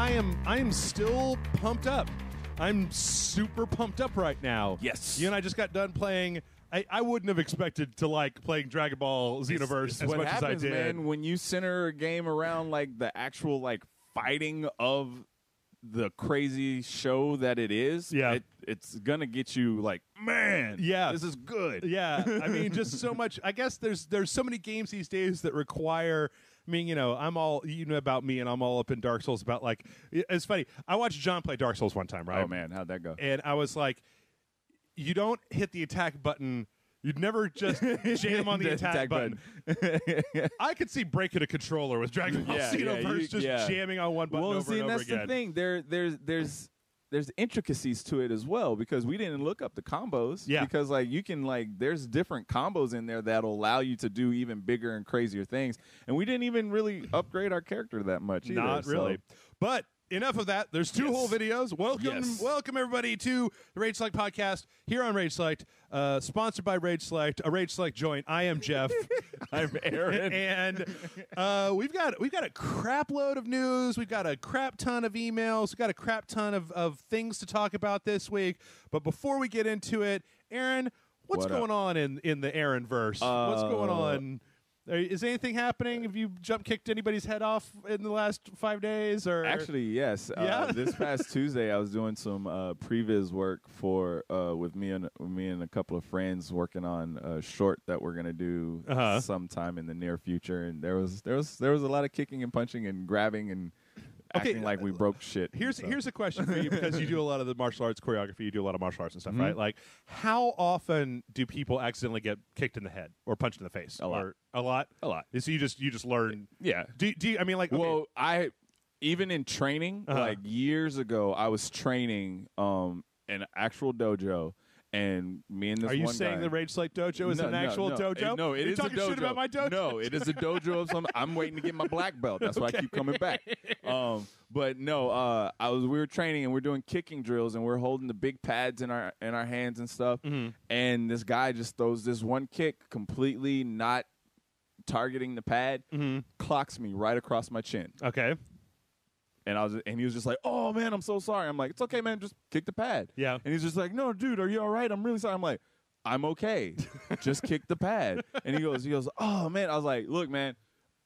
I am still pumped up. I'm super pumped up right now. Yes. You and I just got done playing. I wouldn't have expected to like playing Dragon Ball Xenoverse as what much happens, as I did. man, when you center a game around like the actual like fighting of the crazy show that it is, it's gonna get you like, man, this is good. Yeah, I mean, just so much. I guess there's so many games these days that require. I mean, you know, I'm all, you know about me, and I'm all up in Dark Souls about, like, it's funny. I watched John play Dark Souls one time, right? Oh, man, how'd that go? And I was like, you don't hit the attack button. You'd never just jam on the attack button. I could see breaking a controller with Dragon Ball Xenoverse jamming on one button over and over that's again. The thing. There's intricacies to it as well, because we didn't look up the combos. Yeah. Because like you can like there's different combos in there that'll allow you to do even bigger and crazier things. And we didn't even really upgrade our character that much either. Not really. But enough of that. There's two whole videos. Welcome everybody to the Rage Select podcast here on Rage Select, sponsored by Rage Select, a Rage Select joint. I am Jeff. I'm Aaron, and we've got a crap load of news. We've got a crap ton of emails. We've got a crap ton of things to talk about this week. But before we get into it, Aaron, what's going on in the Aaron verse? What's going on? Is anything happening? Have you jump kicked anybody's head off in the last 5 days? Or actually, yes. This past Tuesday, I was doing some previs work for with me and a couple of friends working on a short that we're gonna do sometime in the near future. And there was a lot of kicking and punching and grabbing and acting like we broke shit. Here's a question for you, because you do a lot of the martial arts choreography, you do a lot of martial arts and stuff, right? Like, how often do people accidentally get kicked in the head or punched in the face? A lot. A lot. So you just learn. Yeah. Do you, I mean, like, okay. Well, I even in training, like years ago, I was training in an actual dojo. And me and this Are you one saying guy, the Rage Select dojo is an actual dojo? No, it is a dojo. You're talking shit about my dojo? No, it is a dojo of some. I'm waiting to get my black belt. That's why I keep coming back. But no, we were training and we're doing kicking drills and we're holding the big pads in our hands and stuff. And this guy just throws this one kick, completely not targeting the pad, clocks me right across my chin. Okay. And he was just like, "Oh man, I'm so sorry." I'm like, "It's okay, man. Just kick the pad." Yeah. And he's just like, "No, dude, are you all right? I'm really sorry." I'm like, "I'm okay. Just kick the pad." And he goes, "Oh man." I was like, "Look, man,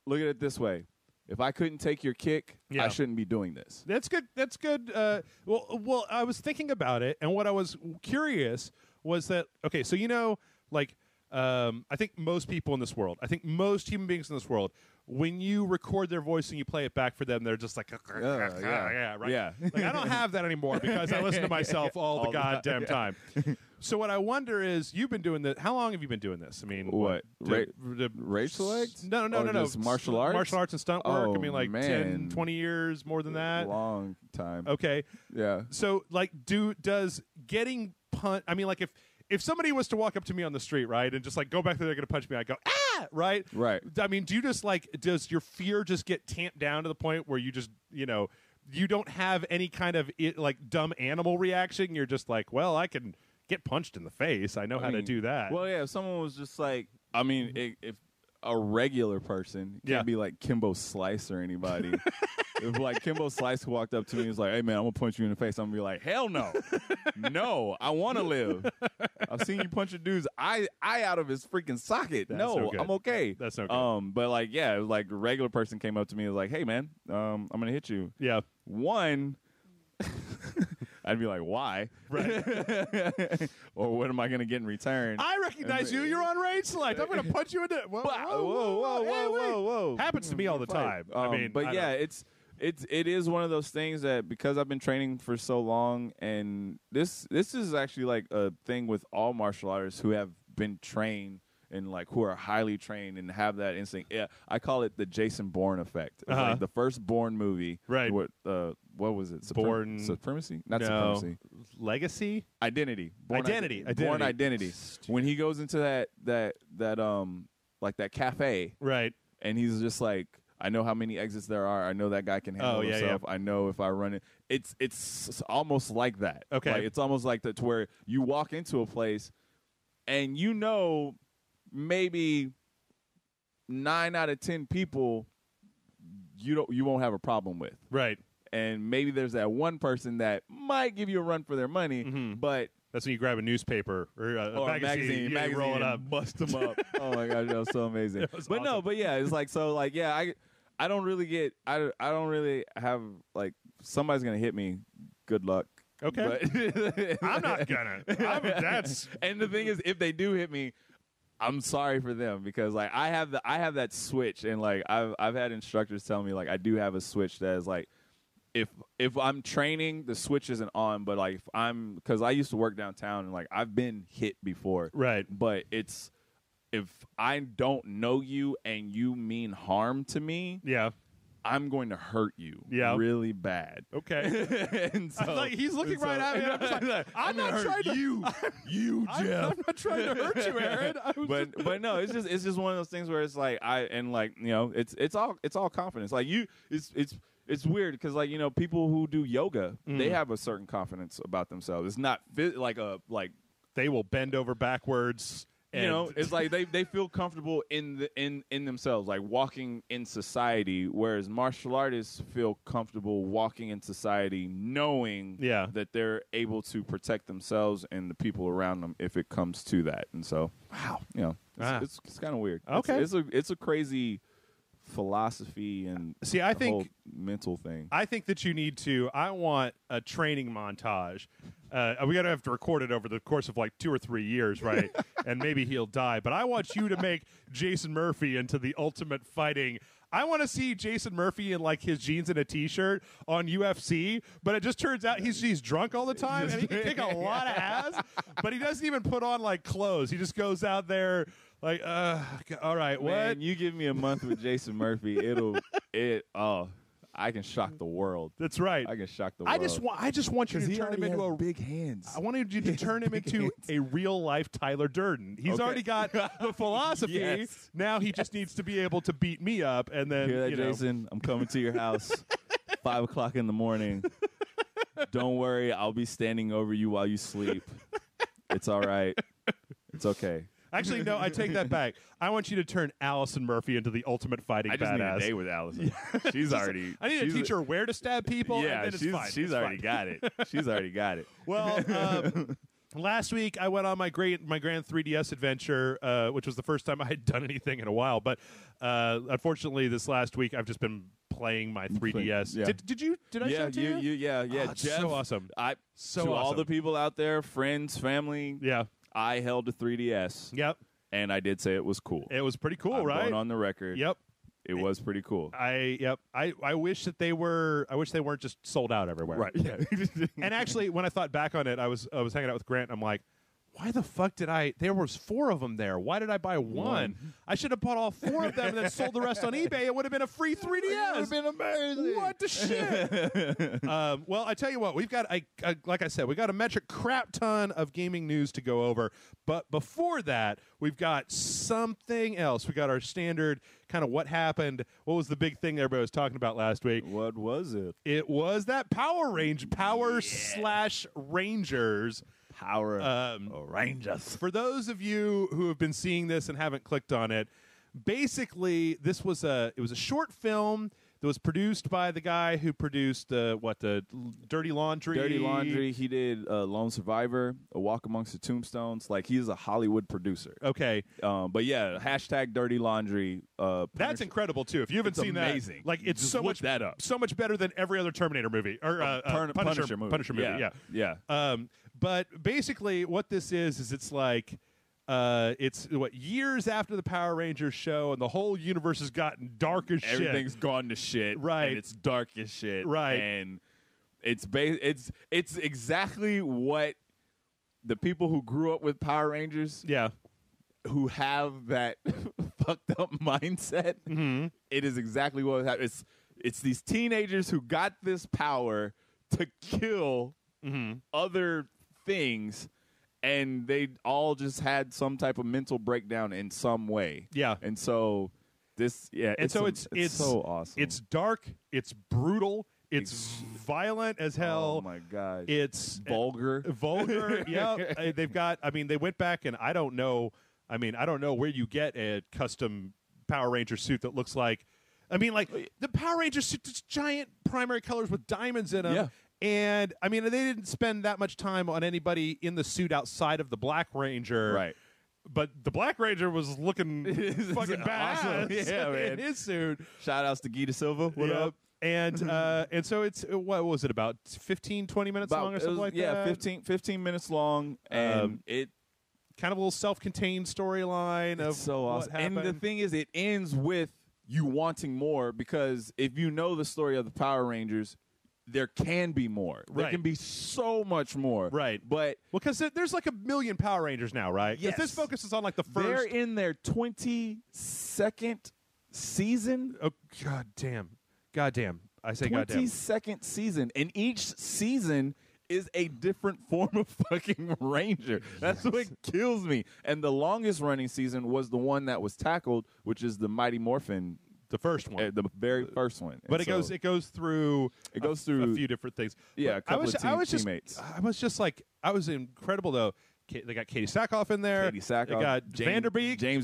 look at it this way. If I couldn't take your kick, I shouldn't be doing this." That's good. That's good. Well, I was thinking about it, and what I was curious was that, okay, so, you know, like, I think most people in this world, I think most human beings in this world, when you record their voice and you play it back for them, they're just like, right? Yeah. Like, I don't have that anymore because I listen to myself all the goddamn time. So what I wonder is, you've been doing this. How long have you been doing this? I mean, what? Rage Select? No. Just martial arts? Martial arts and stunt work. Oh, I mean, like, man. 10, 20 years, more than that. Long time. Okay. Yeah. So, like, does getting punched, I mean, like, if somebody was to walk up to me on the street, right, and just like go back there, they're going to punch me, I go, ah, right? Right. I mean, do you just like, does your fear just get tamped down to the point where you just, you know, you don't have any kind of like dumb animal reaction? You're just like, well, I can get punched in the face. I know how to do that. Well, yeah, if someone was just like, I mean, if a regular person can't be like Kimbo Slice or anybody. If like Kimbo Slice walked up to me and was like, "Hey man, I'm gonna punch you in the face," I'm gonna be like, "Hell no, no, I want to live. I've seen you punch a dude's eye out of his freaking socket. I'm okay. That's no good. But like, yeah, it was like a regular person came up to me and was like, "Hey man, I'm gonna hit you." Yeah. One, I'd be like, "Why?" Right. Or what am I gonna get in return? I recognize you. You're on Rage Select. I'm gonna punch you in the whoa. Happens to me all the time. I mean, but yeah, it is one of those things that, because I've been training for so long, and this is actually like a thing with all martial artists who have been trained and like who are highly trained and have that instinct. Yeah, I call it the Jason Bourne effect. It's like the first Bourne movie. Right. What was it? Bourne Supremacy? Not no. Supremacy. Legacy? Identity. Bourne Identity. When he goes into that like that cafe. Right. And he's just like, I know how many exits there are. I know that guy can handle himself. I know if I run it. It's almost like that. Okay. Like, it's almost like that, to where you walk into a place and you know maybe 9 out of 10 people you won't have a problem with. Right. and maybe there's that one person that might give you a run for their money, but that's when you grab a newspaper or a magazine, magazine, roll it up, bust them up. Oh my gosh, that was so amazing. But awesome. But yeah, it's like so. Like yeah, I don't really get. I don't really have like somebody's gonna hit me. Good luck. Okay, but I'm not gonna. That's and the thing is, if they do hit me, I'm sorry for them because like I have that switch, and like I've had instructors tell me like I do have a switch that is like if I'm training, the switch isn't on, but like because I used to work downtown and like I've been hit before, right? But it's if I don't know you and you mean harm to me, yeah. I'm going to hurt you really bad. Okay. And so, like, he's looking right at me. I'm not trying to you, Jeff. I'm not trying to hurt you, Aaron. But no, it's just one of those things where it's like it's all confidence. Like it's weird because like people who do yoga, they have a certain confidence about themselves. It's not like they will bend over backwards. It's like they feel comfortable in themselves, like walking in society, whereas martial artists feel comfortable walking in society knowing that they're able to protect themselves and the people around them if it comes to that. And so, wow, it's kind of weird. Okay. It's a crazy philosophy and I think whole mental thing. I think that you need to. I want a training montage. We gotta have to record it over the course of like 2 or 3 years, right? And maybe he'll die. But I want you to make Jason Murphy into the ultimate fighting. I want to see Jason Murphy in like his jeans and a t-shirt on UFC, but it just turns out he's drunk all the time and he can kick a lot of ass, but he doesn't even put on like clothes. He just goes out there like, all right, what? Man, you give me a month with Jason Murphy, I can shock the world. That's right. I can shock the world. I just want you to turn him into big hands. I wanted you to turn him into a real life Tyler Durden. He's already got the philosophy. Yes. Now he just needs to be able to beat me up, and then hear that, Jason? I'm coming to your house, 5 o'clock in the morning. Don't worry, I'll be standing over you while you sleep. It's all right. It's okay. Actually, no, I take that back. I want you to turn Allison Murphy into the ultimate fighting badass. I just need a day with Allison. She's already. I need to teach her where to stab people. Yeah, and then it's fine. She's already got it. She's already got it. Well, last week I went on my grand 3DS adventure, which was the first time I had done anything in a while. But unfortunately, this last week I've just been playing my 3DS. Yeah. Did I show it to you? Yeah. Oh, Jeff, so awesome. All the people out there, friends, family. Yeah. I held a 3DS. Yep. And I did say it was cool. It was pretty cool, I'm right? going on the record. Yep. It was pretty cool. I wish that they were. I wish they weren't just sold out everywhere. Right. Yeah. And actually, when I thought back on it, I was hanging out with Grant. And I'm like, why the fuck did I? There was 4 of them there. Why did I buy one? I should have bought all 4 of them and then sold the rest on eBay. It would have been a free 3DS. It would have been amazing. What the shit? Well, I tell you what, we've got like I said, we got a metric crap ton of gaming news to go over. But before that, we've got something else. We got our standard kind of what happened. What was the big thing everybody was talking about last week? What was it? It was that Power/Rangers. Power Rangers. For those of you who have been seeing this and haven't clicked on it, basically this was a short film that was produced by the guy who produced the Dirty Laundry. Dirty Laundry. He did Lone Survivor, A Walk Amongst the Tombstones. Like he's a Hollywood producer. Okay, but yeah, #Dirty Laundry. That's incredible too. If you haven't seen amazing. That, like it's just so look that up. So much better than every other Terminator movie or Punisher movie. Punisher movie. Yeah. But basically, what this is it's like. It's years after the Power Rangers show, and the whole universe has gotten dark as shit. Everything's gone to shit, right? And it's dark as shit, right? And it's exactly what the people who grew up with Power Rangers, who have that fucked up mindset. Mm-hmm. It is exactly what happens. It's these teenagers who got this power to kill other things. And they all just had some type of mental breakdown in some way. Yeah. And so it's so awesome. It's dark. It's brutal. It's violent as hell. Oh my god. It's vulgar. Yeah. They've got. I mean, they went back and I don't know. I don't know where you get a custom Power Ranger suit that looks like. I mean, like, the Power Rangers suit, just giant primary colors with diamonds in them. Yeah. And, I mean, they didn't spend that much time on anybody in the suit outside of the Black Ranger. Right. But the Black Ranger was looking fucking badass Awesome. Yeah, man. in his suit. Shout outs to Gita Silva. What up? And so it's, what was it, about 15, 20 minutes long or something like that? Yeah, 15 minutes long. And it kind of a little self-contained storyline of so awesome. what happened. And the thing is, it ends with you wanting more, because if you know the story of the Power Rangers, there can be more. There can be so much more. Right. But because there's like 1 million Power Rangers now, right? Yes. This focuses on like the first. they're in their 22nd season. Oh, goddamn. I say goddamn. 22nd season. And each season is a different form of fucking Ranger. That's what kills me. And the longest running season was the one that was tackled, which is the Mighty Morphin. The first one, the very first one, but it goes through a few different things. Yeah, a couple of teammates. I was just like, I was incredible though. They got Katie Sackhoff in there. Katie Sackhoff. They got James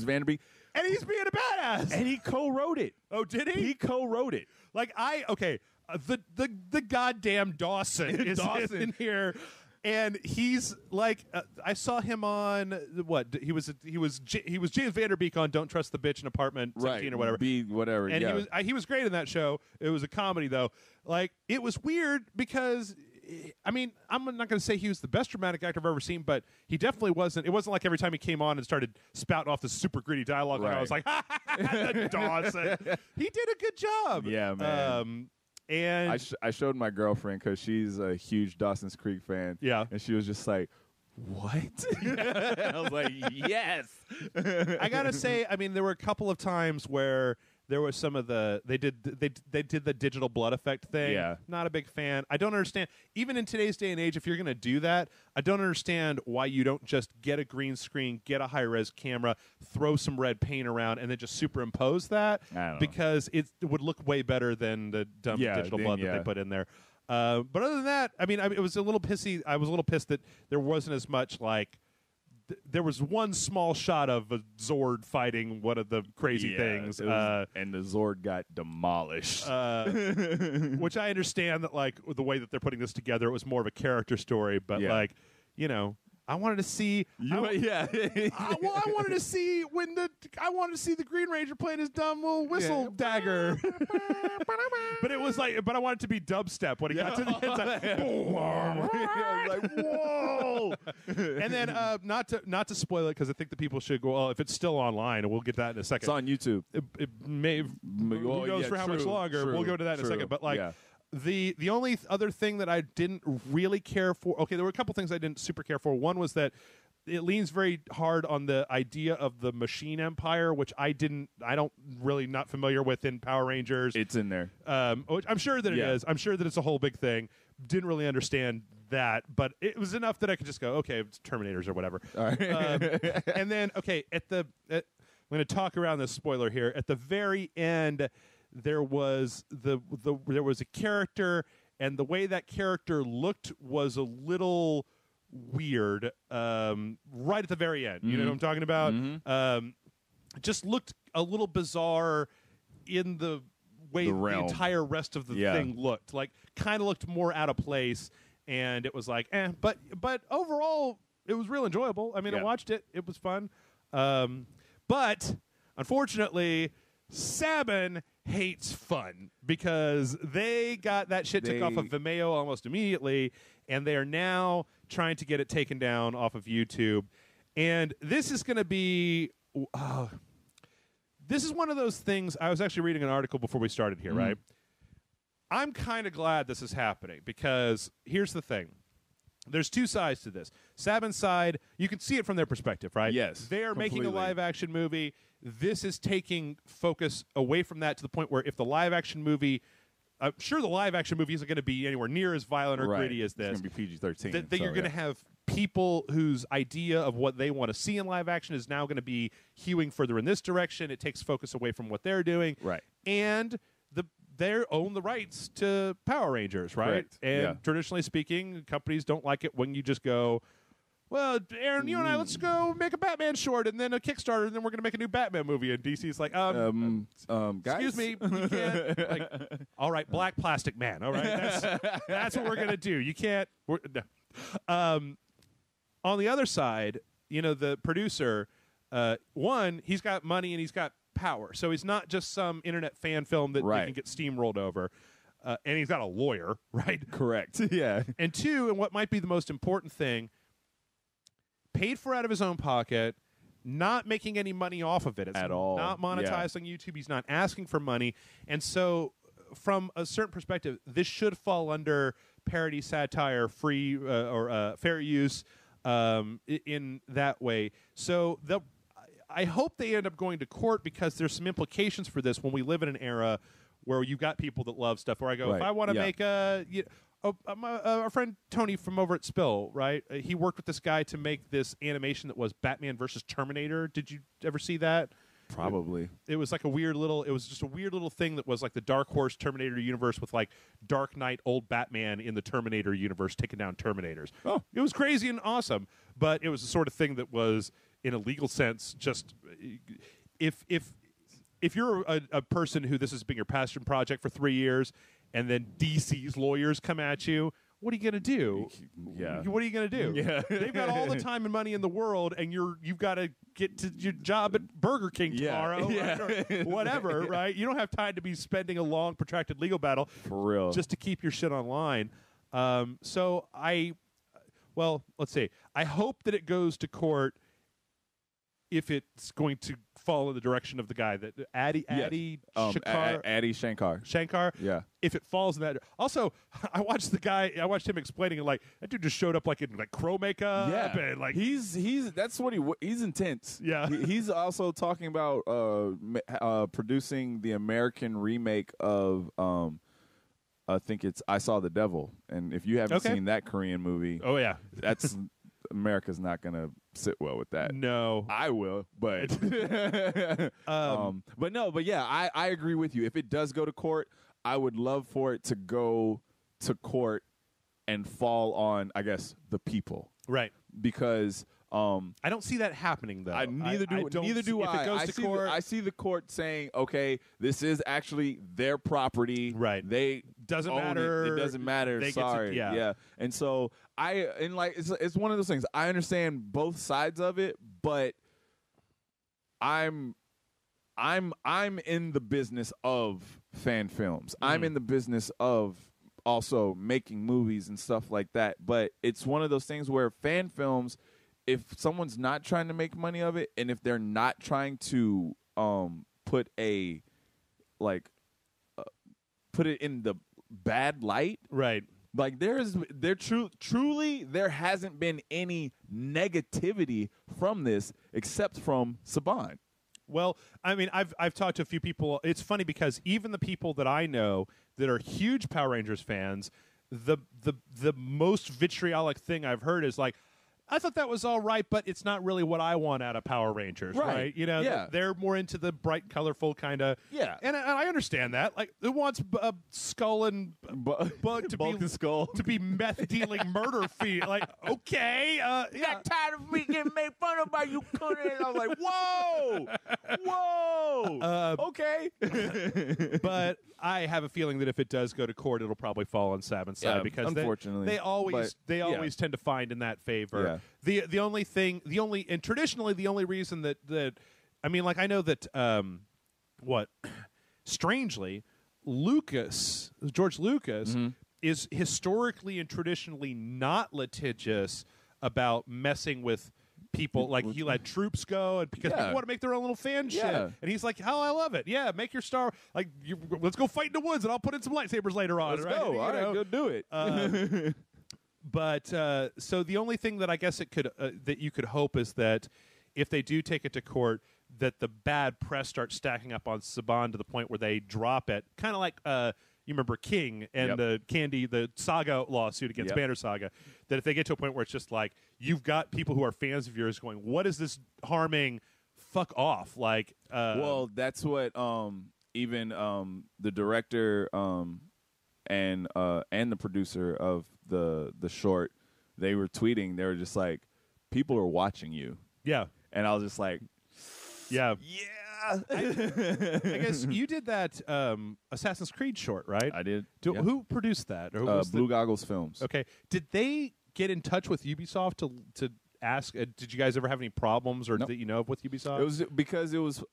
Vanderbeek, and he's being a badass. and he co-wrote it. Oh, did he? He co-wrote it. Like the goddamn Dawson is in here. And he's like, I saw him on what he was James Vanderbeek on Don't Trust the Bitch in Apartment 17 or whatever. Whatever. And yeah. he was great in that show. It was a comedy though. Like, it was weird because, I mean, I'm not going to say he was the best dramatic actor I've ever seen, but he definitely wasn't. It wasn't like every time he came on and started spouting off this super gritty dialogue, and I was like, the Dawson. He did a good job. Yeah, man. And I showed my girlfriend, because she's a huge Dawson's Creek fan. Yeah. And she was just like, what? I was like, yes. I gotta say, I mean, there were a couple of times where there was some of they did the digital blood effect thing. Yeah. Not a big fan. I don't understand. Even in today's day and age, if you're going to do that, I don't understand why you don't just get a green screen, get a high-res camera, throw some red paint around, and then just superimpose that. I don't know. Because it would look way better than the dumb digital blood that they put in there. But other than that, I mean, it was a little pissy. I was a little pissed that there wasn't as much like. There was one small shot of a Zord fighting one of the crazy things, and the Zord got demolished. Which I understand that, like, the way that they're putting this together, it was more of a character story. But like, you know, I wanted to see. I wanted to see I wanted to see the Green Ranger playing his dumb little whistle dagger. But it was like, but I wanted it to be dubstep when he got to the end. Like, whoa! And then not to spoil it, because I think the people should go. Well, if it's still online, and we'll get that in a second. It's on YouTube. It may. Who knows for how much longer? We'll go to that in a second. But like. The only other thing that I didn't really care for, okay, there were a couple things I didn't super care for. One was that it leans very hard on the idea of the machine empire, which I don't really not familiar with in Power Rangers. It's in there. Which I'm sure that it is. I'm sure that it's a whole big thing. Didn't really understand that, but it was enough that I could just go, okay, it's Terminators or whatever. All right. And then, okay, I'm going to talk around this spoiler here. At the very end, there was there was a character, and the way that character looked was a little weird. Right at the very end, you know what I'm talking about. It just looked a little bizarre in the way the entire rest of the thing looked. Like, kind of looked more out of place, and it was like, but overall, it was real enjoyable. I mean, I watched it; it was fun. But unfortunately, Sabin hates fun, because they got that shit took off of Vimeo almost immediately, and they are now trying to get it taken down off of YouTube. And this is going to be this is one of those things. I was actually reading an article before we started here, right? I'm kind of glad this is happening, because here's the thing. There's two sides to this. Sabin's side, you can see it from their perspective, right? Yes. They are making a live-action movie. This is taking focus away from that to the point where if the live-action movie, I'm sure the live-action movie isn't going to be anywhere near as violent or gritty as this. It's going to be PG-13. That you're going to have people whose idea of what they want to see in live action is now going to be hewing further in this direction. It takes focus away from what they're doing. Right. And they own the rights to Power Rangers, right? Correct. And traditionally speaking, companies don't like it when you just go, well, Aaron, you and I, let's go make a Batman short and then a Kickstarter, and then we're going to make a new Batman movie. And DC's like, guys? excuse me, you can't. Like, all right, black plastic man. All right, that's what we're going to do. You can't. No. On the other side, the producer, one, he's got money and he's got power. So he's not just some internet fan film that they can get steamrolled over. And he's got a lawyer, right? Correct. Yeah. And two, and what might be the most important thing, paid for out of his own pocket, not making any money off of it. It's at all. Not monetizing YouTube. He's not asking for money. And so from a certain perspective, this should fall under parody, satire, free or fair use in that way. So I hope they end up going to court because there's some implications for this when we live in an era where you've got people that love stuff. Where I go, if I want to make our friend Tony from over at Spill, right? He worked with this guy to make this animation that was Batman versus Terminator. Did you ever see that? Probably. It was like it was just a weird little thing that was like the Dark Horse Terminator universe with like Dark Knight old Batman in the Terminator universe taking down Terminators. Oh. It was crazy and awesome, but it was the sort of thing that was, in a legal sense, just if you're a person who this has been your passion project for 3 years and then DC's lawyers come at you, what are you going to do? Yeah. What are you going to do? Yeah. They've got all the time and money in the world, and you've got to get to your job at Burger King tomorrow, right? Or whatever, right? You don't have time to be spending a long, protracted legal battle for real just to keep your shit online. So let's see. I hope that it goes to court if it's going to fall in the direction of the guy that Adi Shankar. Yeah. If it falls in that, also I watched him explaining it like that dude just showed up like in like crow makeup. Yeah. And like he's that's what he's intense. Yeah. He's also talking about producing the American remake of I think it's I Saw the Devil, and if you haven't seen that Korean movie, oh yeah, that's America's not gonna sit well with that. No, I will, but but yeah, I agree with you. If it does go to court, I would love for it to go to court and fall on, I guess, the people, right? Because I don't see that happening though. Neither do I. If it goes to court, I see the court saying, "Okay, this is actually their property. Right? They doesn't own matter. It doesn't matter. Sorry. Yeah. And so it's one of those things. I understand both sides of it, but I'm in the business of fan films. I'm in the business of also making movies and stuff like that. But it's one of those things where fan films, if someone's not trying to make money of it, and if they're not trying to put it in the bad light, right? Like truly there hasn't been any negativity from this except from Saban. Well, I mean, I've talked to a few people. It's funny because even the people that I know that are huge Power Rangers fans, the most vitriolic thing I've heard is like, I thought that was all right, but it's not really what I want out of Power Rangers, right? You know, they're more into the bright, colorful kind of. Yeah. And I understand that. Like, who wants Skull and Bug to be meth dealing murder fiend? Like, okay, got tired of me getting made fun of by you cunters. I was like, whoa, okay. But I have a feeling that if it does go to court, it'll probably fall on Saban's side because unfortunately they always tend to find in that favor. Yeah. The only reason that I mean, like, I know that strangely, George Lucas is historically and traditionally not litigious about messing with people. Like, he let troops go, and because people want to make their own little fan shit, and he's like, "Oh, I love it. Yeah, make your star. Like, let's go fight in the woods, and I'll put in some lightsabers later on. Let's go. All right, go do it." But so the only thing that I guess it could that you could hope is that if they do take it to court, that the bad press starts stacking up on Saban to the point where they drop it, kind of like you remember King and the Saga lawsuit against Banner Saga. That if they get to a point where it's just like you've got people who are fans of yours going, "What is this harming? Fuck off!" Like, well, that's what even the director and the producer of the short, they were tweeting. They were just like, people are watching you. Yeah. And I was just like, yeah. I guess you did that Assassin's Creed short, right? I did. Who produced that? Or who was Blue Goggles Films. Okay. Did they get in touch with Ubisoft to ask? Did you guys ever have any problems, or Nope. that you know of with Ubisoft? It was because it was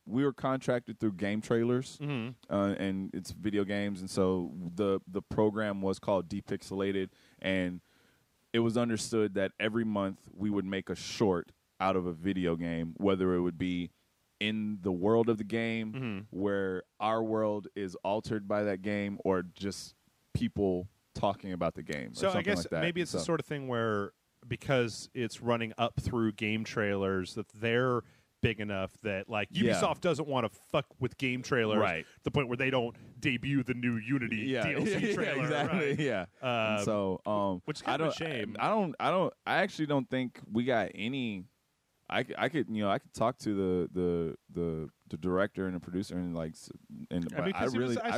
we were contracted through game trailers, and it's video games, and so the program was called Depixelated, and it was understood that every month we would make a short out of a video game, whether it would be in the world of the game, where our world is altered by that game, or just people talking about the game. So or I guess like that. maybe it's the sort of thing where, because it's running up through game trailers, that they're big enough that like Ubisoft doesn't want to fuck with game trailers, right? The point where they don't debut the new Unity DLC trailer, exactly. right? Yeah. So, which is kind of a shame. I actually don't think we got any. I could talk to the director and the producer and I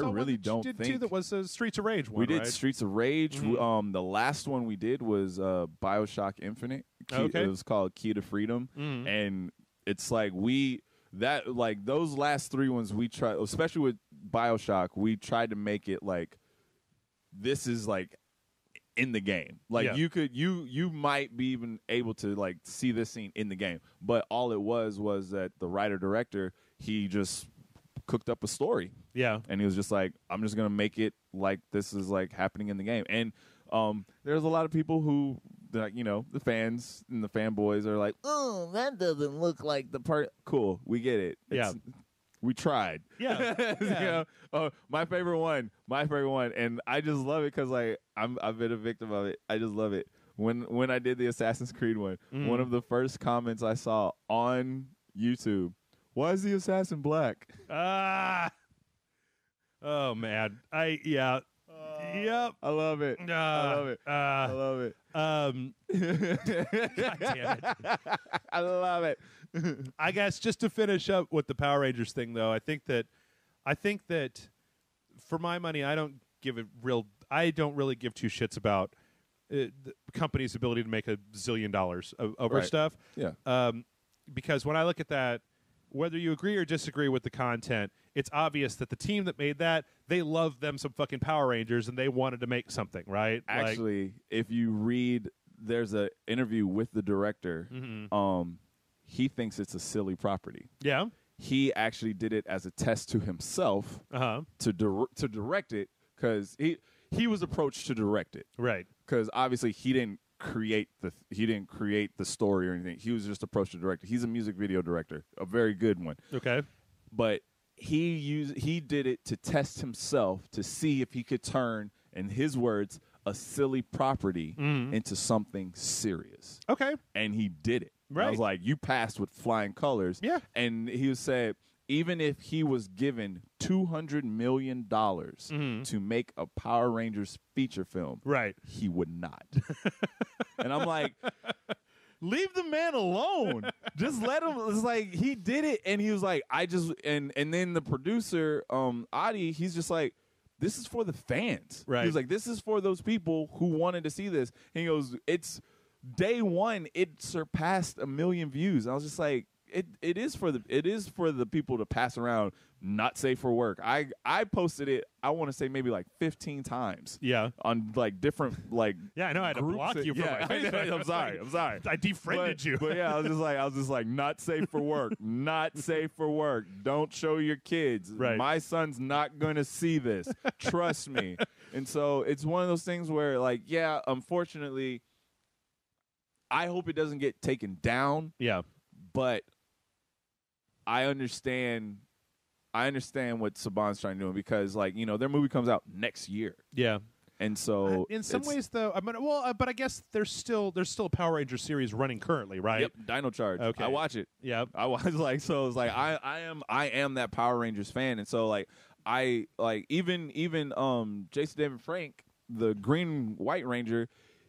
really don't did think too, that was Streets of Rage one. We did right? Streets of Rage. The last one we did was BioShock Infinite. It was called Key to Freedom, and it's like those last three ones we tried, especially with BioShock, we tried to make it like this is like in the game. Like you might be even able to like see this scene in the game, but all it was that the writer director, he just cooked up a story. Yeah. And he was just like, I'm just going to make it like this is like happening in the game. And there's a lot of people who, the fans and the fanboys are like, oh, that doesn't look like the part. Cool. We get it. We tried. Yeah. My favorite one. And I just love it because like I've been a victim of it. I just love it. When I did the Assassin's Creed one, one of the first comments I saw on YouTube, why is the assassin black? Oh man. Yep. I love it. I love it. God damn it. I love it. I guess just to finish up with the Power Rangers thing, though, I think that for my money, I don't really give two shits about the company's ability to make $1 zillion over stuff. Yeah. Because when I look at that, whether you agree or disagree with the content, it's obvious that the team that made that, they love them some fucking Power Rangers and they wanted to make something, right? Actually, if you read, there's an interview with the director. He thinks it's a silly property. Yeah. He actually did it as a test to himself to direct it, because he was approached to direct it. Right. Because obviously he didn't create the story or anything. He was just approached to direct it. He's a music video director, a very good one. Okay. But he did it to test himself to see if he could turn, in his words, a silly property into something serious. Okay. And he did it. Right. I was like, you passed with flying colors. Yeah. And he said, even if he was given $200 million to make a Power Rangers feature film, right, he would not. And I'm like, leave the man alone. Just let him. It's like he did it, and he was like, and then the producer, Adi, he's just like, this is for the fans. Right. He was like, this is for those people who wanted to see this. And he goes, it's day one, it surpassed 1 million views. And I was just like, it is for the people to pass around, not safe for work. I posted it, I want to say maybe like 15 times. Yeah. On like different like yeah, I know I had to block you from my Facebook. I'm sorry. I defriended you. But yeah, I was just like not safe for work. Not safe for work. Don't show your kids. Right. My son's not gonna see this. Trust me. And so it's one of those things where like, yeah, unfortunately, I hope it doesn't get taken down. Yeah. But I understand what Saban's trying to do, because like, their movie comes out next year. Yeah. And so in some ways though, but I guess there's still a Power Ranger series running currently, right? Yep. Dino Charge. Okay. I watch it. Yeah. I was like, so it's like I am that Power Rangers fan, and so like I like even Jason David Frank, the Green White Ranger,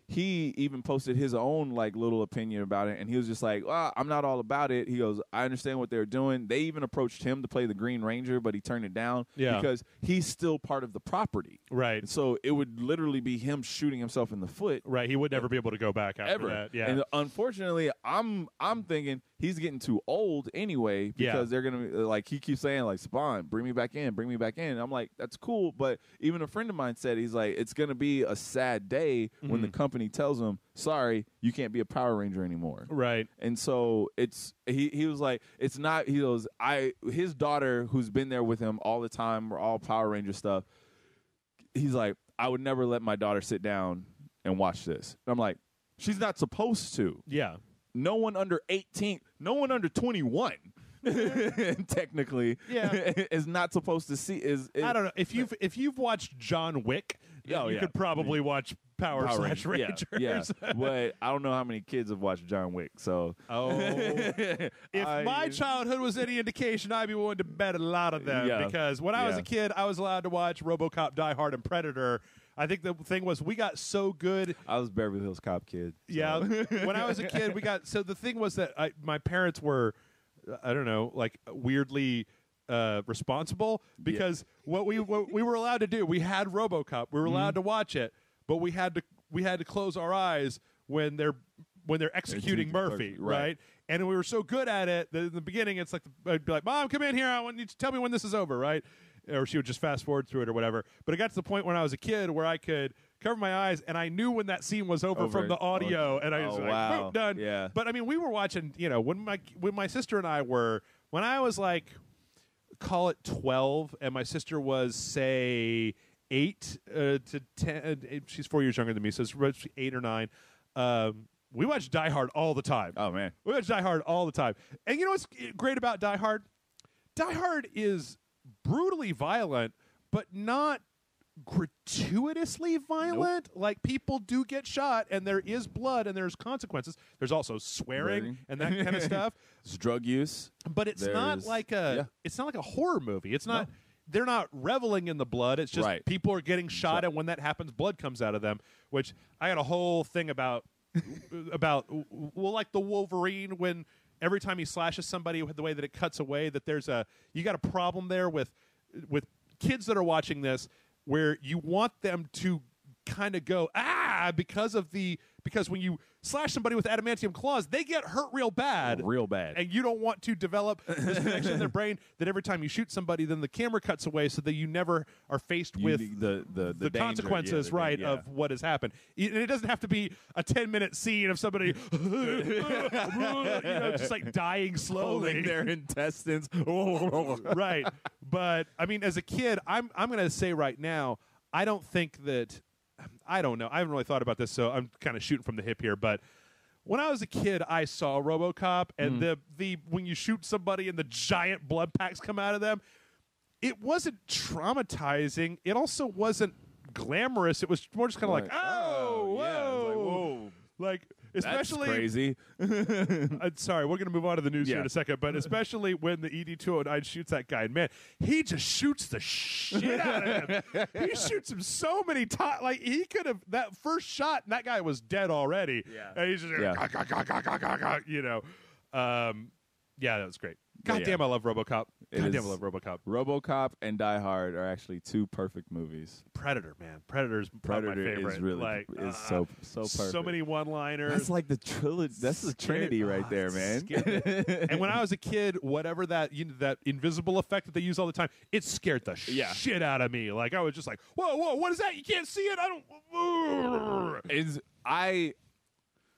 he even posted his own like little opinion about it, and he was just like, well, I'm not all about it. He goes, I understand what they're doing. They even approached him to play the Green Ranger, but he turned it down because he's still part of the property. Right. So it would literally be him shooting himself in the foot. Right. He would never be able to go back after that. Yeah. And unfortunately, I'm thinking he's getting too old anyway because they're gonna like he keeps saying like, Spawn, bring me back in. And I'm like, that's cool, but even a friend of mine said he's like, it's gonna be a sad day when the company tells him, sorry, you can't be a Power Ranger anymore. Right. And so it's he was like, it's not. He goes, his daughter who's been there with him all the time, or all Power Ranger stuff. He's like, I would never let my daughter sit down and watch this. And I'm like, she's not supposed to. Yeah. No one under 18, no one under 21, technically, is not supposed to see. I don't know if you've watched John Wick, you could probably watch Power Rangers. Yeah. But I don't know how many kids have watched John Wick. So, if my childhood was any indication, I'd be willing to bet a lot of them because when I was a kid, I was allowed to watch RoboCop, Die Hard, and Predator. I think the thing was we got so good. I was Beverly Hills Cop kid. So. Yeah, when I was a kid, we got so the thing was that my parents were, I don't know, like weirdly responsible because what we were allowed to do, we had RoboCop, we were allowed to watch it, but we had to close our eyes when they're executing Murphy, right? And we were so good at it that in the beginning, it's like I'd be like, Mom, come in here, I want you to tell me when this is over, right? Or she would just fast forward through it or whatever. But it got to the point when I was a kid where I could cover my eyes and I knew when that scene was over from the audio, and I was like, boom, done. Yeah. But I mean, we were watching, when my sister and I were, when I was like, call it 12, and my sister was say 8 to 10. She's 4 years younger than me, so it's 8 or 9. We watched Die Hard all the time. Oh man, we watched Die Hard all the time. And you know what's great about Die Hard? Die Hard is brutally violent, but not gratuitously violent. Nope. Like, people do get shot, and there is blood, and there's consequences. There's also swearing and that kind of stuff. It's drug use, but it's not like it's not like a horror movie. It's not. No. They're not reveling in the blood. It's just people are getting shot, and when that happens, blood comes out of them. Which I got a whole thing about like the Wolverine, when every time he slashes somebody, the way that it cuts away, that you got a problem there with kids that are watching this, where you want them to kind of go because when you slash somebody with adamantium claws, they get hurt real bad, and you don't want to develop this connection in their brain that every time you shoot somebody, then the camera cuts away, so that you never are faced with the consequences, of what has happened. And it doesn't have to be a 10-minute scene of somebody just like dying slowly, holding their intestines. Right. But I mean, as a kid, I'm going to say right now, I don't think that. I don't know. I haven't really thought about this, so I'm kind of shooting from the hip here. But when I was a kid, I saw RoboCop, and the when you shoot somebody and the giant blood packs come out of them, it wasn't traumatizing. It also wasn't glamorous. It was more just kind of like, whoa. Like, whoa. Like, especially that's crazy. Sorry, we're going to move on to the news here in a second, but especially when the ED-209 shoots that guy, and man, he just shoots the shit out of him. He shoots him so many times. Like, he could have, that first shot, and that guy was dead already. Yeah. And he's just that was great. God damn, I love RoboCop. God damn, I love RoboCop. RoboCop and Die Hard are actually two perfect movies. Predator, man. Predator's probably my favorite. Is really so perfect. So many one-liners. That's like the trilogy. That's the Trinity right there, man. And when I was a kid, whatever that invisible effect that they use all the time, it scared the shit out of me. Like, I was just like, whoa, what is that? You can't see it.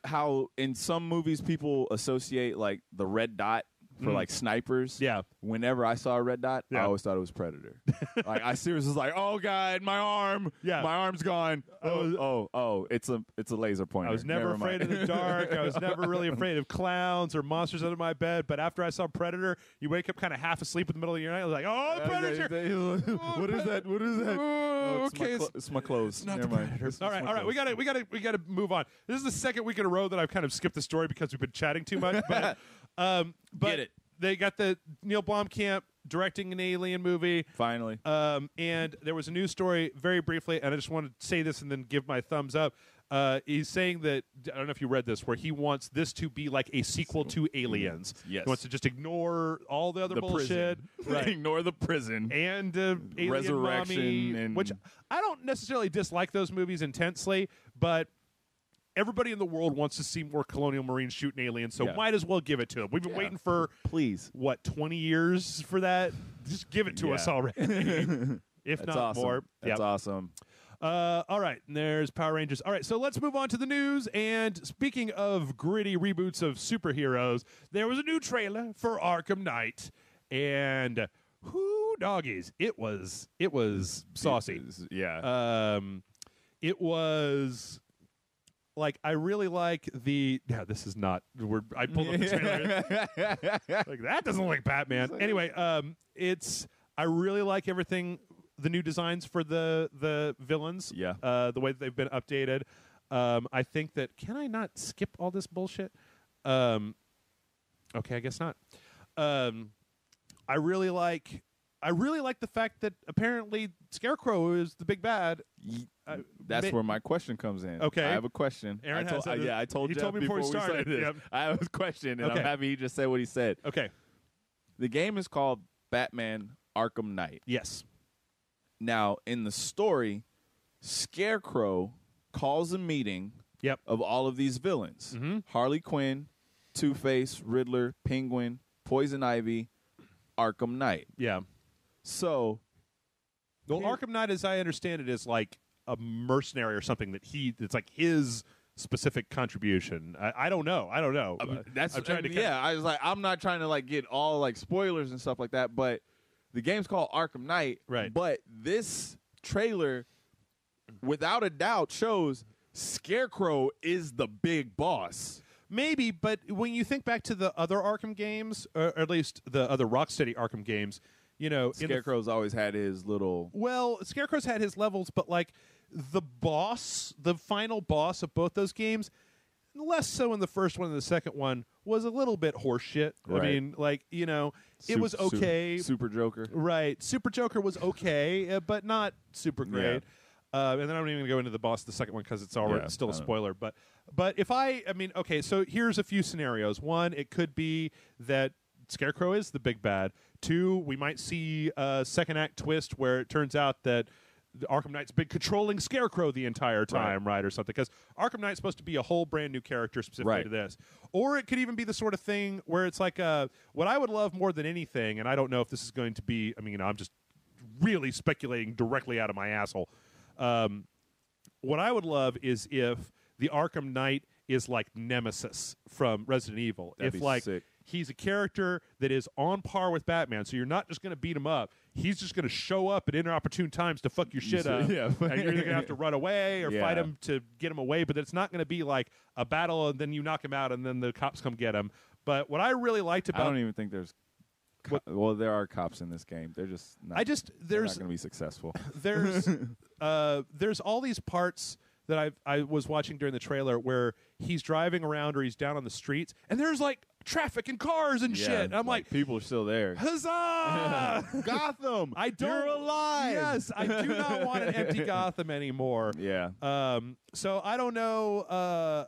How in some movies people associate like the red dot for like snipers. Yeah. Whenever I saw a red dot, I always thought it was Predator. Like, I seriously was like, oh God, my arm. Yeah. My arm's gone. It's a laser pointer. I was never afraid of the dark. I was never really afraid of clowns or monsters under my bed. But after I saw Predator, you wake up kind of half asleep in the middle of your night. I was like, oh, the Predator. What is that? What is that? Oh, okay. It's my clothes. Not the Predator. All right. We gotta move on. This is the second week in a row that I've kind of skipped the story because we've been chatting too much. But Get it. They got the Neil Blomkamp directing an Alien movie. Finally. And there was a news story very briefly, and I just want to say this and then give my thumbs up. He's saying that, I don't know if you read this, where he wants this to be like a sequel to Aliens. Yes. He wants to just ignore all the other bullshit. Right. Ignore the prison. And Alien Resurrection. Mommy, And which I don't necessarily dislike those movies intensely, but everybody in the world wants to see more Colonial Marines shooting aliens, so might as well give it to them. We've been waiting for, 20 years for that? Just give it to us already. If That's not awesome. more. That's awesome. All right, and there's Power Rangers. All right, so let's move on to the news. And speaking of gritty reboots of superheroes, there was a new trailer for Arkham Knight, and whoo doggies, it was saucy. It was like, I really like the. Yeah, this is not. I pulled up the trailer. Like, that doesn't look like Batman. Anyway, I really like everything. The new designs for the villains, the way that they've been updated. I think that, can I not skip all this bullshit? Okay, I guess not. I really like the fact that apparently Scarecrow is the big bad. That's where my question comes in. Okay, I have a question. Aaron I told he Jeff told me before we started. This. Yep. I have a question, and I'm happy he just said what he said. Okay, the game is called Batman Arkham Knight. Yes. Now, in the story, Scarecrow calls a meeting of all of these villains. Harley Quinn, Two-Face, Riddler, Penguin, Poison Ivy, Arkham Knight. Yeah. So, Arkham Knight, as I understand it, is like a mercenary or something it's like his specific contribution. I don't know. That's I was like, I'm not trying to like get all like spoilers and stuff like that, but the game's called Arkham Knight, right? But this trailer, without a doubt, shows Scarecrow is the big boss. Maybe, but when you think back to the other Arkham games, or at least the other Rocksteady Arkham games, you know, Scarecrow's always had his little. Well, Scarecrow's had his levels, but like the final boss of both those games, less so in the first one than the second one, was a little bit horseshit. Right. I mean, like, you know, it was okay. Super Joker. Right. Super Joker was okay, but not super great. Yeah. And then I'm not even going to go into the boss of the second one because it's already still a spoiler. But okay, so here's a few scenarios. One, it could be that Scarecrow is the big bad. Two, we might see a second act twist where it turns out that Arkham Knight's been controlling Scarecrow the entire time, right, or something. Because Arkham Knight's supposed to be a whole brand new character specifically to this. Or it could even be the sort of thing where it's like what I would love more than anything, and I don't know if this is going to be, I mean, I'm just really speculating directly out of my asshole. What I would love is if the Arkham Knight is like Nemesis from Resident Evil. That'd be sick. He's a character that is on par with Batman, so you're not just going to beat him up. He's just going to show up at inopportune times to fuck your shit up. Yeah. And you're either going to have to run away or fight him to get him away, but it's not going to be like a battle and then you knock him out and then the cops come get him. But what I really liked about... I don't even think there's... well, there are cops in this game. They're just not, they're not going to be successful. There's all these parts that I was watching during the trailer where he's driving around or he's down on the streets, and there's like traffic and cars and shit. And I'm like, people are still there. Huzzah! Gotham! You're alive! Yes, I do not want an empty Gotham anymore. Yeah. So I don't know.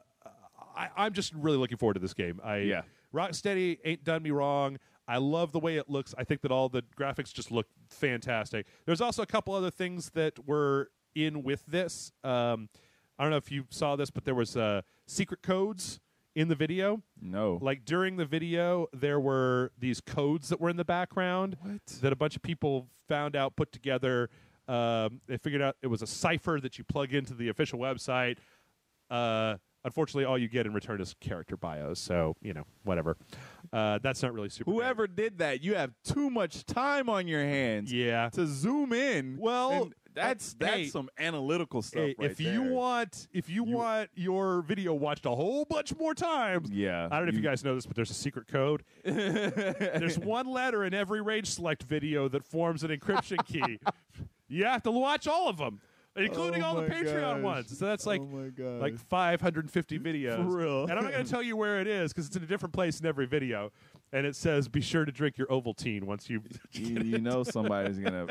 I'm just really looking forward to this game. Rocksteady ain't done me wrong. I love the way it looks. I think that all the graphics just look fantastic. There's also a couple other things that were in with this. I don't know if you saw this, but there was secret codes in the video. No. Like during the video, there were these codes that were in the background that a bunch of people found out, put together. They figured out it was a cipher that you plug into the official website. Unfortunately, all you get in return is character bios. So, you know, whatever. That's not really super Whoever did that, you have too much time on your hands to zoom in. Well, that's some analytical stuff right if you want your video watched a whole bunch more times. Yeah. I don't know if you guys know this, but there's a secret code. There's one letter in every Rage Select video that forms an encryption key. You have to watch all of them, including all the Patreon ones. So that's like 550 videos. For real. And I'm not going to tell you where it is because it's in a different place in every video. And it says, "Be sure to drink your Ovaltine once you." You know somebody's gonna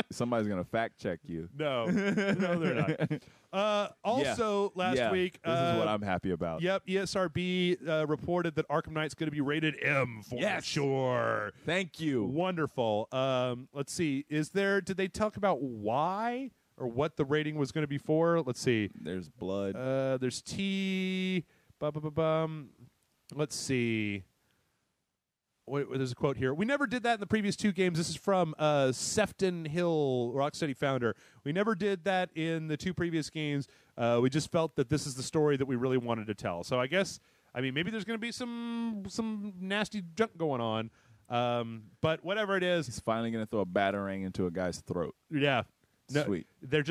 fact check you. No, they're not. Also, last week, this is what I'm happy about. Yep, ESRB reported that Arkham Knight's going to be rated M for sure. Thank you. Wonderful. Let's see. Did they talk about why or what the rating was going to be for? Let's see. There's blood. There's T. Let's see. Wait, there's a quote here. "We never did that in the previous 2 games." This is from Sefton Hill, Rocksteady founder. "We never did that in the 2 previous games. We just felt that this is the story that we really wanted to tell." So I guess, maybe there's going to be some nasty junk going on. But whatever it is, He's finally going to throw a batarang into a guy's throat. yeah. No, Sweet. They're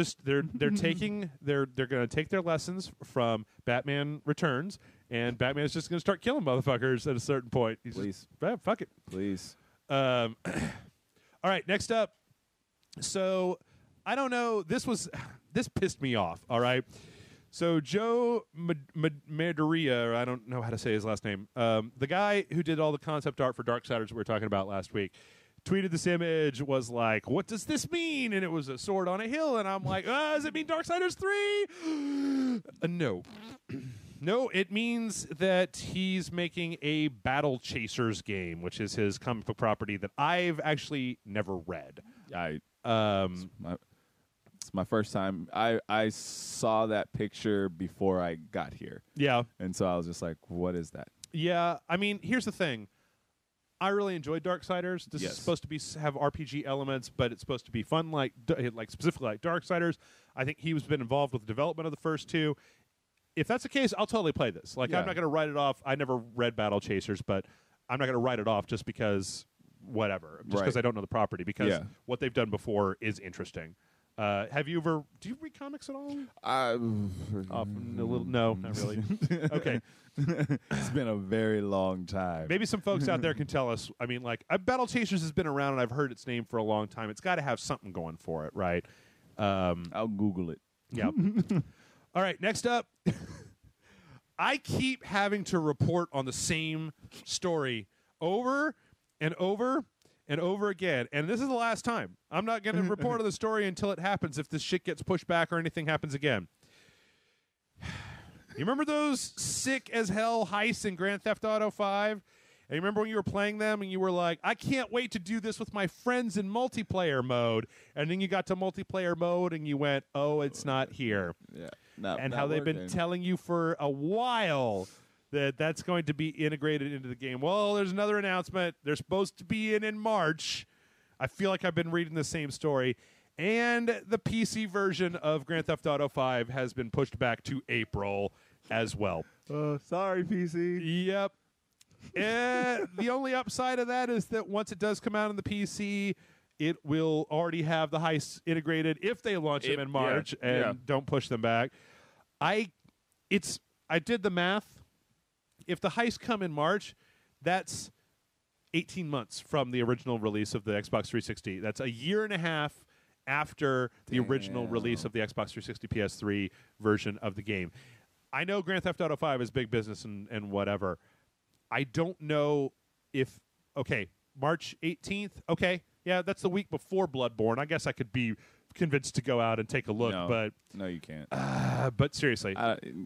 taking they're going to take their lessons from Batman Returns, and Batman's just going to start killing motherfuckers at a certain point. Please. Fuck it. Please. All right, next up. So I don't know. This pissed me off. All right. So Joe Maduria, I don't know how to say his last name. The guy who did all the concept art for Darksiders we were talking about last week, tweeted this image, was like, "What does this mean?" And it was a sword on a hill, and I'm like, does it mean Darksiders 3? No. No, it means that he's making a Battle Chasers game, which is his comic book property that I've actually never read. It's my first time. I saw that picture before I got here. Yeah. And so I was just like, what is that? Yeah, here's the thing. I really enjoyed Darksiders. This is supposed to have RPG elements, but it's supposed to be fun, like specifically like Darksiders. I think he's been involved with the development of the first 2. If that's the case, I'll totally play this. I'm not going to write it off. I never read Battle Chasers, but I'm not going to write it off just because whatever, just because I don't know the property, because what they've done before is interesting. Do you read comics at all? No, not really. Okay. It's been a very long time. Maybe some folks out there can tell us. Battle Chasers has been around, and I've heard its name for a long time. It's got to have something going for it, right? I'll Google it. Yeah. All right, next up. I keep having to report on the same story over and over and over again. And this is the last time. I'm not going to report on the story until it happens, if this shit gets pushed back or anything happens again. You remember those sick as hell heists in Grand Theft Auto 5? And you remember when you were playing them and you were like, "I can't wait to do this with my friends in multiplayer mode." And then you got to multiplayer mode and you went, "Oh, it's not here." Yeah. And how they've been telling you for a while that that's going to be integrated into the game. Well, there's another announcement. They're supposed to be in March. I feel like I've been reading the same story. And the PC version of Grand Theft Auto 5 has been pushed back to April as well. Sorry, PC. Yep. The only upside of that is that once it does come out on the PC, it will already have the heists integrated if they launch them in March and don't push them back. I did the math. If the heists come in March, that's 18 months from the original release of the Xbox 360. That's a year and a half after the original release of the Xbox 360 PS3 version of the game. I know Grand Theft Auto 5 is big business and whatever. I don't know if... Okay, March 18th? Okay, yeah, that's the week before Bloodborne. I guess I could be convinced to go out and take a look, but... No, you can't. But seriously.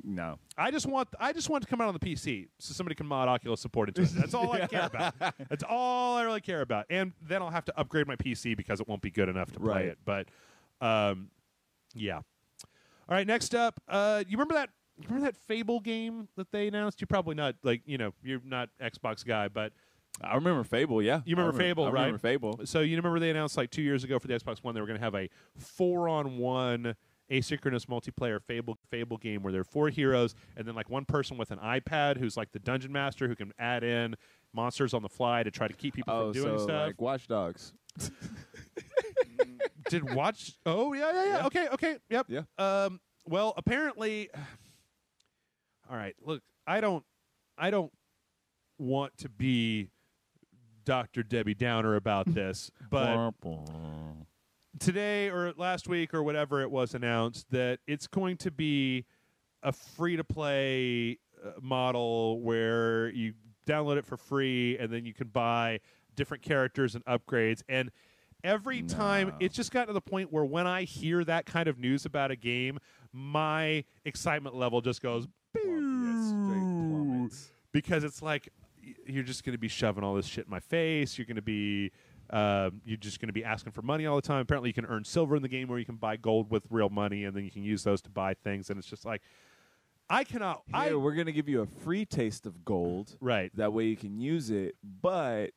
No. I just want to come out on the PC so somebody can mod Oculus support into it. That's all I care about. That's all I really care about. And then I'll have to upgrade my PC because it won't be good enough to play it. But, yeah. All right, next up, you remember that Fable game that they announced? You're probably not, you're not Xbox guy, but... I remember Fable, yeah. You remember Fable, right? I remember Fable. So you remember they announced 2 years ago for the Xbox One they were going to have a 4-on-1 asynchronous multiplayer Fable game where there are 4 heroes and then one person with an iPad who's the dungeon master who can add in monsters on the fly to try to keep people from doing stuff. Like Watch Dogs. Oh, yeah. Okay. Yep. Yeah. Well, apparently... All right, look, I don't want to be Dr. Debbie Downer about this, but today or last week or whatever it was announced that it's going to be a free-to-play model where you download it for free, and then you can buy different characters and upgrades. And every time, it's just gotten to the point where when I hear that kind of news about a game, my excitement level just goes because it's like you're just going to be shoving all this shit in my face. You're going to be you're just going to be asking for money all the time. Apparently, you can earn silver in the game where you can buy gold with real money, and then you can use those to buy things. And it's just like, I cannot. We're going to give you a free taste of gold. Right. That way you can use it, but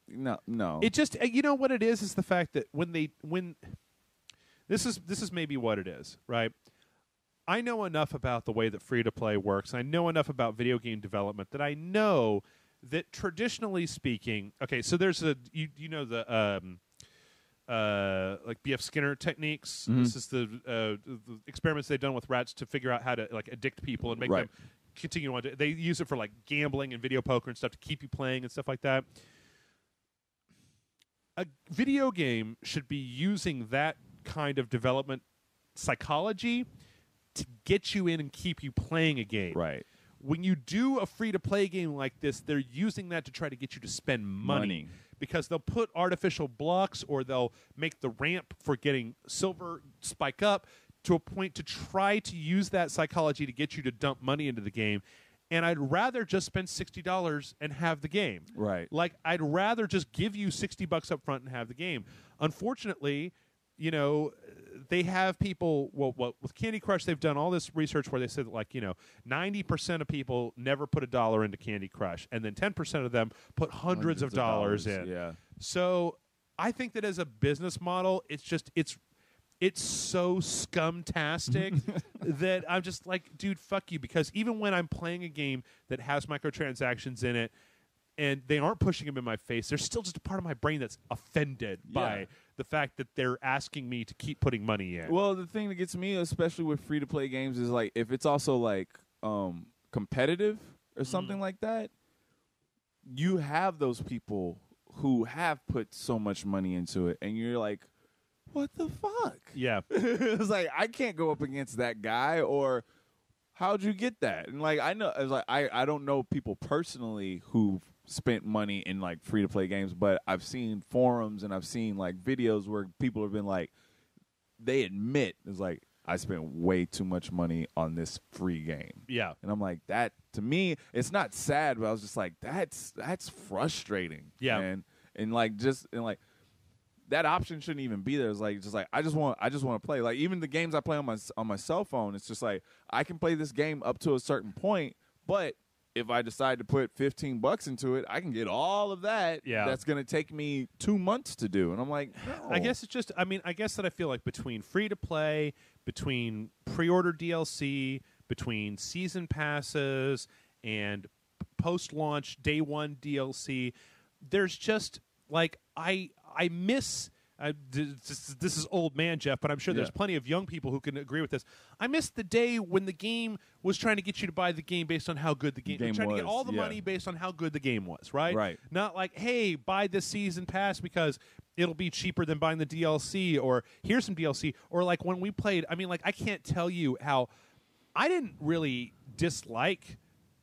no. It just, you know what it is the fact that when this is maybe what it is, right? I know enough about the way that free-to-play works. I know enough about video game development that I know that traditionally speaking, okay, so there's you know the like B.F. Skinner techniques. Mm-hmm. This is the experiments they've done with rats to figure out how to like addict people and make them continue on. They use it for like gambling and video poker and stuff to keep you playing and stuff like that. A video game should be using that kind of development psychology to get you in and keep you playing a game. Right. When you do a free-to-play game like this, they're using that to try to get you to spend money. Because they'll put artificial blocks or they'll make the ramp for getting silver spike up to a point to try to use that psychology to get you to dump money into the game. And I'd rather just spend $60 and have the game. Right. Like, I'd rather just give you $60 up front and have the game. Unfortunately, you know, they have people, well, with Candy Crush, they've done all this research where they said that, like, you know, 90% of people never put $1 into Candy Crush, and then 10% of them put hundreds of dollars in. Yeah. So I think that as a business model, it's so scumtastic that I'm just like, dude, fuck you. Because even when I'm playing a game that has microtransactions in it, and they aren't pushing them in my face, there's still just a part of my brain that's offended by the fact that they're asking me to keep putting money in. Well, the thing that gets me, especially with free-to-play games, is like if it's also like competitive or something like that, you have those people who have put so much money into it, and you're like, what the fuck? Yeah. It's like, I can't go up against that guy, or how'd you get that? And like, I know, it's like I don't know people personally who've spent money in like free to play games, but I've seen forums and I've seen like videos where people have been like, they admit it's like, I spent way too much money on this free game. Yeah. And I'm like, that to me, it's not sad, but I was just like, that's frustrating. Yeah. And like that option shouldn't even be there. It's like I just want to play. Like even the games I play on my cell phone, it's just like I can play this game up to a certain point, but if I decide to put $15 into it, I can get all of that. Yeah. That's going to take me 2 months to do. And I'm like, no. I guess it's just, I guess that I feel like between free to play, between pre-order DLC, between season passes and post-launch day one DLC, there's just like I miss. This is old man Jeff, but I'm sure there's plenty of young people who can agree with this. I miss the day when the game was trying to get you to buy the game based on how good the game was. Trying to get all the money based on how good the game was, right? Right. Not like, hey, buy this season pass because it'll be cheaper than buying the DLC, or here's some DLC. Or like when we played, I can't tell you how I didn't really dislike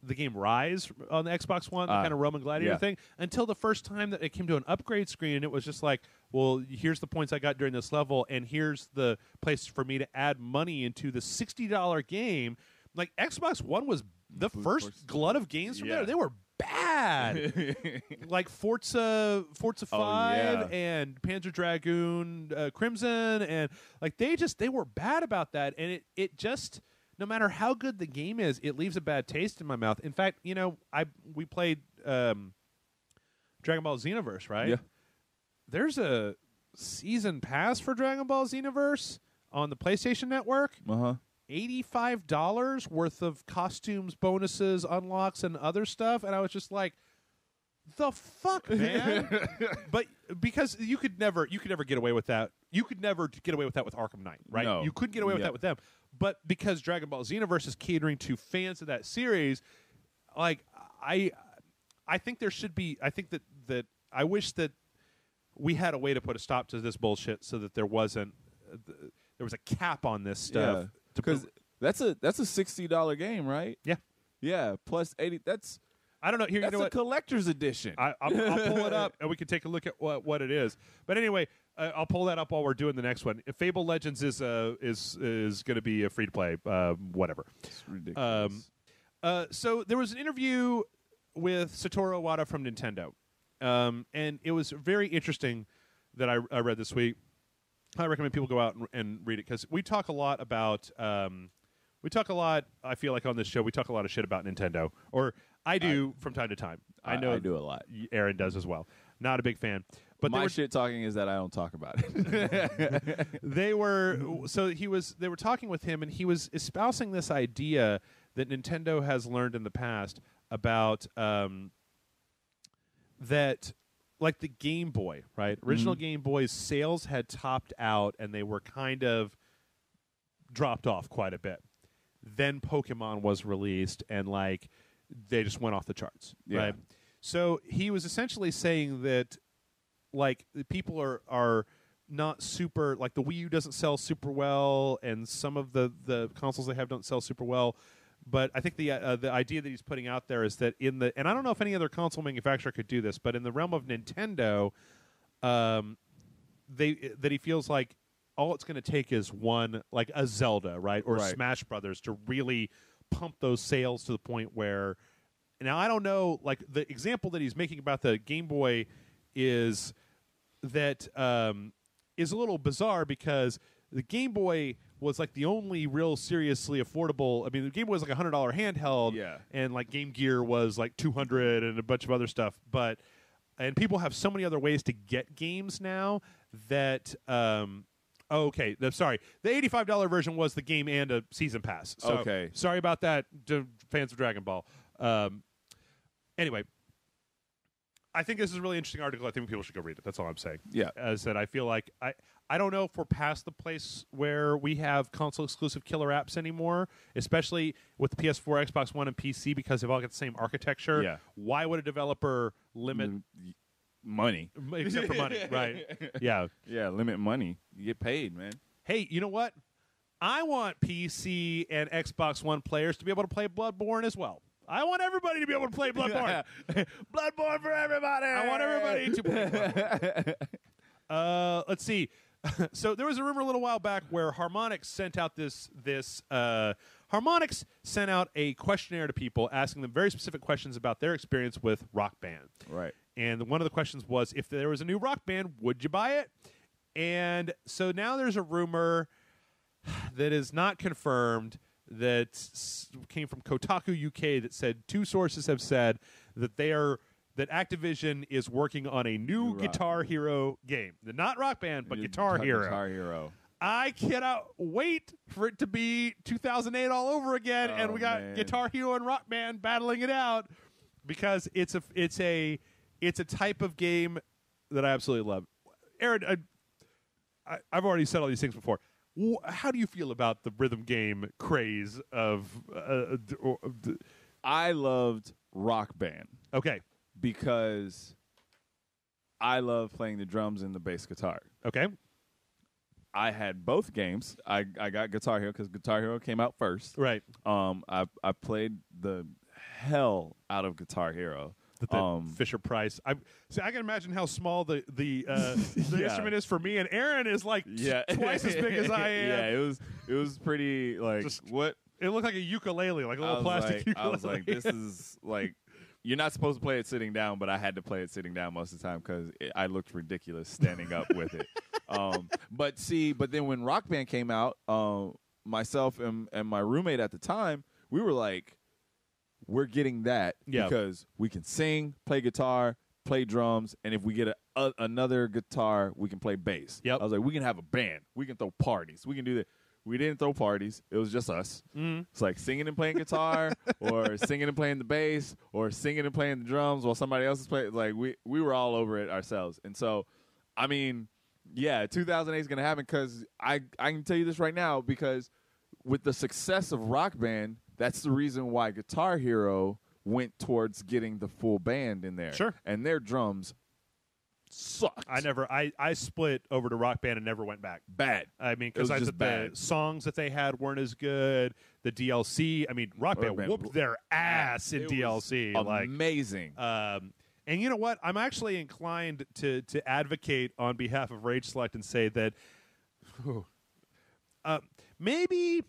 the game Rise on the Xbox One, the kind of Roman Gladiator thing, until the first time that it came to an upgrade screen, and it was just like, well, here's the points I got during this level, and here's the place for me to add money into the $60 game. Like, Xbox One was the first glut of games from there. They were bad. Like Forza 5 and Panzer Dragoon Crimson, and like they were bad about that, and it just, no matter how good the game is, it leaves a bad taste in my mouth. In fact, we played Dragon Ball Xenoverse, right? Yeah. There's a season pass for Dragon Ball Xenoverse on the PlayStation Network. $85 worth of costumes, bonuses, unlocks, and other stuff, and I was just like, the fuck, man? But because you could never get away with that. You could never get away with that with Arkham Knight, right? No. You couldn't get away with that with them. But because Dragon Ball Xenoverse is catering to fans of that series, like I think there should be. I think that I wish that we had a way to put a stop to this bullshit, so that there was a cap on this stuff. Because that's a $60 game, right? Yeah. Yeah. Plus 80. That's. I don't know. Here, That's you know a what? Collector's edition. I'll pull it up, and we can take a look at what it is. But anyway, I'll pull that up while we're doing the next one. Fable Legends is going to be a free to play, whatever. It's ridiculous. So there was an interview with Satoru Iwata from Nintendo, and it was very interesting that I read this week. I recommend people go out and read it because we talk a lot about. I feel like on this show we talk a lot of shit about Nintendo, or I do from time to time. I know I do a lot. Aaron does as well. Not a big fan, but my shit talking is that I don't talk about it. They were talking with him, and he was espousing this idea that Nintendo has learned in the past about that, like the Game Boy, right? Original Game Boy's sales had topped out, and they were kind of dropped off quite a bit. Then Pokemon was released, and like they just went off the charts, right? So he was essentially saying that like the people are not super, like the Wii U doesn't sell super well, and some of the consoles they have don't sell super well. But I think the idea that he's putting out there is that and I don't know if any other console manufacturer could do this, but in the realm of Nintendo, that he feels like all it's going to take is one, like a Zelda, right, or Smash Brothers, to really pump those sales to the point where. Now I don't know, like the example that he's making about the Game Boy is that is a little bizarre because the Game Boy was like the only real seriously affordable. I mean, the Game Boy was like $100 handheld, and like Game Gear was like $200 and a bunch of other stuff. And people have so many other ways to get games now that. Okay, sorry. The $85 version was the game and a season pass. So, okay, sorry about that, fans of Dragon Ball. Anyway, I think this is a really interesting article. I think people should go read it. That's all I'm saying. Yeah. As I said, I feel like I don't know if we're past the place where we have console-exclusive killer apps anymore, especially with the PS4, Xbox One, and PC, because they've all got the same architecture. Yeah. Why would a developer limit... money. Except for money, right. Yeah. Yeah, limit money. You get paid, man. Hey, you know what? I want PC and Xbox One players to be able to play Bloodborne as well. I want everybody to be able to play Bloodborne. Bloodborne for everybody. I want everybody to play Bloodborne. Let's see. So there was a rumor a little while back where Harmonix sent out Harmonix sent out a questionnaire to people asking them very specific questions about their experience with Rock Band. Right. And one of the questions was, if there was a new Rock Band, would you buy it? And so now there's a rumor that is not confirmed that came from Kotaku UK that said two sources have said that that Activision is working on a new Guitar Hero game. Not Rock Band, but Guitar Hero. Guitar Hero. I cannot wait for it to be 2008 all over again, and we got Guitar Hero and Rock Band battling it out, because it's a type of game that I absolutely love. Aaron, I've already said all these things before. How do you feel about the rhythm game craze of? I loved Rock Band. Okay. Because I love playing the drums and the bass guitar. Okay. I had both games. I got Guitar Hero because Guitar Hero came out first. Right. I played the hell out of Guitar Hero. The Fisher Price. I can imagine how small the instrument is for me, and Aaron is like twice as big as I am. Yeah, it was pretty like what. It looked like a ukulele, like a little plastic ukulele. I was like, this is like. You're not supposed to play it sitting down, but I had to play it sitting down most of the time because I looked ridiculous standing up with it. But then when Rock Band came out, myself and my roommate at the time, we were like, we're getting that because we can sing, play guitar, play drums, and if we get another guitar, we can play bass. Yep. I was like, we can have a band. We can throw parties. We can do that. We didn't throw parties. It was just us. Mm. It's like singing and playing guitar or singing and playing the bass or singing and playing the drums while somebody else is playing. Like we were all over it ourselves. And so, I mean, yeah, 2008 is going to happen because I can tell you this right now because with the success of Rock Band, that's the reason why Guitar Hero went towards getting the full band in there. Sure. And their drums sucked. I split over to Rock Band and never went back. Bad. I mean, because I thought the songs that they had weren't as good. The DLC, I mean, Rock Band whooped their ass in DLC. Amazing. And you know what? I'm actually inclined to advocate on behalf of Rage Select and say that maybe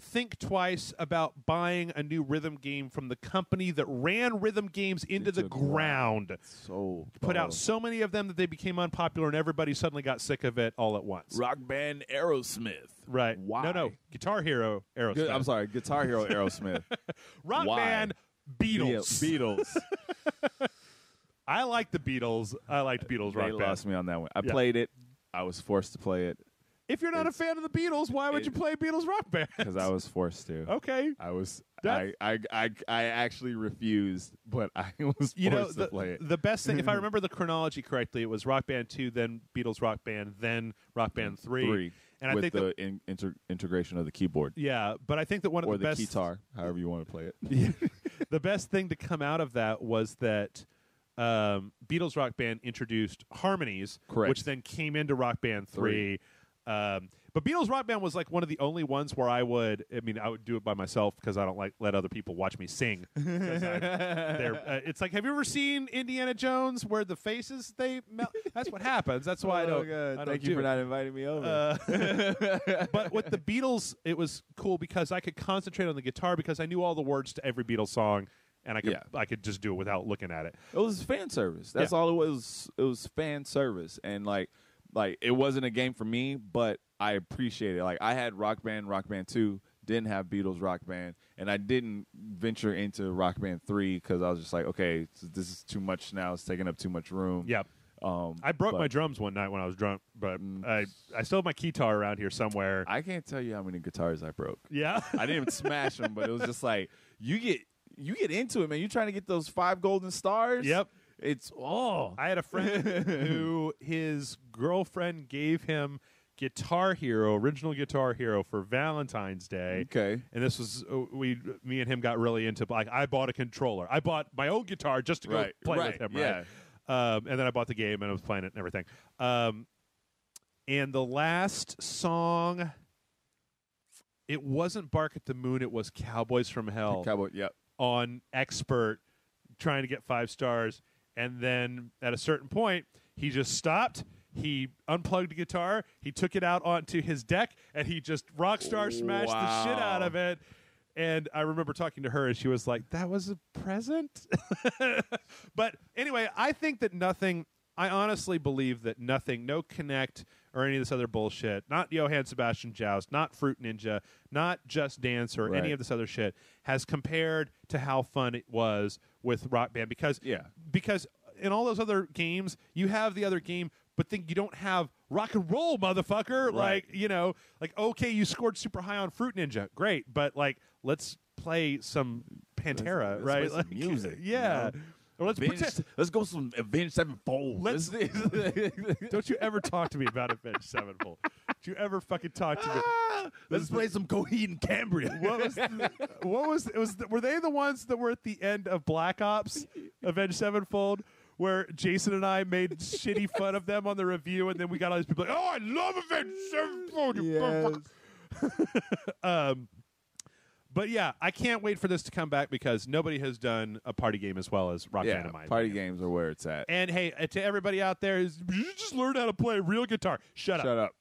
think twice about buying a new rhythm game from the company that ran rhythm games into the ground. So put out so many of them that they became unpopular and everybody suddenly got sick of it all at once. Rock Band Aerosmith. Right. Why? No. Guitar Hero Aerosmith. I'm sorry. Guitar Hero Aerosmith. Rock Band Beatles. Beatles. I like the Beatles. I liked Beatles Rock They Band. lost me on that one. I played it. I was forced to play it. If you're not a fan of the Beatles, why would you play Beatles Rock Band? Because I was forced to. Okay. I actually refused, but I was forced to play it. The best thing, if I remember the chronology correctly, it was Rock Band 2, then Beatles Rock Band, then Rock Band 3. And with I think the integration of the keyboard. Yeah, but I think that one of or the best... Or the guitar, however you want to play it. The best thing to come out of that was that Beatles Rock Band introduced harmonies, which then came into Rock Band 3. But Beatles Rock Band was like one of the only ones where I would do it by myself because I don't let other people watch me sing. It's like, have you ever seen Indiana Jones where the faces they melt? That's what happens. That's why I don't. Thank you for not inviting me over. But with the Beatles, it was cool because I could concentrate on the guitar because I knew all the words to every Beatles song. And I could just do it without looking at it. It was fan service. That's all it was. It was fan service, and like it wasn't a game for me, but I appreciate it. Like I had Rock Band 2, didn't have Beatles Rock Band, and I didn't venture into Rock Band 3 because I was just like, okay, this is too much now. It's taking up too much room. Yep. I broke my drums one night when I was drunk, but I still have my guitar around here somewhere. I can't tell you how many guitars I broke. Yeah. I didn't even smash them, but it was just like you get into it, man. You're trying to get those 5 golden stars. Yep. I had a friend who his girlfriend gave him original Guitar Hero for Valentine's Day. Okay. And this was me and him got really into, like, I bought a controller. I bought my own guitar just to go play with him. Yeah. And then I bought the game and I was playing it and everything. And the last song, it wasn't Bark at the Moon, it was Cowboys from Hell. Yep. On Expert, trying to get 5 stars. And then at a certain point, he just stopped. He unplugged the guitar. He took it out onto his deck, and he just rockstar smashed the shit out of it. And I remember talking to her, and she was like, that was a present? But anyway, I think that I honestly believe that nothing, no Kinect or any of this other bullshit, not Johann Sebastian Joust, not Fruit Ninja, not Just Dance or any of this other shit, has compared to how fun it was with Rock Band. Because in all those other games, you have the other game, but then you don't have rock and roll, motherfucker. Right. Okay, you scored super high on Fruit Ninja. Great, but let's play some Pantera, let's right? play some music. Yeah. You know? Or let's go some Avenged Sevenfold. Don't you ever talk to me about Avenged Sevenfold. Don't you ever fucking talk to me. Let's play some Coheed and Cambria. Were they the ones that were at the end of Black Ops, Avenged Sevenfold, where Jason and I made shitty fun of them on the review, and then we got all these people like, oh, I love Avenged Sevenfold, you motherfucker. But yeah, I can't wait for this to come back because nobody has done a party game as well as Rock Band in my party opinion. games are where it's at. And hey, to everybody out there, you just learn how to play real guitar. Shut up.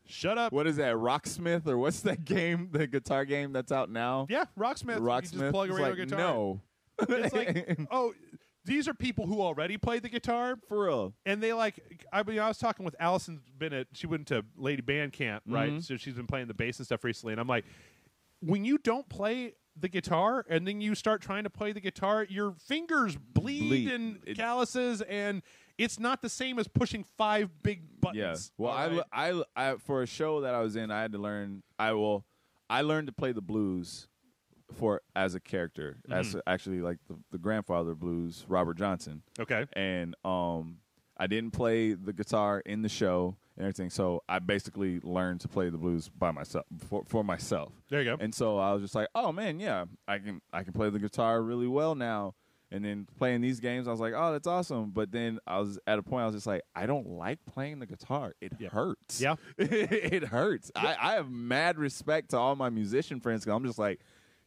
Shut up. What is that, Rocksmith, or what's that game, the guitar game that's out now? Yeah, Rocksmith. You just plug a regular guitar. No. It's like, these are people who already play the guitar. For real. And they I was talking with Allison Bennett. She went to Lady Band Camp, right? Mm-hmm. So she's been playing the bass and stuff recently. And I'm like, when you don't play the guitar and then you start trying to play the guitar, your fingers bleed and calluses, and it's not the same as pushing 5 big buttons. Yeah. Well, I for a show that I was in, I had to learn. I learned to play the blues as a character, as actually like the grandfather of blues, Robert Johnson. Okay. And I didn't play the guitar in the show and everything, so I basically learned to play the blues by myself for myself. There you go. And so I was just like, oh man, yeah, I can play the guitar really well now And then playing these games, I was like, oh, that's awesome. But then I was at a point, I was just like, I don't like playing the guitar. It hurts. Yeah. It hurts. I have mad respect to all my musician friends because I'm just like,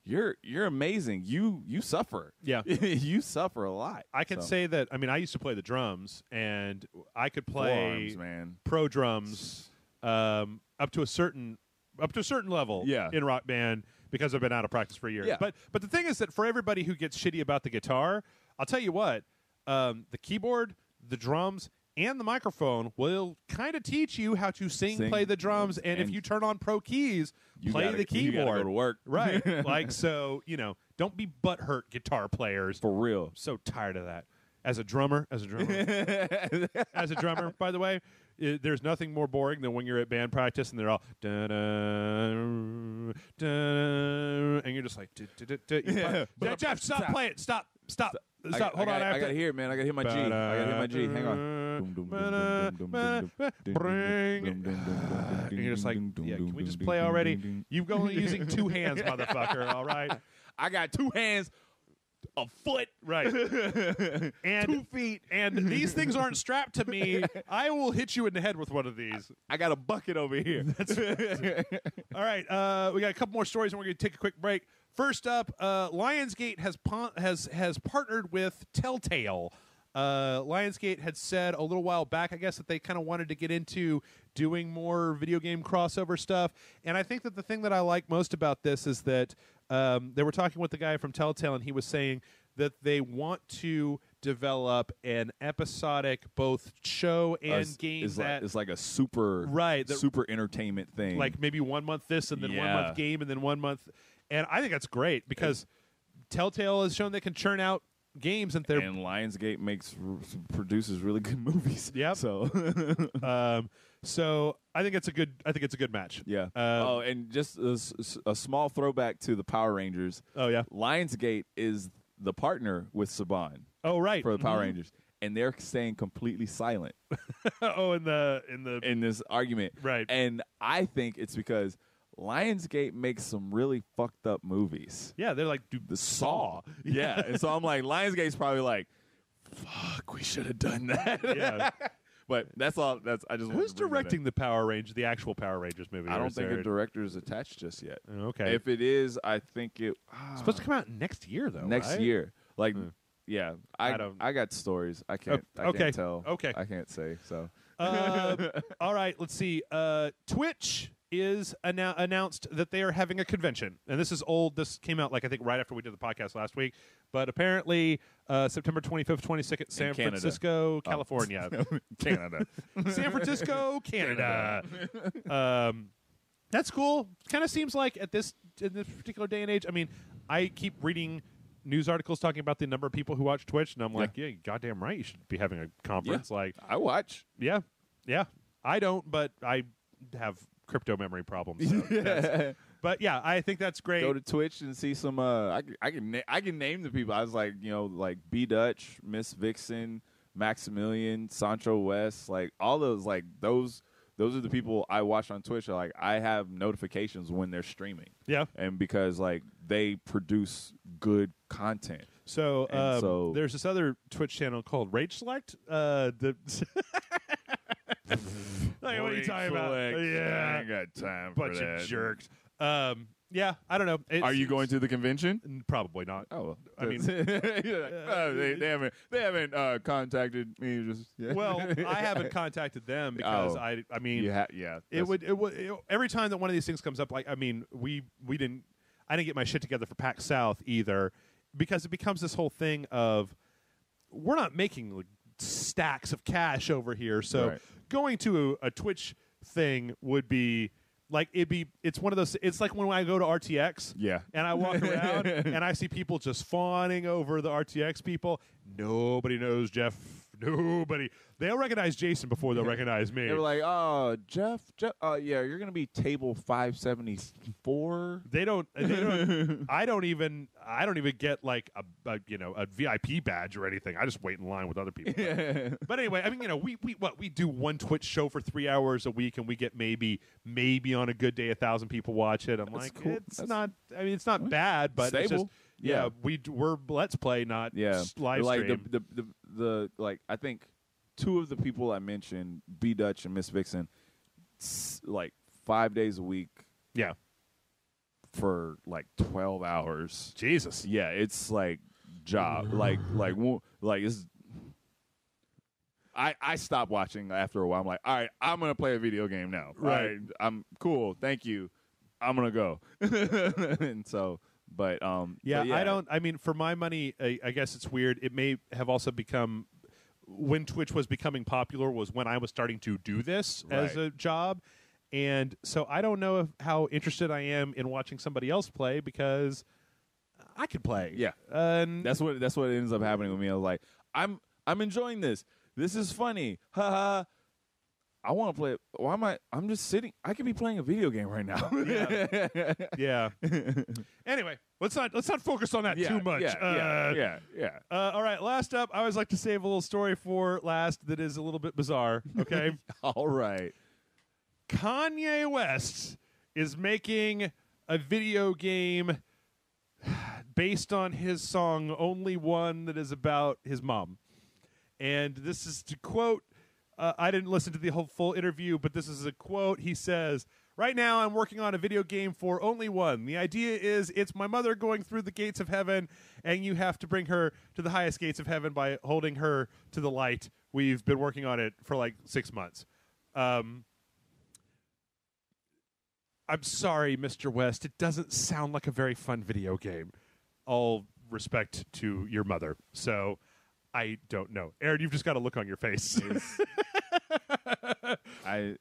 you're amazing. You suffer. Yeah. You suffer a lot. I can say that, I mean, I used to play the drums, and I could play Forearms, man. pro drums up to a certain level in Rock Band because I've been out of practice for years. Yeah. But the thing is that for everybody who gets shitty about the guitar, I'll tell you what, the keyboard, the drums, and the microphone will kind of teach you how to sing, play the drums, and if you turn on pro keys, play the keyboard. You gotta go to work. Right. Like, so, don't be butthurt guitar players. For real. I'm so tired of that. As a drummer, by the way, there's nothing more boring than when you're at band practice and they're all da da da, and you're just like Jeff, stop playing, stop. Hold on, I gotta hear it, man. I gotta hear my G. I gotta hear my G. Hang on. And you're just like, can we just play already? You've only using 2 hands, motherfucker. All right, I got 2 hands. A foot, right, and 2 feet, and these things aren't strapped to me. I will hit you in the head with one of these. I got a bucket over here. All right, we got a couple more stories, and we're going to take a quick break. First up, Lionsgate has partnered with Telltale. Lionsgate had said a little while back, I guess, that they kind of wanted to get into doing more video game crossover stuff, and I think that the thing that I like most about this is that they were talking with the guy from Telltale, and he was saying that they want to develop an episodic both show and game it's like a super entertainment thing. Like maybe 1 month this and then 1 month game and then 1 month. And I think that's great because Telltale has shown they can churn out games and Lionsgate produces really good movies. Yeah. So so I think it's a good match. Yeah. And just a small throwback to the Power Rangers. Oh yeah. Lionsgate is the partner with Saban. Oh right. For the Power Rangers, and they're staying completely silent. in this argument. Right. And I think it's because Lionsgate makes some really fucked up movies. Yeah, they're like the Saw. Yeah. And so I'm like, Lionsgate's probably like, fuck, we should have done that. Yeah. But that's all. Who's directing the Power Rangers, the actual Power Rangers movie? I don't think a director is attached just yet. Okay. If it is, I think it's supposed to come out next year, though. Next year, like, yeah. I got stories. I can't tell. Okay. I can't say. So. All right. Let's see. Twitch is announced that they are having a convention, and this is old. This came out I think right after we did the podcast last week, but apparently September 25th, 26th, San Francisco, California. Canada. San Francisco, Canada. That's cool. Kind of seems like in this particular day and age. I mean, I keep reading news articles talking about the number of people who watch Twitch, and I'm like, yeah, you're goddamn right. You should be having a conference. Yeah. Like, I watch. Yeah. I don't, but I have crypto memory problems. So but yeah, I think that's great. Go to Twitch and see some. I can name the people. I was like, like B Dutch, Miss Vixen, Maximilian, Sancho West, like all those. Like those are the people I watch on Twitch. Like I have notifications when they're streaming. Yeah, and because like they produce good content. So there's this other Twitch channel called Rage Select. Like, what are you talking about? Yeah, I ain't got time bunch for that. of jerks. Yeah, I don't know. Are you going to the convention? Probably not. Oh, well, I mean, they haven't contacted me. Well, I haven't contacted them because I mean, it would every time that one of these things comes up. Like, I mean, I didn't get my shit together for PAX South either, because it becomes this whole thing of we're not making stacks of cash over here, so. Right. Going to a Twitch thing would be like it's one of those. It's like when I go to RTX, and I walk around and I see people just fawning over the RTX people. Nobody knows Jeff. Nobody. They'll recognize Jason before they'll recognize me. They were like, "Oh, Jeff. Yeah, you're gonna be table 574." They don't. I don't even get like a VIP badge or anything. I just wait in line with other people. But anyway, I mean, we do one Twitch show for 3 hours a week, and we get maybe on a good day 1,000 people watch it. I'm That's like, cool. it's not. I mean, it's not bad, but stable. Yeah. We're Let's Play, not live like stream. the like I think two of the people I mentioned, B Dutch and Miss Vixen, like 5 days a week. Yeah. For like 12 hours. Jesus. Yeah, it's like job. like it's. I stopped watching after a while. I'm like, all right, I'm gonna play a video game now. Right. All right, I'm cool. Thank you. I'm gonna go. And so, but yeah, but yeah. I don't. I mean, for my money, I guess it's weird. It may have also become when Twitch was becoming popular was when I was starting to do this as a job, and so I don't know how interested I am in watching somebody else play because I could play. Yeah, and that's what ends up happening with me. I was like, I'm enjoying this. This is funny. Haha. I want to play it. Why am I'm just sitting. I could be playing a video game right now. Yeah. Anyway, let's not focus on that too much. Yeah. All right, last up, I always like to save a little story for last that is a little bit bizarre, okay? All right. Kanye West is making a video game based on his song Only One that is about his mom. And this is to quote, I didn't listen to the whole full interview, but this is a quote. He says, "Right now I'm working on a video game for Only One. The idea is it's my mother going through the gates of heaven, and you have to bring her to the highest gates of heaven by holding her to the light. We've been working on it for like 6 months." I'm sorry, Mr. West. It doesn't sound like a very fun video game. All respect to your mother. So I don't know. Aaron, you've just got a look on your face. I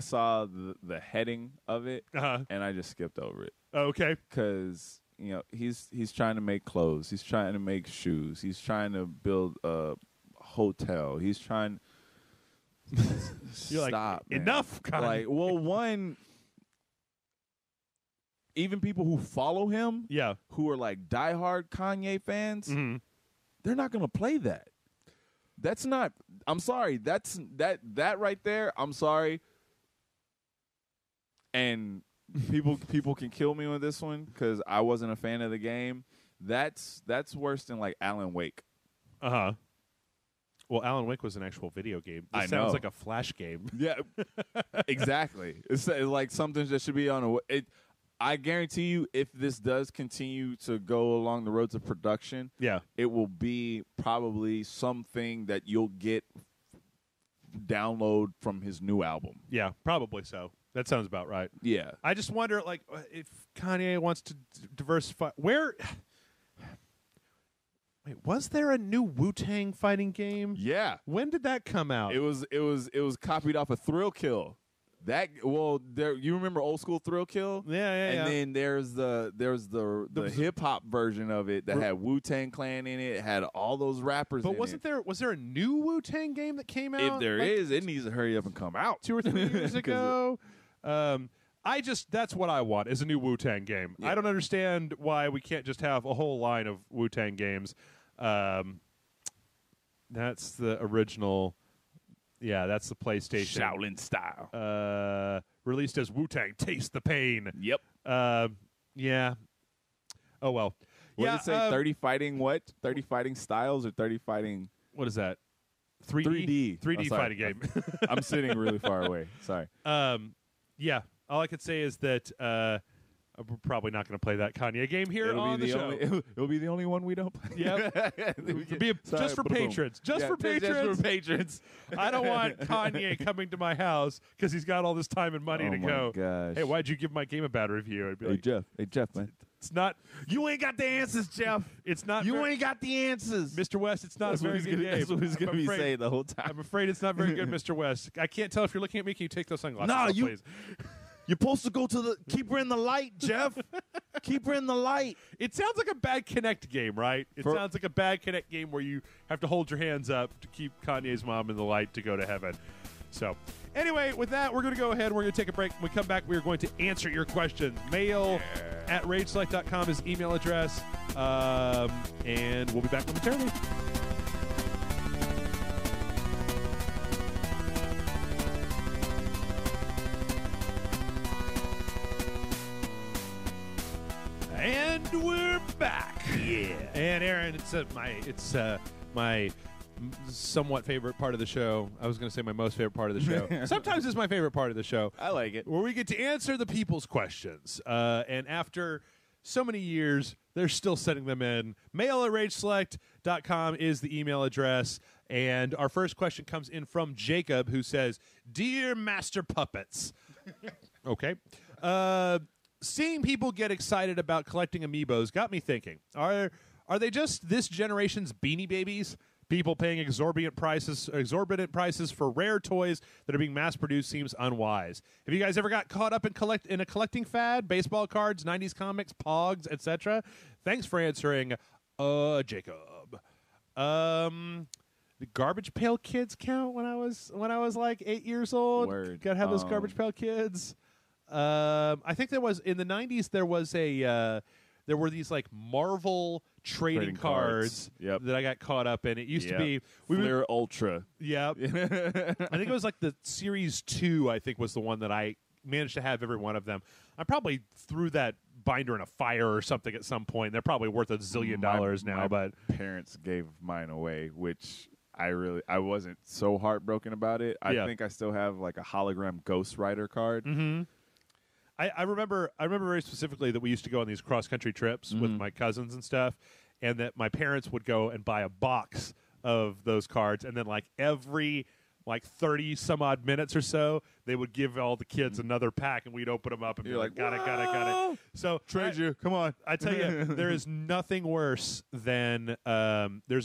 saw the heading of it, and I just skipped over it. Okay. Because he's trying to make clothes. He's trying to make shoes. He's trying to build a hotel. He's trying. You're Stop, like, enough, Kanye. Like, well, one. Even people who follow him, who are like diehard Kanye fans, they're not going to play that. That's not. I'm sorry. That's that right there. I'm sorry. And people can kill me on this one because I wasn't a fan of the game. That's worse than like Alan Wake. Well, Alan Wake was an actual video game. This I sounds know. like a Flash game. Yeah, exactly. It's like something that should be on a. I guarantee you, if this does continue to go along the roads of production, it will be probably something that you'll get download from his new album. Yeah, probably so. That sounds about right. Yeah. I just wonder, like, if Kanye wants to diversify. Wait, was there a new Wu-Tang fighting game? Yeah. When did that come out? It was copied off of Thrill Kill. You remember old school Thrill Kill? Yeah. And then there's the hip hop version of it that had Wu-Tang Clan in it. It had all those rappers. But was there a new Wu-Tang game that came out? If there is, it needs to hurry up and come out 2 or 3 years ago. That's what I want is a new Wu-Tang game. Yeah. I don't understand why we can't just have a whole line of Wu-Tang games. That's the original. Yeah, that's the PlayStation. Shaolin style. Released as Wu-Tang, Taste the Pain. Yep. Yeah. Oh, well. What did it say? 30 fighting what? 30 fighting styles or 30 fighting... What is that? 3D? 3D fighting game. I'm sitting really far away. Sorry. Yeah. All I could say is that... we're probably not going to play that Kanye game here on the show. It'll be the only one we don't play. Yep. Just for patrons. Just for patrons. I don't want Kanye coming to my house because he's got all this time and money to go, gosh. "Hey, why'd you give my game a bad review?" I'd be like, Hey, Jeff, man. It's not... You ain't got the answers, Jeff. It's not... You ain't got the answers. Mr. West, it's not a very good game. That's what he's going to be saying the whole time. I'm afraid it's not very good, Mr. West. I can't tell if you're looking at me. Can you take those sunglasses off, please? You're supposed to go to keep her in the light, Jeff. Keep her in the light. It sounds like a bad Kinect game, right? It sounds like a bad Kinect game where you have to hold your hands up to keep Kanye's mom in the light to go to heaven. So, anyway, with that, we're going to go ahead. We're going to take a break. When we come back, we are going to answer your questions. Mail at rageselect.com is email address. And we'll be back momentarily. And we're back. Yeah. And Aaron, it's my somewhat favorite part of the show. I was going to say my most favorite part of the show. Sometimes it's my favorite part of the show. I like it. Where we get to answer the people's questions. And after so many years, they're still sending them in. mail@rageselect.com is the email address. And our first question comes in from Jacob, who says, "Dear Master Puppets." Okay. Seeing people get excited about collecting amiibos got me thinking, are they just this generation's Beanie Babies? People paying exorbitant prices for rare toys that are being mass-produced seems unwise. Have you guys ever got caught up in a collecting fad? Baseball cards, 90s comics, Pogs, etc.? Thanks for answering, Jacob. The Garbage Pail Kids count when I was like 8 years old? Word. Gotta have those Garbage Pail Kids. I think there was, in the 90s, there were these like Marvel trading cards that I got caught up in. It used to be Flair Ultra. Yeah. I think it was like the Series 2, I think, was the one that I managed to have every one of them. I probably threw that binder in a fire or something at some point. They're probably worth $1 zillion now. My but parents gave mine away, which I wasn't so heartbroken about it. I think I still have like a hologram Ghost Rider card. Mm-hmm. I remember very specifically that we used to go on these cross-country trips with my cousins and stuff, and that my parents would go and buy a box of those cards, and then like every 30-some-odd minutes or so, they would give all the kids another pack, and we'd open them up and be like, got it. So trade you. Come on. I tell you, there is nothing worse than there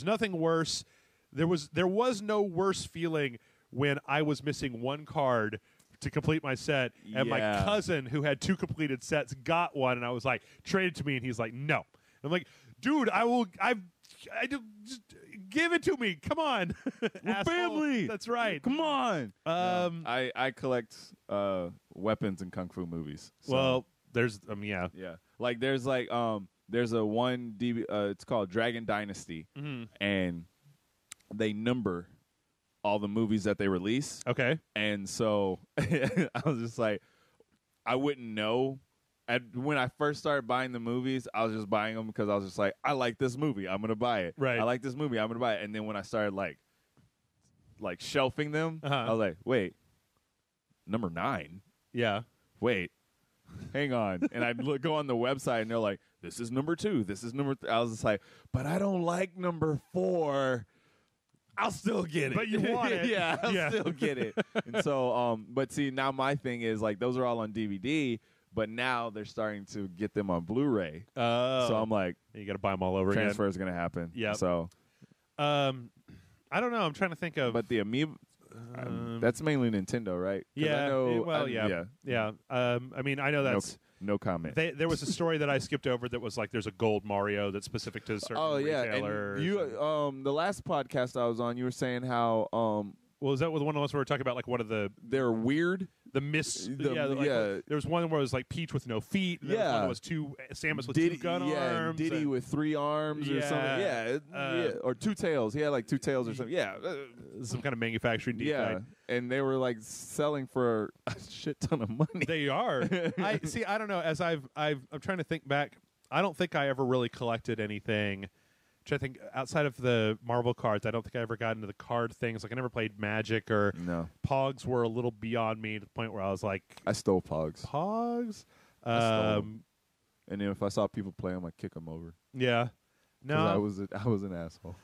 was no worse feeling when I was missing one card to complete my set, and my cousin, who had 2 completed sets, got one, and I was like, trade it to me, and he's like, no. I'm like, dude, just give it to me. Come on. We're family. That's right. Come on. I collect weapons in kung fu movies. So. Well, there's yeah. Like there's a one it's called Dragon Dynasty, and they number all the movies that they release. Okay. And so I was just like, I wouldn't know. When I first started buying the movies, I was just buying them because I was just like, I like this movie, I'm going to buy it. Right. I like this movie, I'm going to buy it. And then when I started like shelving them, I was like, wait, number 9? Yeah. Wait, hang on. And I'd go on the website and they're like, this is number 2, this is number 3. I was just like, but I don't like number 4. I'll still get it. But you want it. Yeah, I'll still get it. And so, but see, now my thing is like those are all on DVD, but now they're starting to get them on Blu-ray. So I'm like, you got to buy them all over again. Transfer is going to happen. Yeah. So, I don't know. I'm trying to think of. But the Amiibo, that's mainly Nintendo, right? Yeah. I know, yeah. I mean, I know that's. No comment. There was a story that I skipped over that was like there's a gold Mario that's specific to a certain retailer. And you, the last podcast I was on, you were saying how. Well, is that one of the ones where we're talking about like one of the? They're weird. There was one where it was like Peach with no feet. And there was one was Samus with 2 gun arms. Diddy with 3 arms or something. Or 2 tails. He had like 2 tails or something. Yeah, some kind of manufacturing defect. Yeah, and they were like selling for a shit ton of money. They are. I don't know. As I'm trying to think back. I don't think I ever really collected anything. Which I think outside of the Marvel cards, I don't think I ever got into the card things. Like I never played Magic or Pogs were a little beyond me to the point where I was like, I stole Pogs. Pogs, and then if I saw people play them, I'd kick them over. Yeah, no, I was an asshole.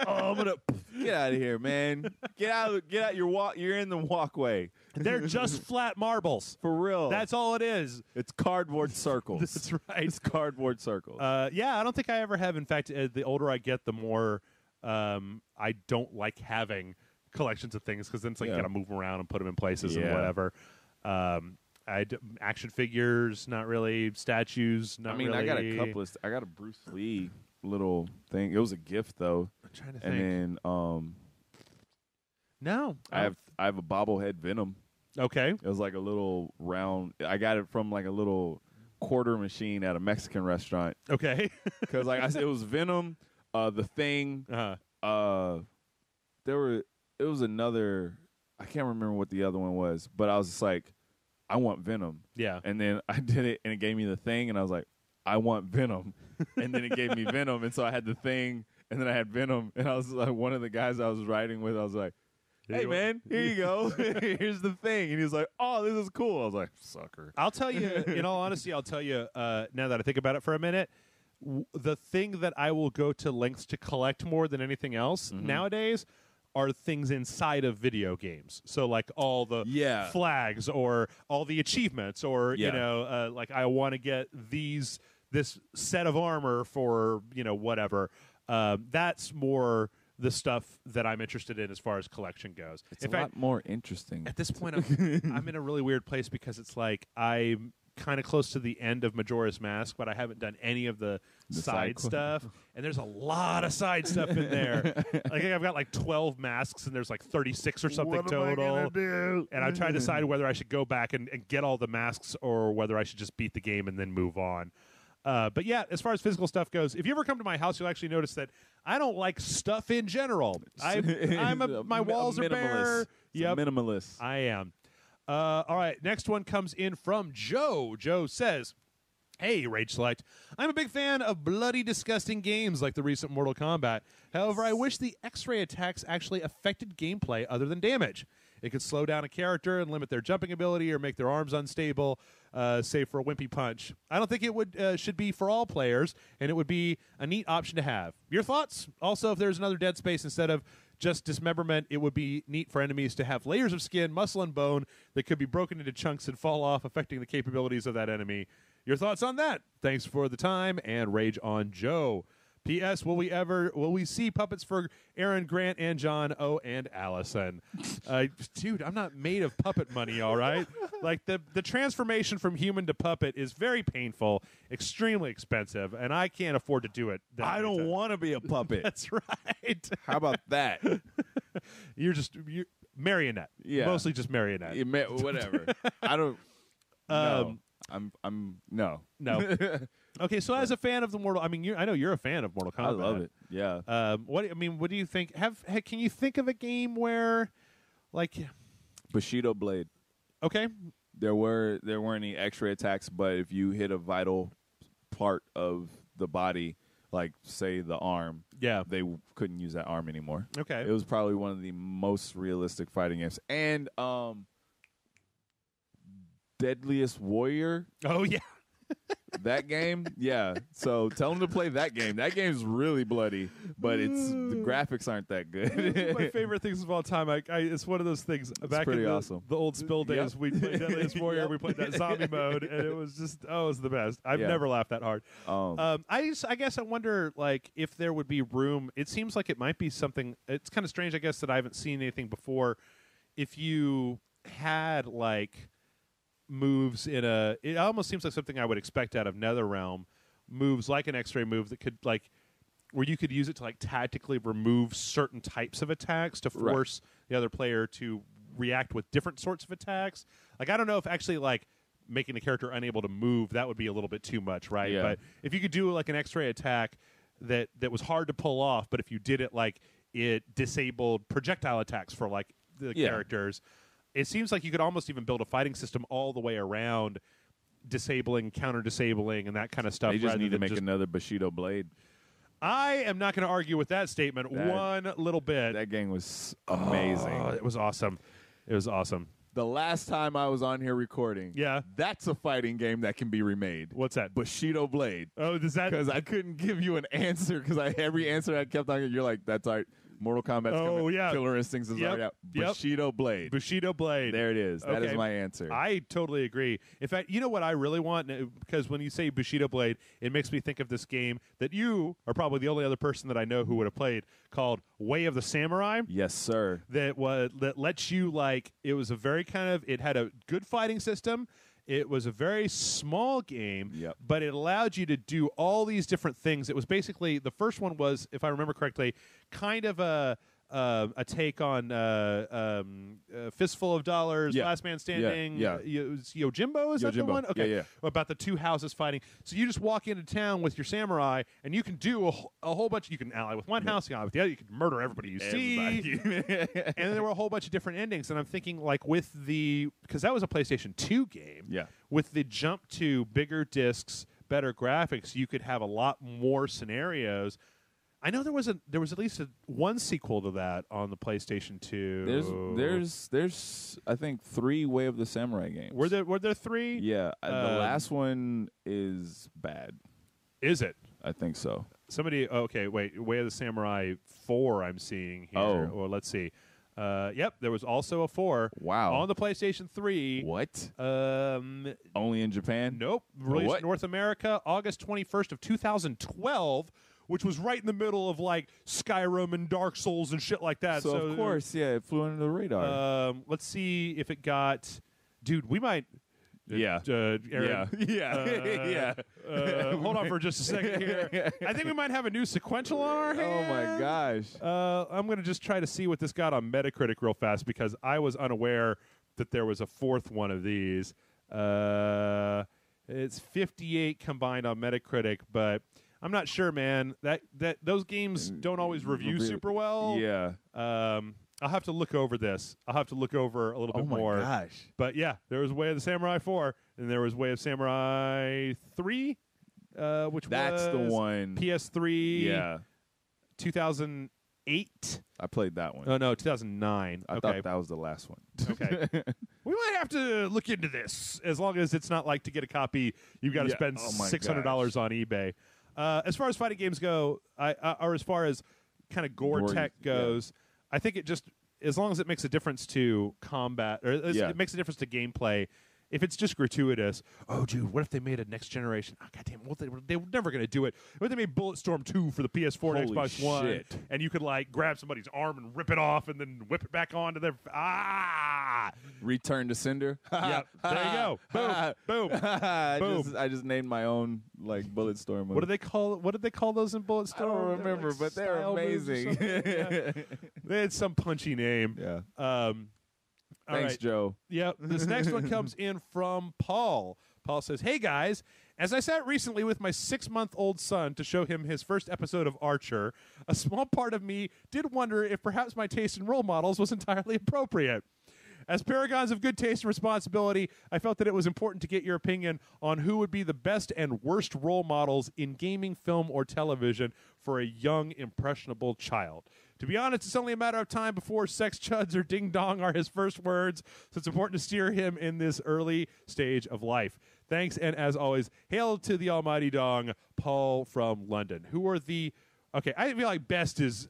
I'm gonna get out of here, man. Get out your walk. You're in the walkway. They're just flat marbles. For real. That's all it is. It's cardboard circles. That's right. It's cardboard circles. Yeah, I don't think I ever have. In fact, the older I get, the more I don't like having collections of things because then it's like you got to move them around and put them in places and whatever. Action figures, not really. Statues, not really. I got a couple of. I got a Bruce Lee little thing. It was a gift though. I'm trying to think. And then no, I have a bobblehead Venom. Okay. It was like a little round. I got it from like a little quarter machine at a Mexican restaurant. Okay. Because like I said, it was Venom, the Thing. It was another. I can't remember what the other one was, but I was just like, I want Venom. Yeah. And then I did it, and it gave me the Thing, and I was like, I want Venom. And then it gave me Venom. And so I had the thing, and then I had Venom. And I was like, one of the guys I was riding with, I was like, hey, man, here you go. Here's the thing. And he was like, oh, this is cool. I was like, sucker. I'll tell you, in all honesty, now that I think about it for a minute, the thing that I will go to lengths to collect more than anything else nowadays are things inside of video games. So like all the flags or all the achievements or, like I want to get this set of armor for, whatever. That's more the stuff that I'm interested in as far as collection goes. It's a lot more interesting. At this point, I'm in a really weird place because it's like I'm kind of close to the end of Majora's Mask, but I haven't done any of the side stuff. And there's a lot of side stuff in there. Like I've got like 12 masks, and there's like 36 or something what total. Am I gonna do? And I'm trying to decide whether I should go back and get all the masks or whether I should just beat the game and then move on. But yeah, as far as physical stuff goes, if you ever come to my house, you'll actually notice that I don't like stuff in general. My walls are bare. Yep, minimalist. I am. All right, next one comes in from Joe. Joe says, hey, Rage Select, I'm a big fan of bloody, disgusting games like the recent Mortal Kombat. However, I wish the X-ray attacks actually affected gameplay other than damage. It could slow down a character and limit their jumping ability or make their arms unstable, say for a wimpy punch. I don't think it should be for all players, and it would be a neat option to have. Your thoughts? Also, if there's another Dead Space instead of just dismemberment, it would be neat for enemies to have layers of skin, muscle, and bone that could be broken into chunks and fall off, affecting the capabilities of that enemy. Your thoughts on that? Thanks for the time, and Rage on Joe. P.S. Will we see puppets for Aaron, Grant, and John? Oh, and Allison. Dude, I'm not made of puppet money, all right? Like, the transformation from human to puppet is very painful, extremely expensive, and I can't afford to do it. I don't want to be a puppet. That's right. How about that? You're marionette. Yeah. Mostly just marionette. Whatever. I don't... No. I'm no. Okay, so as a fan of the Mortal, I know you're a fan of Mortal Kombat. I love it. Yeah. What do you think? Can you think of a game where, like, Bushido Blade? Okay. There weren't any X-ray attacks, but if you hit a vital part of the body, like say the arm, they couldn't use that arm anymore. Okay. It was probably one of the most realistic fighting games, and Deadliest Warrior. Oh yeah. That game, yeah. So tell them to play that game. That game's really bloody, but the graphics aren't that good. My favorite things of all time. It's one of those things. Back in awesome. The old Spill days, we played Deadliest Warrior. We played that zombie mode, and it was just it was the best. I've never laughed that hard. I guess I wonder like if there would be room. It seems like it might be something. It's kind of strange, I guess, that I haven't seen anything before. If you had like moves it almost seems like something I would expect out of NetherRealm, moves like an X-ray move that could like where you could use it to like tactically remove certain types of attacks to force the other player to react with different sorts of attacks. Like I don't know if actually like making the character unable to move, that would be a little bit too much, right? Yeah. But if you could do like an X-ray attack that was hard to pull off, but if you did it like it disabled projectile attacks for like the characters. It seems like you could almost even build a fighting system all the way around disabling, counter-disabling, and that kind of stuff. They just need to make another Bushido Blade. I am not going to argue with that statement one little bit. That game was amazing. Oh, it was awesome. It was awesome. The last time I was on here recording, that's a fighting game that can be remade. What's that? Bushido Blade. Oh, does that? Because I couldn't give you an answer because every answer I kept on, you're like, that's all right. Mortal Kombat's coming. Killer Instincts is already out. Bushido Blade. Bushido Blade. There it is. That is my answer. I totally agree. In fact, you know what I really want? Because when you say Bushido Blade, it makes me think of this game that you are probably the only other person that I know who would have played called Way of the Samurai. Yes, sir. That lets you like, it was a very kind of, it had a good fighting system. It was a very small game, but it allowed you to do all these different things. It was basically, the first one was, if I remember correctly, kind of a take on Fistful of Dollars, Last Man Standing, Yojimbo, is that the one? Okay, about the two houses fighting. So you just walk into town with your samurai, and you can do a whole bunch. You can ally with one house, you can ally with the other. You can murder everybody you see. And then there were a whole bunch of different endings. And I'm thinking, like, because that was a PlayStation 2 game, with the jump to bigger discs, better graphics, you could have a lot more scenarios. I know there was at least one sequel to that on the PlayStation 2. There's I think 3 Way of the Samurai games. Were there 3? Yeah, the last one is bad. Is it? I think so. Way of the Samurai 4 I'm seeing here. Oh. Or let's see. Yep, there was also a 4. Wow. On the PlayStation 3. What? Only in Japan? Nope. Released in North America August 21st of 2012. Which was right in the middle of like Skyrim and Dark Souls and shit like that. So of course, it flew under the radar. Let's see if it got. Dude, we might. Aaron, yeah. Hold on for just a second here. I think we might have a new sequential on our hands. Oh my gosh. I'm gonna just try to see what this got on Metacritic real fast because I was unaware that there was a 4th one of these. It's 58 combined on Metacritic, but. I'm not sure, man. That those games don't always review super well. Yeah. I'll have to look over this. I'll have to look over a little bit more. Oh my gosh. But yeah, there was Way of the Samurai 4, and there was Way of Samurai 3, which That's was the one. PS3. Yeah. 2008. I played that one. Oh no, 2009. I thought that was the last one. Okay. We might have to look into this. As long as it's not like to get a copy, you've got to spend $600 on eBay. As far as fighting games go, or as far as kind of gore tech goes, I think it just, as long as it makes a difference to combat, or it makes a difference to gameplay, if it's just gratuitous, oh, dude, what if they made a next generation? Oh, goddamn, they were never going to do it. What if they made Bulletstorm 2 for the PS4 and Xbox One, and you could, like, grab somebody's arm and rip it off and then whip it back onto their... Return to Sender. Yep, there you go. Boom, boom, boom. I just named my own, like, Bulletstorm movie. What did they call those in Bulletstorm? I don't remember, like but they're amazing. They had some punchy name. Yeah. Thanks, right. Joe. Yep. This next one comes in from Paul. Paul says, "Hey, guys. As I sat recently with my 6-month-old son to show him his first episode of Archer, a small part of me did wonder if perhaps my taste in role models was entirely appropriate. As paragons of good taste and responsibility, I felt that it was important to get your opinion on who would be the best and worst role models in gaming, film, or television for a young, impressionable child. To be honest, it's only a matter of time before sex chuds or ding dong are his first words, so it's important to steer him in this early stage of life. Thanks, and as always, hail to the almighty dong, Paul from London." Who are the... Okay, I feel like best is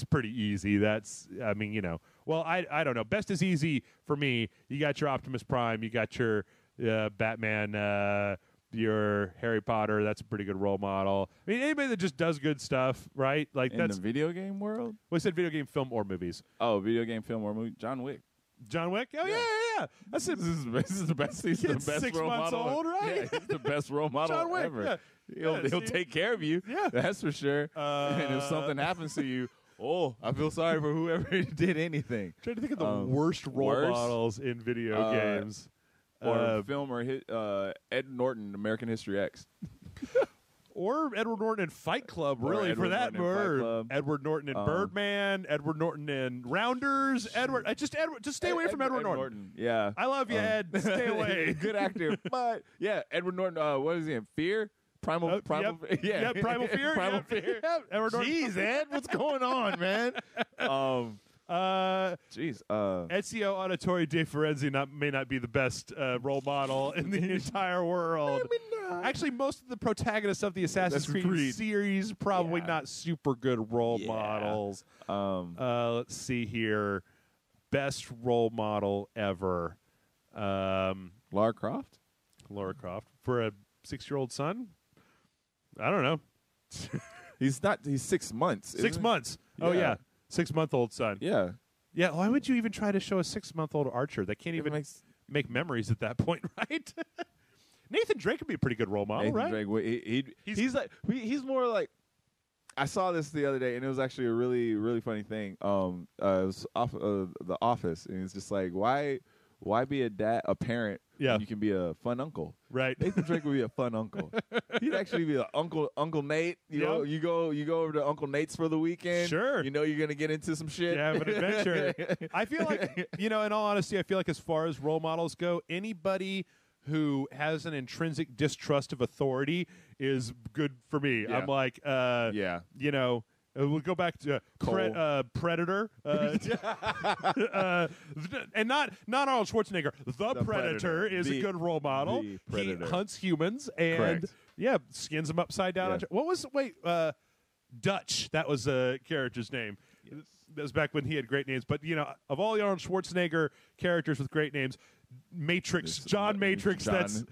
pretty easy. That's, I mean, you know... Well, I don't know. Best is easy for me. You got your Optimus Prime. You got your Batman... your Harry Potter, that's a pretty good role model. I mean, anybody that just does good stuff, right? Like in that's the video game world? Well, I said video game, film, or movies. Oh, video game, film, or movie. John Wick. John Wick? Oh, yeah. That's it. This is the best. He's the best 6 role months model. old, right? Yeah, he's the best role model John Wick, ever. Yeah. He'll take care of you. Yeah. That's for sure. And if something happens to you, I feel sorry for whoever did anything. I'm trying to think of the worst role models in video games. Or film, or Ed Norton, American History X. Or Edward Norton in Fight Club, really, Edward for that Norton Edward Norton in Birdman, Edward Norton in Rounders, just stay away from Edward Norton. Yeah. I love you, Ed. Stay away. Good actor. But, yeah, Edward Norton, what is he in? Fear? Primal Yep. Primal Fear? Primal Fear. Edward Norton. Jeez, Ed, what's going on, man? Jeez. Ezio Auditore De Firenze may not be the best role model in the entire world. Maybe not. Actually, most of the protagonists of the Assassin's Creed series probably not super good role models. Let's see here. Best role model ever. Lara Croft? Lara Croft. For a 6-year-old son? I don't know. He's 6 months. 6 months. Oh, yeah. 6-month-old son. Yeah. Yeah, why would you even try to show a 6-month-old Archer? They can't even make memories at that point, right? Nathan Drake would be a pretty good role model, right? Nathan Drake, he's more like, I saw this the other day, and it was actually a really, really funny thing. It was off The Office, and it's just like, why be a parent when you can be a fun uncle? Right. Nathan Drake would be a fun uncle. He'd actually be an Uncle Nate. You know, you go over to Uncle Nate's for the weekend. Sure. You know you're gonna get into some shit. Yeah, have an adventure. I feel like, in all honesty, I feel like as far as role models go, anybody who has an intrinsic distrust of authority is good for me. Yeah. I'm like, you know, we'll go back to Predator, and not Arnold Schwarzenegger. The Predator is a good role model. He hunts humans and skins them upside down. Yeah. What was Dutch? That was a character's name. Yes. That was back when he had great names. But you know, of all the Arnold Schwarzenegger characters with great names, John Matrix. That's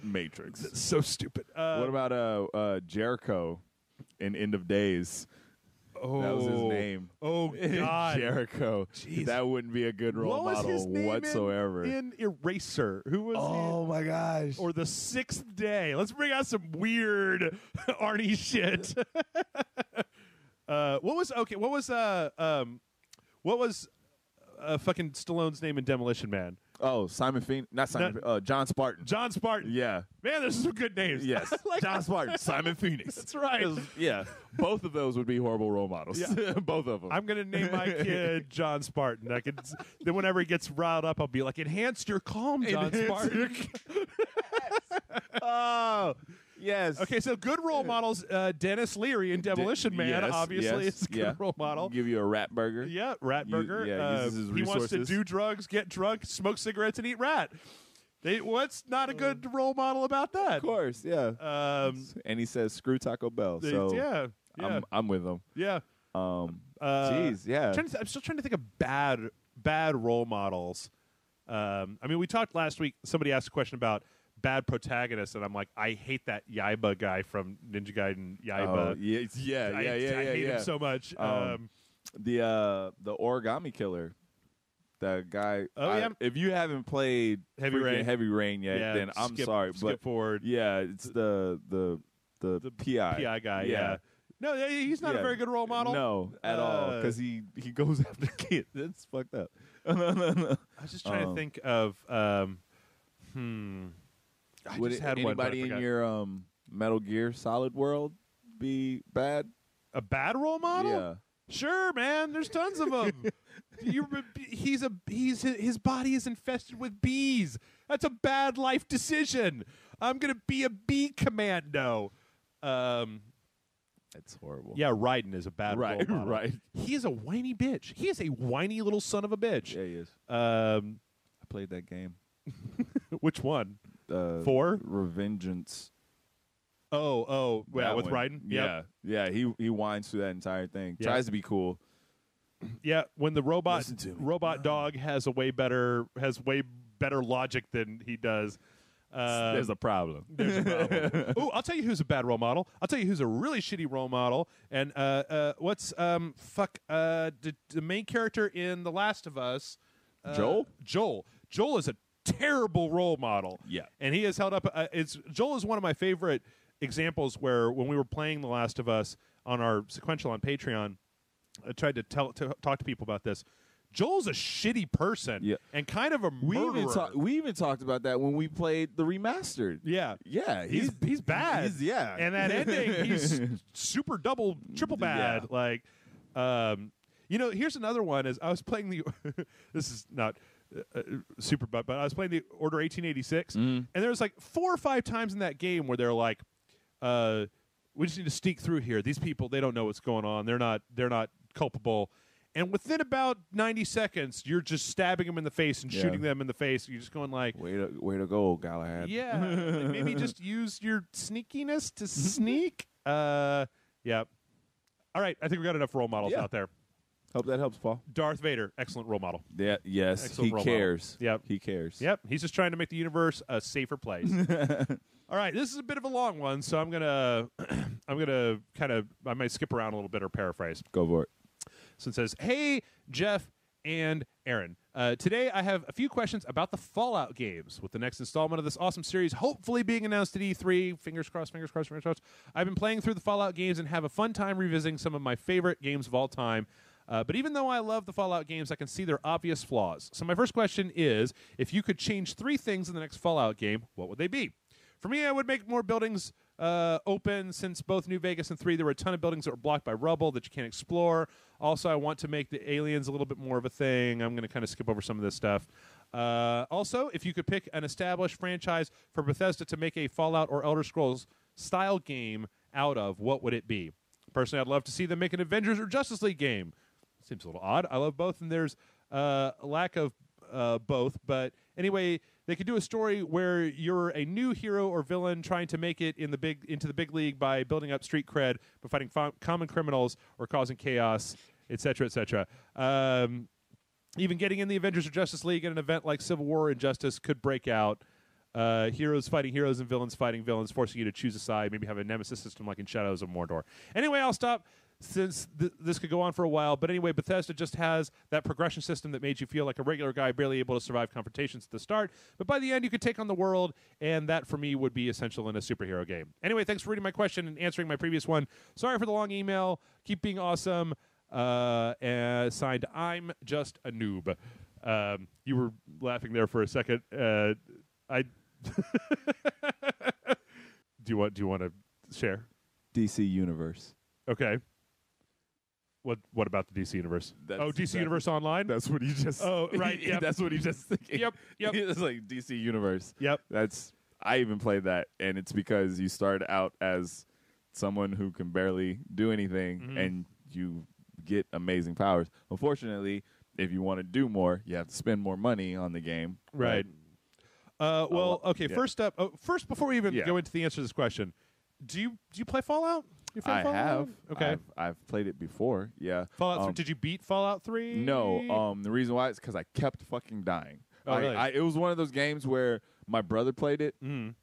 so stupid. What about Jericho in End of Days? Oh, that was his name. Oh God, Jericho. Jeez. That wouldn't be a good role model his name whatsoever. In Eraser, who was? Oh my gosh! Or The Sixth Day. Let's bring out some weird Arnie shit. What was fucking Stallone's name in Demolition Man? Oh, Simon Phoenix. Not Simon. John Spartan. John Spartan. Yeah. Man, those are some good names. Yes. John Spartan. Simon Phoenix. That's right. Yeah. Both of those would be horrible role models. Yeah. Both of them. I'm going to name my kid John Spartan. Then whenever he gets riled up, I'll be like, enhance your calm, John Spartan. Oh, yes. Okay, so good role models. Dennis Leary in Demolition Man, obviously, is a good role model. Give you a rat burger. Yeah, rat burger. Uses his he wants to resources. do drugs, get drunk, smoke cigarettes, and eat rat. What's not a good role model about that? Of course, yeah. And he says, "Screw Taco Bell." So yeah. I'm with him. Yeah. Jeez, yeah. I'm still trying to think of bad role models. I mean, we talked last week. Somebody asked a question about bad protagonists, and I'm like, I hate that Yaiba guy from Ninja Gaiden. Yaiba. Oh, I hate him so much. The Origami Killer. The guy. Oh yeah. If you haven't played Heavy Rain yet, then I'm sorry, skip forward. Yeah, it's the PI guy. Yeah. No, he's not a very good role model. No, at all, because he goes after kids. That's fucked up. I was just trying to think of. Would anybody in your Metal Gear Solid world be bad? A bad role model? Yeah. Sure, man. There's tons of them. His body is infested with bees. That's a bad life decision. I'm gonna be a bee commando. That's horrible. Yeah, Raiden is a bad role model. Right. He is a whiny bitch. He is a whiny little son of a bitch. Yeah, he is. I played that game. Which one? 4? Revengeance. Oh, yeah, with Raiden. Yeah, yeah. He whines through that entire thing. Yeah. Tries to be cool. Yeah, when the robot dog has way better logic than he does. There's a problem. Ooh, I'll tell you who's a bad role model. I'll tell you who's a really shitty role model. And what's the main character in The Last of Us? Joel. Joel is a terrible role model. Yeah, and he has held up. Joel is one of my favorite examples where when we were playing The Last of Us on our sequential on Patreon, I tried to talk to people about this. Joel's a shitty person and kind of a murderer. We even talked about that when we played the remastered. Yeah. He's bad. And that ending, he's super triple bad. Yeah. Here's another one. Is I was playing the this is not super bad, but I was playing the Order 1886, and there's like 4 or 5 times in that game where they're like, we just need to sneak through here. These people, they don't know what's going on. They're not culpable. And within about 90 seconds, you're just stabbing them in the face and shooting them in the face. You're just going like, way to go, Galahad. Yeah, like maybe just use your sneakiness to sneak. Yeah. All right, I think we got enough role models out there. Hope that helps, Paul. Darth Vader, excellent role model. Yeah, yes, excellent he cares. Yep, he cares. Yep, he's just trying to make the universe a safer place. All right, this is a bit of a long one, so I'm gonna I might skip around a little bit or paraphrase. Go for it. So it says, "Hey, Jeff and Aaron. Today I have a few questions about the Fallout games. With the next installment of this awesome series hopefully being announced at E3, fingers crossed, fingers crossed, fingers crossed, I've been playing through the Fallout games and have a fun time revisiting some of my favorite games of all time. But even though I love the Fallout games, I can see their obvious flaws. So my first question is, if you could change 3 things in the next Fallout game, what would they be? For me, I would make more buildings open. Since both New Vegas and 3, there were a ton of buildings that were blocked by rubble that you can't explore. Also, I want to make the aliens a little bit more of a thing. I'm going to kind of skip over some of this stuff. Also, if you could pick an established franchise for Bethesda to make a Fallout or Elder Scrolls style game out of, what would it be? Personally, I'd love to see them make an Avengers or Justice League game. Seems a little odd. I love both, and there's a lack of both. But anyway, they could do a story where you're a new hero or villain trying to make it into the big league by building up street cred, by fighting common criminals or causing chaos, etc., etc. Even getting in the Avengers or Justice League in an event like Civil War or Injustice could break out. Heroes fighting heroes and villains fighting villains, forcing you to choose a side, maybe have a nemesis system like in Shadows of Mordor. Anyway, I'll stop since this could go on for a while. But anyway, Bethesda just has that progression system that made you feel like a regular guy barely able to survive confrontations at the start. But by the end, you could take on the world, and that, for me, would be essential in a superhero game. Anyway, thanks for reading my question and answering my previous one. Sorry for the long email. Keep being awesome. Signed, I'm just a noob. You were laughing there for a second. I do you want to share? DC Universe. Okay. What about the DC Universe? DC Universe Online? That's what he just... Oh, right. Yep. That's what he just... Yep. It's like DC Universe. Yep. I even played that, and it's because you start out as someone who can barely do anything, and you get amazing powers. Unfortunately, if you want to do more, you have to spend more money on the game. Right. Okay. Yeah. First, before we even go into the answer to this question, do you play Fallout? I have. Okay. I've played it before. Yeah. Fallout 3. Did you beat Fallout 3? No. The reason why is because I kept fucking dying. Oh, really? It was one of those games where my brother played it, and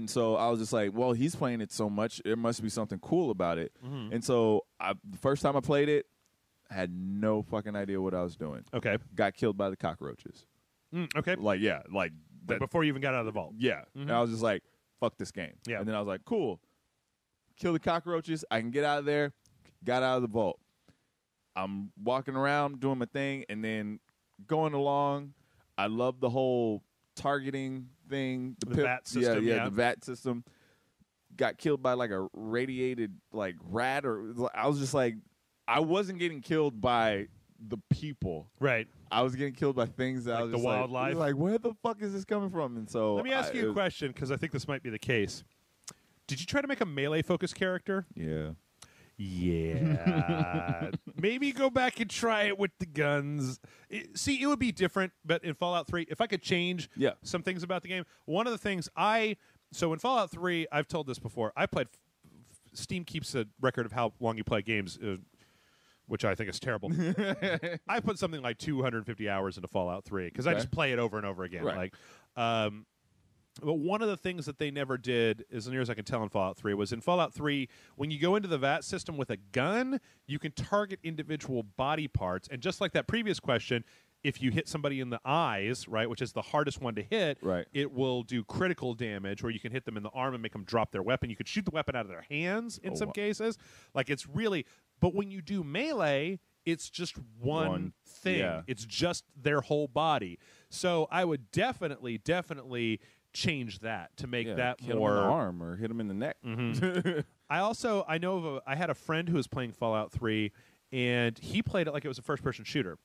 so I was just like, well, he's playing it so much, there must be something cool about it. And so the first time I played it, I had no fucking idea what I was doing. Okay. Got killed by the cockroaches. Okay. Like before you even got out of the vault. Yeah. And I was just like, fuck this game. Yeah. And then I was like, cool. Kill the cockroaches. I can get out of there. Got out of the vault. I'm walking around doing my thing and then going along. I love the whole targeting thing. The VAT system. Yeah, the VAT system. Got killed by like a radiated like rat, or I was just like, I wasn't getting killed by the people. Right. I was getting killed by things that like I was the just wildlife. Like, where the fuck is this coming from? And so let me ask you a question, because I think this might be the case. Did you try to make a melee-focused character? Yeah. Yeah. Maybe go back and try it with the guns. It would be different, but in Fallout 3, if I could change some things about the game, one of the things so in Fallout 3, I've told this before, I played, Steam keeps a record of how long you play games, which I think is terrible. I put something like 250 hours into Fallout 3, because I just play it over and over again. Right. But one of the things that they never did, as near as I can tell in Fallout 3, was in Fallout 3, when you go into the VAT system with a gun, you can target individual body parts. And just like that previous question, if you hit somebody in the eyes, right, which is the hardest one to hit, it will do critical damage, or you can hit them in the arm and make them drop their weapon. You could shoot the weapon out of their hands in some cases. Like, it's really... But when you do melee, it's just one thing. Yeah. It's just their whole body. So I would definitely change that to make that kill more... him in the arm or hit him in the neck. I had a friend who was playing Fallout 3, and he played it like it was a first-person shooter.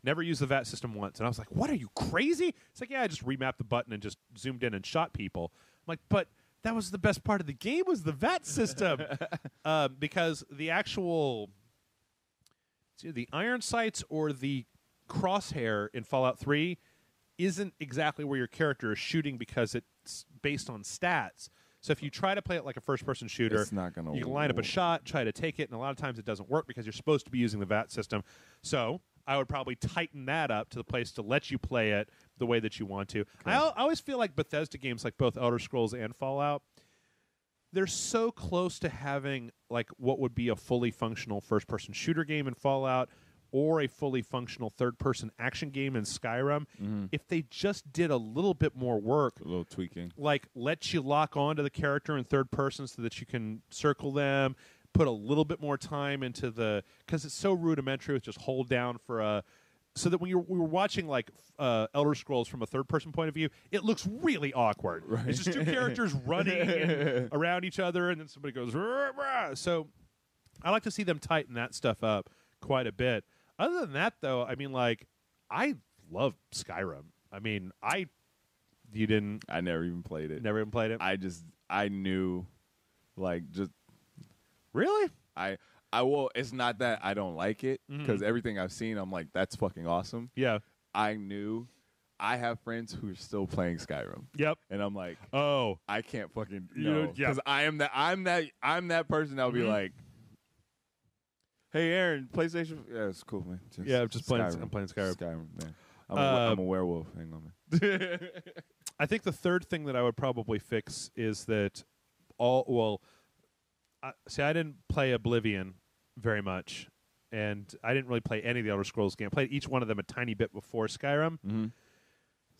Never used the VAT system once. And I was like, what, are you crazy? It's like, yeah, I just remapped the button and just zoomed in and shot people. I'm like, but that was the best part of the game, was the VAT system. Because the actual... It's either the iron sights or the crosshair in Fallout 3 isn't exactly where your character is shooting, because it's based on stats. So if you try to play it like a first-person shooter, it's not gonna you can line up a shot, try to take it, and a lot of times it doesn't work because you're supposed to be using the VAT system. So I would probably tighten that up to the place to let you play it the way that you want to. Okay. I always feel like Bethesda games, like both Elder Scrolls and Fallout, they're so close to having like what would be a fully functional first-person shooter game in Fallout, or a fully functional third-person action game in Skyrim. If they just did a little bit more work, a little tweaking, like let you lock onto the character in third person so that you can circle them, put a little bit more time into because it's so rudimentary with just hold down for a... So that when we were watching like Elder Scrolls from a third-person point of view, it looks really awkward. Right. It's just two characters running around each other, and then somebody goes... Rah, rah. So I like to see them tighten that stuff up quite a bit. Other than that, though, I mean, like, I love Skyrim. I mean, you didn't. I never even played it. Never even played it. I knew, like, just really. Well, it's not that I don't like it because everything I've seen, I'm like, that's fucking awesome. Yeah. I knew. I have friends who are still playing Skyrim. Yep. And I'm like, oh, I can't fucking because I'm that person that'll be like, hey, Aaron, PlayStation. Yeah, it's cool, man. I'm just playing. I'm playing Skyrim. Man. I'm a werewolf. Hang on, man. I think the third thing that I would probably fix is that I didn't play Oblivion very much, and I didn't really play any of the Elder Scrolls games. I played each one of them a tiny bit before Skyrim. Mm-hmm.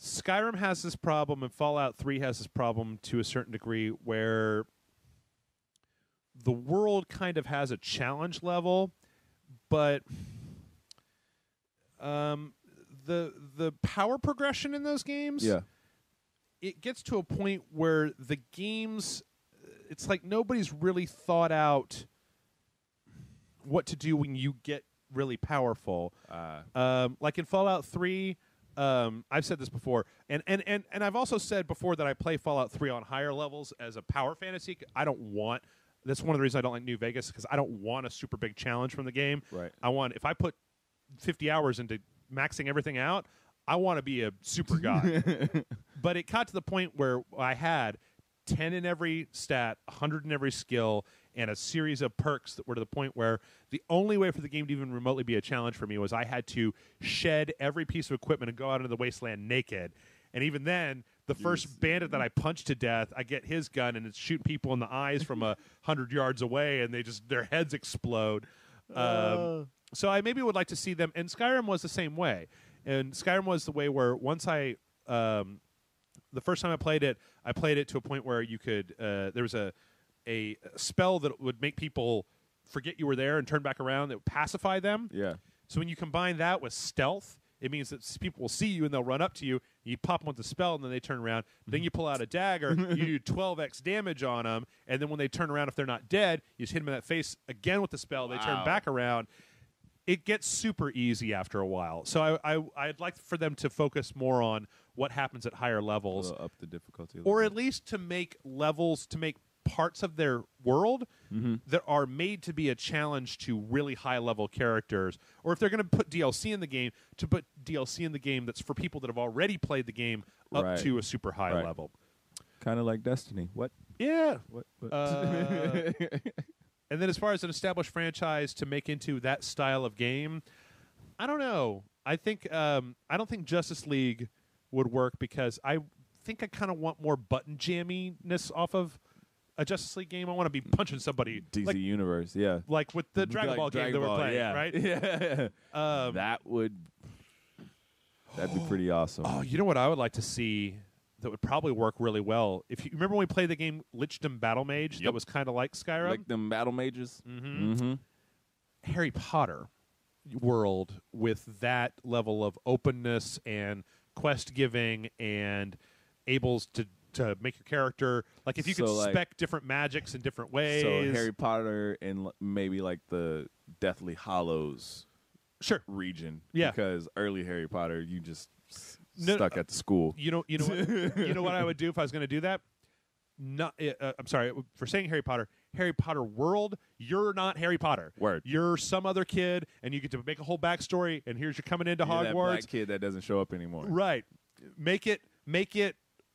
Skyrim has this problem, and Fallout 3 has this problem to a certain degree, where the world kind of has a challenge level, but the power progression in those games, it gets to a point where the games, it's like nobody's really thought out what to do when you get really powerful. Like in Fallout 3, I've said this before, and I've also said before that I play Fallout 3 on higher levels as a power fantasy. That's one of the reasons I don't like New Vegas, because I don't want a super big challenge from the game. Right. If I put 50 hours into maxing everything out, I want to be a super god. But it got to the point where I had 10 in every stat, 100 in every skill, and a series of perks that were to the point where the only way for the game to even remotely be a challenge for me was I had to shed every piece of equipment and go out into the wasteland naked. And even then, the first bandit that I punched to death, I get his gun, and it's shooting people in the eyes from 100 yards away, and their heads explode. So I maybe would like to see them. And Skyrim was the same way. And Skyrim was the way where once the first time I played it to a point where you could there was a spell that would make people forget you were there and turn back around that would pacify them. Yeah. So when you combine that with stealth, it means that people will see you and they'll run up to you. You pop them with the spell, and then they turn around. Then you pull out a dagger. You do 12x damage on them, and then when they turn around, if they're not dead, you just hit them in that face again with the spell. They turn back around. It gets super easy after a while. So I'd like for them to focus more on what happens at higher levels, up the difficulty, or at least to make parts of their world that are made to be a challenge to really high-level characters. Or if they're going to put DLC in the game, to put DLC in the game that's for people that have already played the game up to a super high level. Kind of like Destiny. What? Yeah. What? And then as far as an established franchise to make into that style of game, I don't know. I don't think Justice League would work, because I think I kind of want more button jamminess off of a Justice League game. I want to be punching somebody. DC Universe, yeah. Like with the Dragon Ball game that we're playing, right? Yeah. That'd be pretty awesome. Oh, you know what I would like to see that would probably work really well? If you remember when we played the game Lichdom Battle Mage, that was kind of like Skyrim? Like them battle mages? Harry Potter world with that level of openness and quest giving and able to make your character, like if you could spec different magics in different ways. So Harry Potter and maybe like the Deathly Hallows region. Yeah. Because early Harry Potter, you just stuck at the school. You know what? You know what I would do if I was going to do that? I'm sorry for saying Harry Potter. Harry Potter world, you're not Harry Potter. Word. You're some other kid, and you get to make a whole backstory, and here's you're coming into Hogwarts. That black kid that doesn't show up anymore. Right. Make it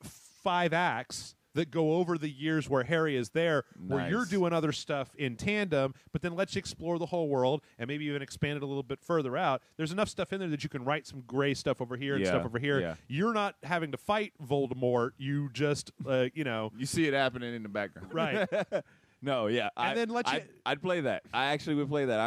5 acts that go over the years where Harry is there, where you're doing other stuff in tandem, but then let's explore the whole world and maybe even expand it a little bit further out. There's enough stuff in there that you can write some gray stuff over here and stuff over here. Yeah. You're not having to fight Voldemort. You just, You see it happening in the background. Right. No, yeah. I'd play that. I actually would play that.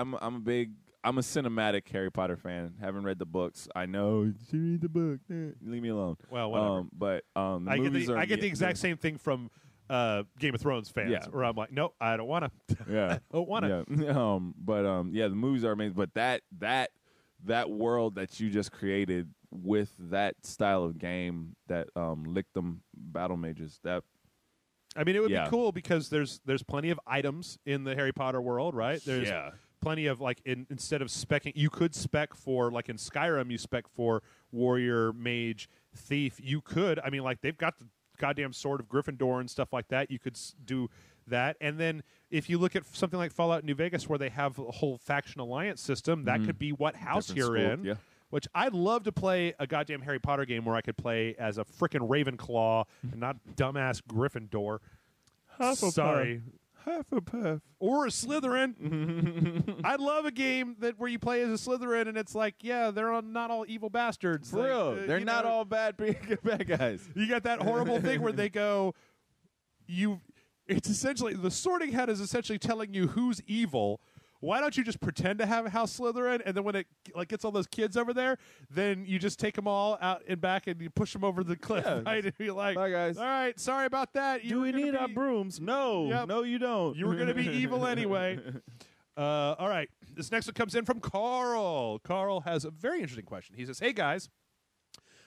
I'm a cinematic Harry Potter fan. Haven't read the books. I know. You should read the book. Leave me alone. Well, whatever. But I get the exact same thing from Game of Thrones fans, where I'm like, nope, I don't want to. Yeah, I don't want to. Yeah. The movies are amazing. But that world that you just created with that style of game, that Lichdom Battle Mages, that. I mean, it would be cool because there's plenty of items in the Harry Potter world, right? There's plenty of, like, instead of specking, you could spec for, like in Skyrim, you spec for warrior, mage, thief, you could. I mean, like they've got the goddamn sword of Gryffindor and stuff like that. You could do that. And then if you look at something like Fallout New Vegas, where they have a whole faction alliance system, that could be what house Different you're school, in. yeah. Which I'd love to play a goddamn Harry Potter game where I could play as a frickin' Ravenclaw and not dumbass Gryffindor. Sorry. Hufflepuff. Or a Slytherin. I'd love a game where you play as a Slytherin and it's like, yeah, they're not all evil bastards. For real. They're not all bad guys. You got that horrible thing where they go, it's essentially, the Sorting Hat is essentially telling you who's evil. Why don't you just pretend to have a House Slytherin, and then when it gets all those kids over there, then you just take them all out and back and you push them over the cliff, right? And be like, bye, guys. All right, sorry about that. Do we need our brooms? No. Yep. No, you don't. You were going to be evil anyway. All right. This next one comes in from Carl. Carl has a very interesting question. He says, hey, guys.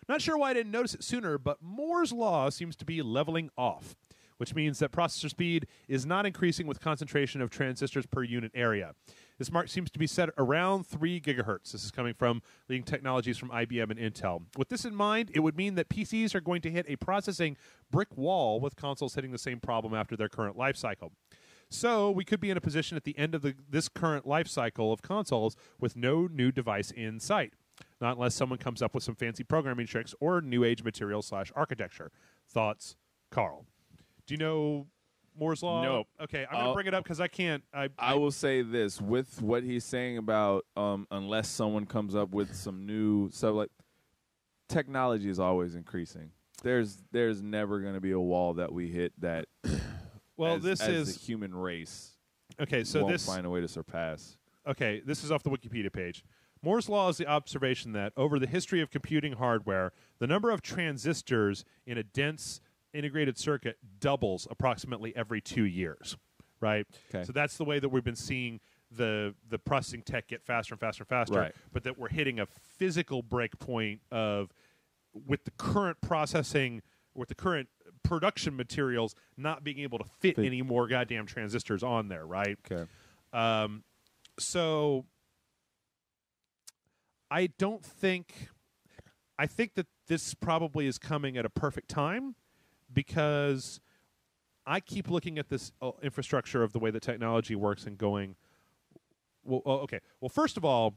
Not sure why I didn't notice it sooner, but Moore's Law seems to be leveling off, which means that processor speed is not increasing with concentration of transistors per unit area. This mark seems to be set around 3 gigahertz. This is coming from leading technologies from IBM and Intel. With this in mind, it would mean that PCs are going to hit a processing brick wall, with consoles hitting the same problem after their current life cycle. So we could be in a position at the end of this current life cycle of consoles with no new device in sight. Not unless someone comes up with some fancy programming tricks or new age material / architecture. Thoughts, Carl? Do you know Moore's Law? Nope. Okay, I'm going to bring it up because I can't. I will say this, with what he's saying about unless someone comes up with some new stuff, like technology is always increasing. There's never going to be a wall that we hit that well, as the human race won't find a way to surpass. Okay, this is off the Wikipedia page. Moore's Law is the observation that over the history of computing hardware, the number of transistors in a dense integrated circuit doubles approximately every 2 years, right? Okay. So that's the way that we've been seeing the processing tech get faster and faster and faster, right. But that we're hitting a physical break point with the current processing, with the current production materials not being able to fit any more goddamn transistors on there, right? Okay. So I think that this probably is coming at a perfect time, because I keep looking at this infrastructure of the way that technology works and going, well, okay. Well, first of all,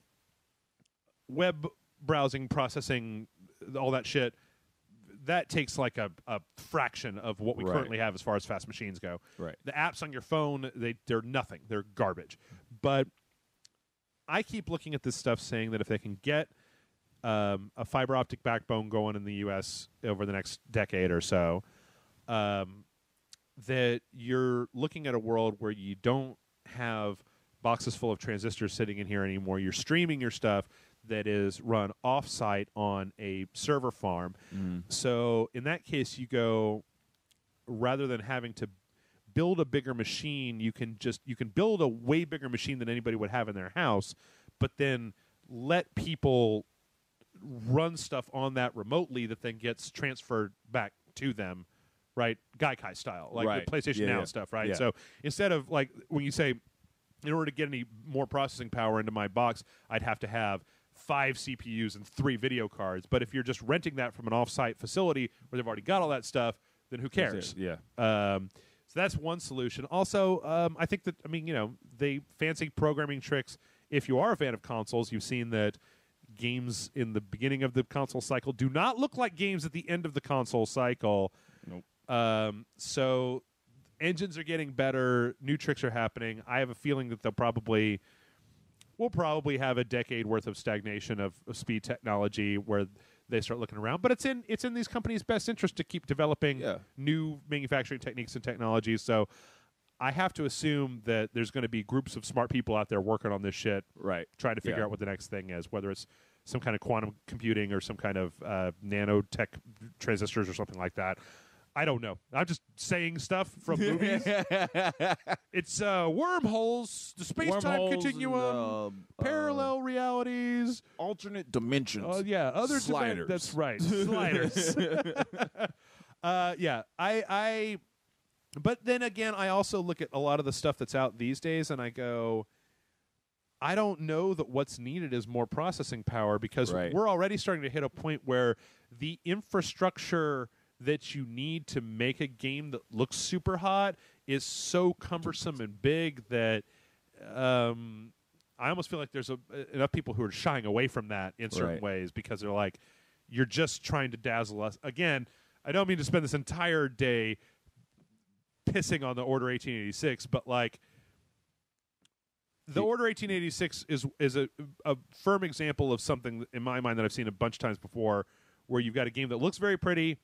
web browsing, processing, all that shit, that takes like a fraction of what we currently have as far as fast machines go. Right. The apps on your phone, they're nothing. They're garbage. But I keep looking at this stuff saying that if they can get a fiber optic backbone going in the U.S. over the next decade or so, that you're looking at a world where you don't have boxes full of transistors sitting in here anymore. You're streaming your stuff that is run off-site on a server farm. So in that case, you go, rather than having to build a bigger machine, you can build a way bigger machine than anybody would have in their house, but then let people run stuff on that remotely that then gets transferred back to them, right? Gaikai style, like the PlayStation Now stuff, right? Yeah. So instead of, like, when you say, in order to get any more processing power into my box, I'd have to have 5 CPUs and 3 video cards. But if you're just renting that from an off-site facility where they've already got all that stuff, then who cares? Yeah. So that's one solution. Also, I think that, they fancy programming tricks. If you are a fan of consoles, you've seen that games in the beginning of the console cycle do not look like games at the end of the console cycle. Nope. So engines are getting better. New tricks are happening. I have a feeling that we'll probably have a decade worth of stagnation of speed technology where they start looking around. But it's in these companies' best interest to keep developing new manufacturing techniques and technologies. So I have to assume that there's going to be groups of smart people out there working on this shit, right? Trying to figure out what the next thing is, whether it's some kind of quantum computing or some kind of nanotech transistors or something like that. I don't know. I'm just saying stuff from movies. It's wormholes, the space-time continuum, parallel realities, alternate dimensions. Other sliders. That's right, sliders. But then again, I also look at a lot of the stuff that's out these days, and I go, I don't know that what's needed is more processing power, because we're already starting to hit a point where the infrastructure that you need to make a game that looks super hot is so cumbersome and big that I almost feel like there's enough people who are shying away from that in certain ways because they're like, you're just trying to dazzle us. Again, I don't mean to spend this entire day pissing on the Order 1886, but like the Order 1886 is a firm example of something in my mind that I've seen a bunch of times before, where you've got a game that looks very pretty,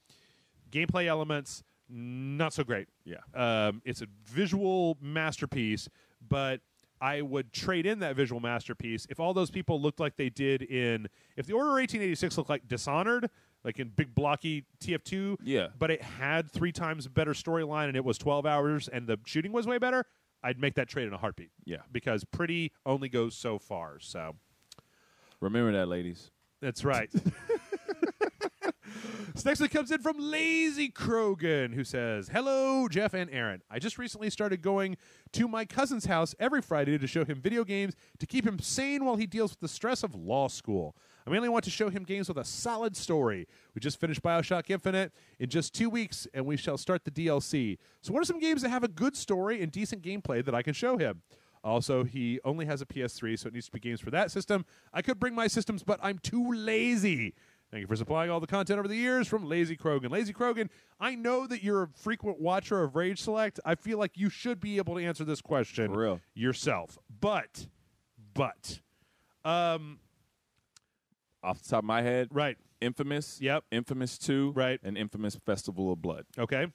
gameplay elements not so great. Yeah, it's a visual masterpiece, but I would trade in that visual masterpiece if all those people looked like they did if the Order 1886 looked like Dishonored, like in big blocky TF2, yeah, but it had 3 times better storyline and it was 12 hours and the shooting was way better, I'd make that trade in a heartbeat. Yeah. Because pretty only goes so far. So remember that, ladies. That's right. This next one comes in from Lazy Krogan, who says, "Hello, Jeff and Aaron. I just recently started going to my cousin's house every Friday to show him video games to keep him sane while he deals with the stress of law school. I mainly want to show him games with a solid story. We just finished BioShock Infinite in just 2 weeks, and we shall start the DLC. So what are some games that have a good story and decent gameplay that I can show him? Also, he only has a PS3, so it needs to be games for that system. I could bring my systems, but I'm too lazy. Thank you for supplying all the content over the years from Lazy Krogan." Lazy Krogan, I know that you're a frequent watcher of Rage Select. I feel like you should be able to answer this question For real. yourself. But, off the top of my head, right. Infamous, Yep. Infamous 2, Right. and Infamous Festival of Blood. Okay.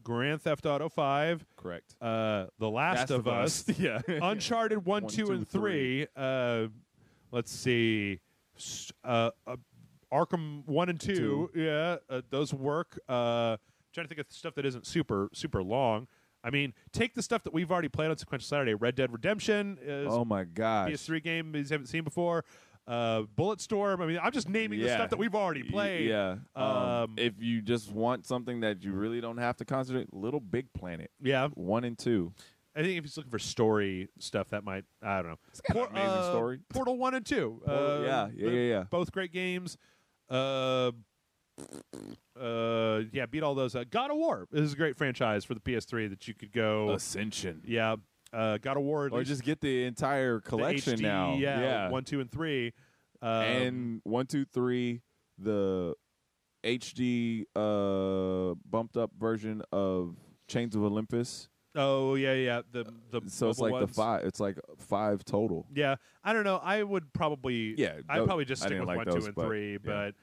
Grand Theft Auto 5. Correct. The Last of Us. Yeah. Uncharted 1, 2, and 3. Let's see. Arkham 1 and 2. Yeah, those work. Trying to think of stuff that isn't super long. I mean, take the stuff that we've already played on Sequential Saturday. Red Dead Redemption is oh my gosh. PS3 game you haven't seen before. Bulletstorm. I mean, I'm just naming the stuff that we've already played. Yeah. If you just want something that you really don't have to concentrate, Little Big Planet. Yeah. 1 and 2. I think if he's looking for story stuff, that might, I don't know. It's got an amazing story. Portal 1 and 2. Yeah. Both great games. Beat all those. God of War. This is a great franchise for the PS3 that you could go. Ascension. Yeah. God of War. Or just get the entire collection HD, now. Yeah. 1, 2, and 3. And 1, 2, 3, the HD bumped up version of Chains of Olympus. Oh yeah. The so it's like ones. the 5. It's like 5 total. Yeah, I don't know. I would probably. Yeah, I'd probably just stick didn't with like 1, those, 2, and but, 3. yeah. But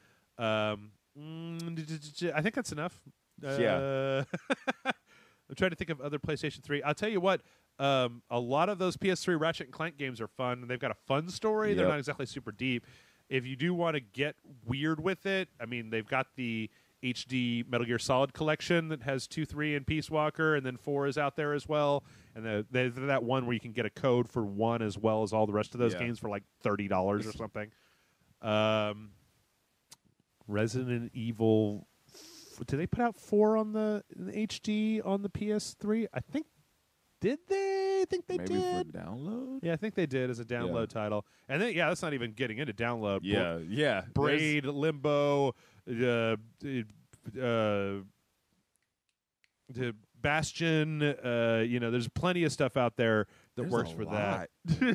I think that's enough. Yeah. I'm trying to think of other PlayStation 3. I'll tell you what. A lot of those PS3 Ratchet and Clank games are fun. And they've got a fun story. Yep. They're not exactly super deep. If you do want to get weird with it, I mean, they've got the HD Metal Gear Solid collection that has 2, 3, and Peace Walker, and then 4 is out there as well. And there's that one where you can get a code for 1 as well as all the rest of those games for like $30 or something. Resident Evil. Did they put out 4 on the HD on the PS3? I think. Did they? I think they Maybe did. for download? Yeah, I think they did as a download title. And then, that's not even getting into download. Yeah. Braid, Limbo, Bastion. There's plenty of stuff out there that works for that.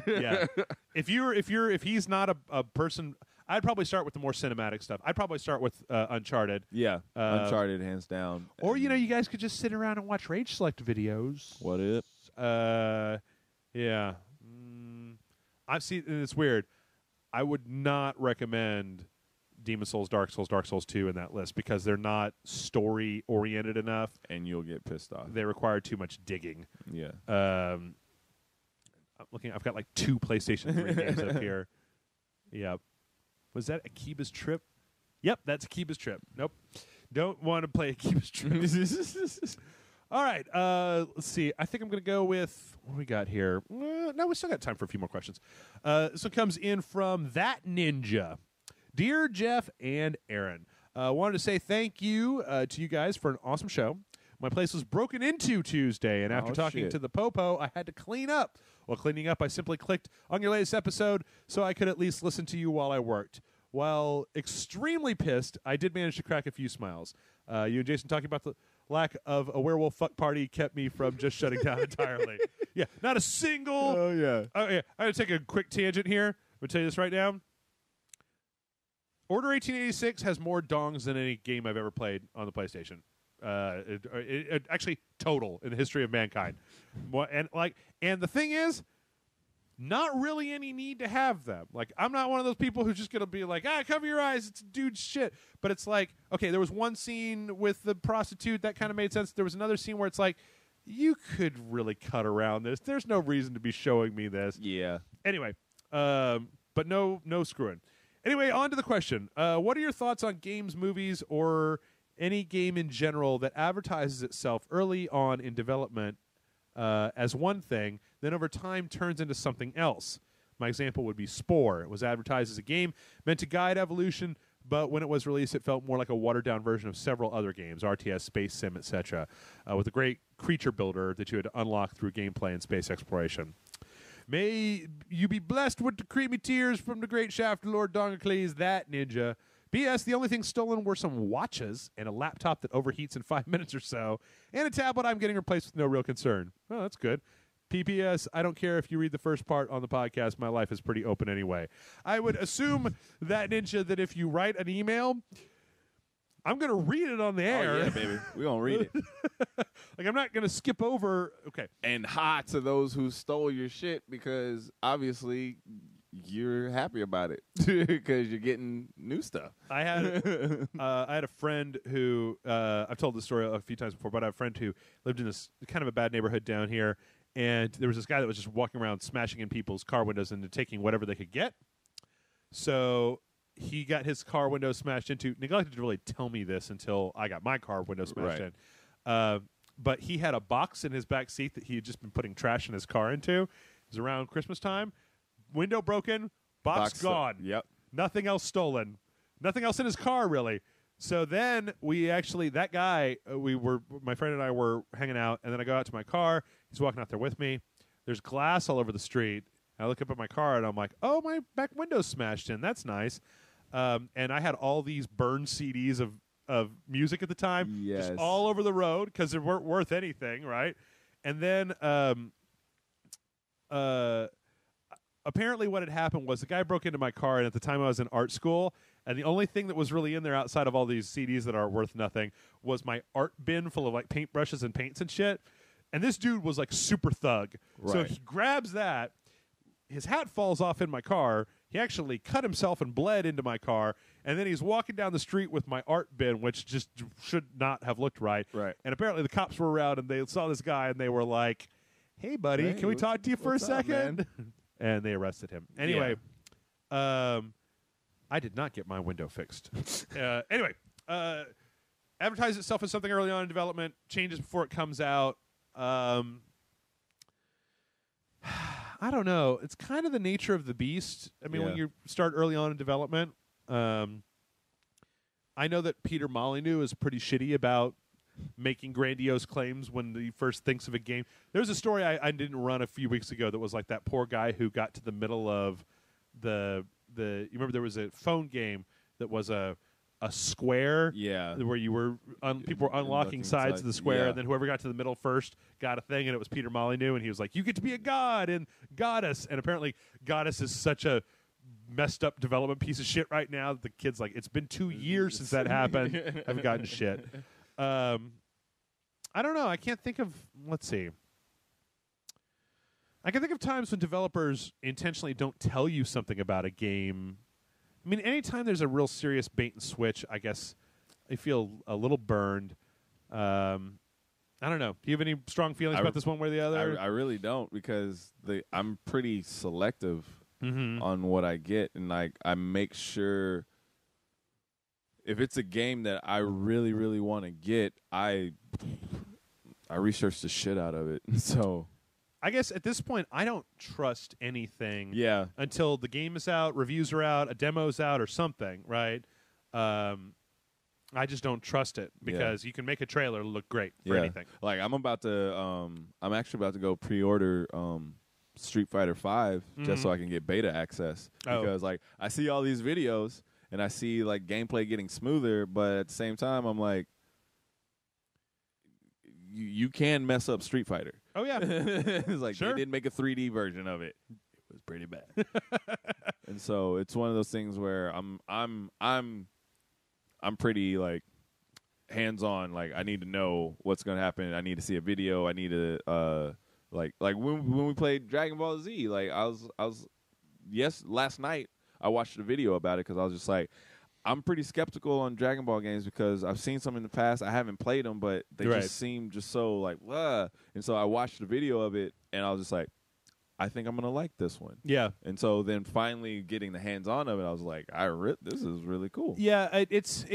Yeah. If he's not a person, I'd probably start with the more cinematic stuff. I'd probably start with Uncharted. Yeah, Uncharted, hands down. Or, you guys could just sit around and watch Rage Select videos. What if? Yeah. I've seen, and it's weird. I would not recommend Demon Souls, Dark Souls 2 in that list because they're not story-oriented enough. And you'll get pissed off. They require too much digging. Yeah. I'm looking. I've got like 2 PlayStation 3 games up here. Yeah. Was that Akiba's Trip? Yep, that's Akiba's Trip. Nope. Don't want to play Akiba's Trip. All right. Let's see. I think I'm going to go with what do we got here. No, we still got time for a few more questions. This one comes in from That Ninja. Dear Jeff and Aaron, wanted to say thank you to you guys for an awesome show. My place was broken into Tuesday, and after talking to the Popo, I had to clean up. While cleaning up, I simply clicked on your latest episode so I could at least listen to you while I worked. While extremely pissed, I did manage to crack a few smiles. You and Jason talking about the lack of a werewolf fuck party kept me from just shutting down entirely. Yeah, not a single. Oh yeah. I'm gonna take a quick tangent here. I'm gonna tell you this right now. Order 1886 has more dongs than any game I've ever played on the PlayStation. It actually total in the history of mankind. And the thing is, not really any need to have them. Like, I'm not one of those people who's just gonna be like, cover your eyes, it's dude shit. But it's like, okay, there was one scene with the prostitute that kind of made sense. There was another scene where it's like, you could really cut around this. There's no reason to be showing me this. Yeah. Anyway, but no screwing. Anyway, on to the question. What are your thoughts on games, movies, or any game in general that advertises itself early on in development as one thing, then over time turns into something else? My example would be Spore. It was advertised as a game meant to guide evolution, but when it was released, it felt more like a watered-down version of several other games, RTS, Space Sim, etc., with a great creature builder that you had to unlock through gameplay and space exploration. May you be blessed with the creamy tears from the great shaft of Lord Dongacles, that ninja. P.S. The only thing stolen were some watches and a laptop that overheats in 5 minutes or so, and a tablet I'm getting replaced with no real concern. Oh, that's good. P.P.S. I don't care if you read the first part on the podcast. My life is pretty open anyway. I would assume, that ninja, that if you write an email, I'm going to read it on the air. Oh, yeah, baby. We're going to read it. Like, I'm not going to skip over. Okay. And hi to those who stole your shit, because obviously you're happy about it because you're getting new stuff. I had a friend who I've told this story a few times before, but I have a friend who lived in this kind of a bad neighborhood down here, and there was this guy that was just walking around smashing in people's car windows and taking whatever they could get. So he got his car window smashed into. Neglected to really tell me this until I got my car window smashed in. But he had a box in his back seat that he had just been putting trash in his car into. It was around Christmas time. Window broken, box gone. Yep. Nothing else stolen. Nothing else in his car, really. So then that guy, my friend and I were hanging out, and then I go out to my car. He's walking out there with me. There's glass all over the street. I look up at my car, and I'm like, oh, my back window's smashed in. That's nice. And I had all these burned CDs of music at the time, just all over the road because they weren't worth anything, right? And then apparently what had happened was the guy broke into my car, and at the time I was in art school, and the only thing that was really in there outside of all these CDs that are worth nothing was my art bin full of like paintbrushes and paints and shit. And this dude was like super thug. Right. So he grabs that. His hat falls off in my car. He actually cut himself and bled into my car. And then he's walking down the street with my art bin, which just should not have looked right. Right. And apparently the cops were around, and they saw this guy, and they were like, hey, buddy, can we talk to you for a second? And they arrested him. Anyway, I did not get my window fixed. Anyway, advertise itself as something early on in development, changes before it comes out. I don't know. It's kind of the nature of the beast. I mean, when you start early on in development, I know that Peter Molyneux is pretty shitty about making grandiose claims when he first thinks of a game. There's a story I didn't run a few weeks ago that was like that poor guy who got to the middle of you remember there was a phone game that was a square, where you were people were unlocking sides of the square, and then whoever got to the middle first got a thing, and it was Peter Molyneux, and he was like, you get to be a god and goddess, and apparently goddess is such a messed up development piece of shit right now that the kid's like, it's been 2 years since that happened. Haven't gotten shit. I don't know. I can't think of, let's see. I can think of times when developers intentionally don't tell you something about a game. I mean, anytime there's a real serious bait and switch, I guess I feel a little burned. I don't know. Do you have any strong feelings about this one way or the other? I really don't, because I'm pretty selective on what I get, and like I make sure if it's a game that I really, really want to get, I research the shit out of it. So I guess at this point, I don't trust anything until the game is out, reviews are out, a demo's out, or something, right? I just don't trust it because you can make a trailer look great for anything. Like I'm actually about to go pre-order Street Fighter 5 just so I can get beta access because like I see all these videos and I see like gameplay getting smoother, but at the same time, I'm like, you can mess up Street Fighter. Oh yeah, It's like Sure. they did make a 3D version of it. It was pretty bad. And so it's one of those things where I'm pretty like hands-on. Like I need to know what's going to happen. I need to see a video. I need to like when we played Dragon Ball Z, like I was last night I watched a video about it because I was just like, I'm pretty skeptical on Dragon Ball games because I've seen some in the past. I haven't played them, but they just seem just so like, blah. And so I watched the video of it, and I was just like, I think I'm gonna like this one. yeah. And so then finally getting the hands-on of it, I was like, this is really cool. Yeah, it's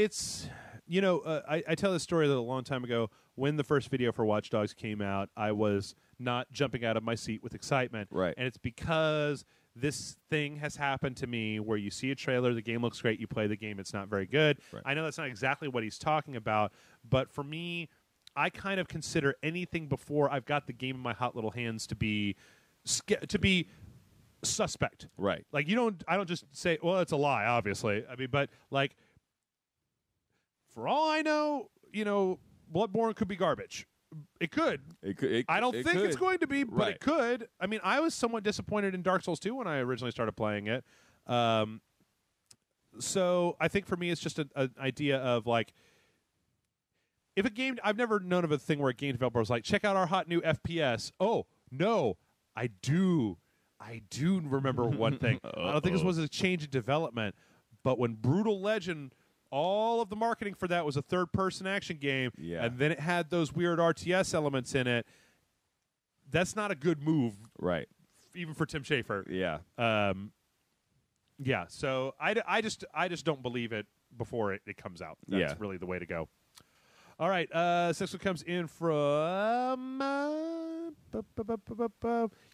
I tell this story that a long time ago when the first video for Watch Dogs came out, I was not jumping out of my seat with excitement. Right. And it's because this thing has happened to me where you see a trailer, the game looks great, you play the game, it's not very good. Right. I know that's not exactly what he's talking about, but for me, I kind of consider anything before I've got the game in my hot little hands to be suspect. Right. Like I don't just say, well, it's a lie, obviously. I mean, but like for all I know, Bloodborne could be garbage. It could. I don't think it's going to be, but it could. I mean, I was somewhat disappointed in Dark Souls 2 when I originally started playing it. So I think for me, it's just an idea of like, if a game, I've never known of a thing where a game developer was like, check out our hot new FPS. Oh, no, I do remember one thing. I don't think this was a change in development, but when Brutal Legend, all of the marketing for that was a third-person action game, and then it had those weird RTS elements in it. That's not a good move, right? Even for Tim Schafer. Yeah. Yeah. So I just don't believe it before it comes out. That's really the way to go. All right. Next one comes in from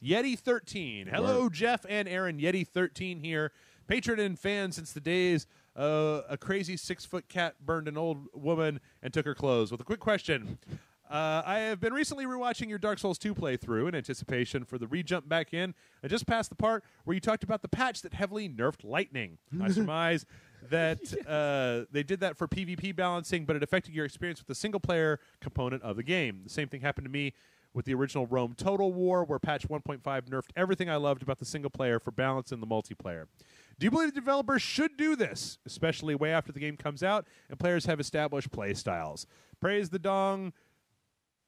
Yeti13. Hello, Jeff and Aaron. Yeti13 here. Patron and fan since the days a crazy 6-foot cat burned an old woman and took her clothes. With a quick question. I have been recently rewatching your Dark Souls 2 playthrough in anticipation for the re-jump back in. I just passed the part where you talked about the patch that heavily nerfed lightning. I surmise that they did that for PvP balancing, but it affected your experience with the single-player component of the game. The same thing happened to me with the original Rome Total War, where patch 1.5 nerfed everything I loved about the single-player for balance in the multiplayer. Do you believe the developers should do this, especially way after the game comes out and players have established play styles? Praise the dong,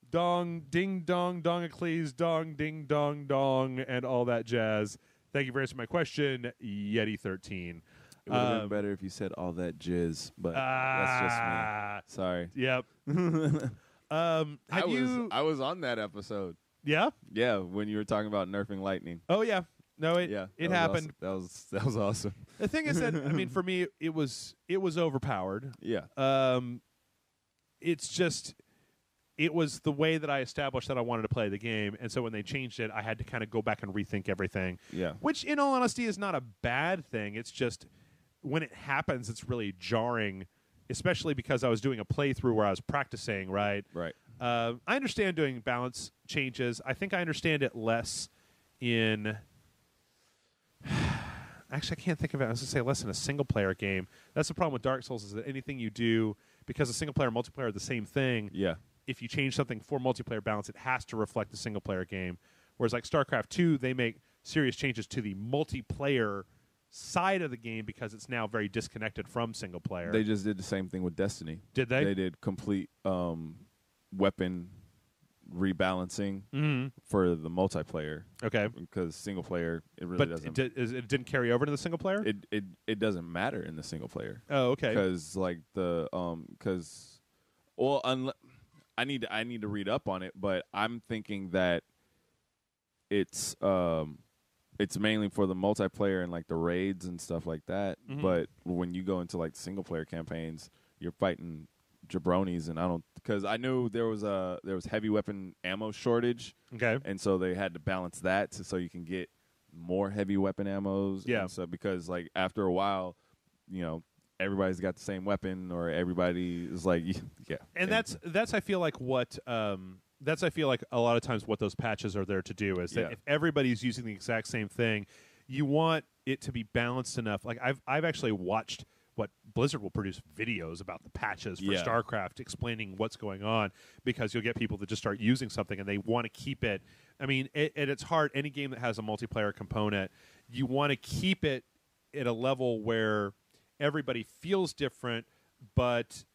ding dong, dongacles, dong, ding dong, dong, and all that jazz. Thank you for answering my question, Yeti13. It would have been better if you said all that jizz, but that's just me. Sorry. Yep. I was on that episode. Yeah? Yeah, when you were talking about nerfing lightning. Oh, yeah. No, it happened. Awesome. That was awesome. The thing is that, I mean, for me, it was overpowered. Yeah. It's just, it was the way that I established that I wanted to play the game, and so when they changed it, I had to kind of go back and rethink everything. Yeah. Which, in all honesty, is not a bad thing. It's just, when it happens, it's really jarring, especially because I was doing a playthrough where I was practicing, right? Right. I understand doing balance changes. I think I understand it less in... Actually, I can't think of it. I was going to say less in a single-player game. That's the problem with Dark Souls is that anything you do, because a single-player and multiplayer are the same thing, if you change something for multiplayer balance, it has to reflect the single-player game. Whereas like StarCraft 2, they make serious changes to the multiplayer side of the game because it's now very disconnected from single-player. They just did the same thing with Destiny. Did they? They did complete weapon rebalancing for the multiplayer. Okay. Because single player, it really doesn't. It didn't carry over to the single player? It doesn't matter in the single player. Oh, okay. Because like I need to read up on it, but I'm thinking that it's mainly for the multiplayer and like the raids and stuff like that. Mm-hmm. But when you go into like single player campaigns, you're fighting jabronis, and because I knew there was heavy weapon ammo shortage. Okay. And so they had to balance that so you can get more heavy weapon ammos. Yeah. And so because like after a while, everybody's got the same weapon, or everybody is like, yeah. And that's I feel like what that's I feel like a lot of times what those patches are there to do is that if everybody's using the exact same thing, you want it to be balanced enough. Like I've actually watched Blizzard will produce videos about the patches for StarCraft explaining what's going on, because you'll get people that just start using something and they want to keep it. I mean, at its heart, any game that has a multiplayer component, you want to keep it at a level where everybody feels different, but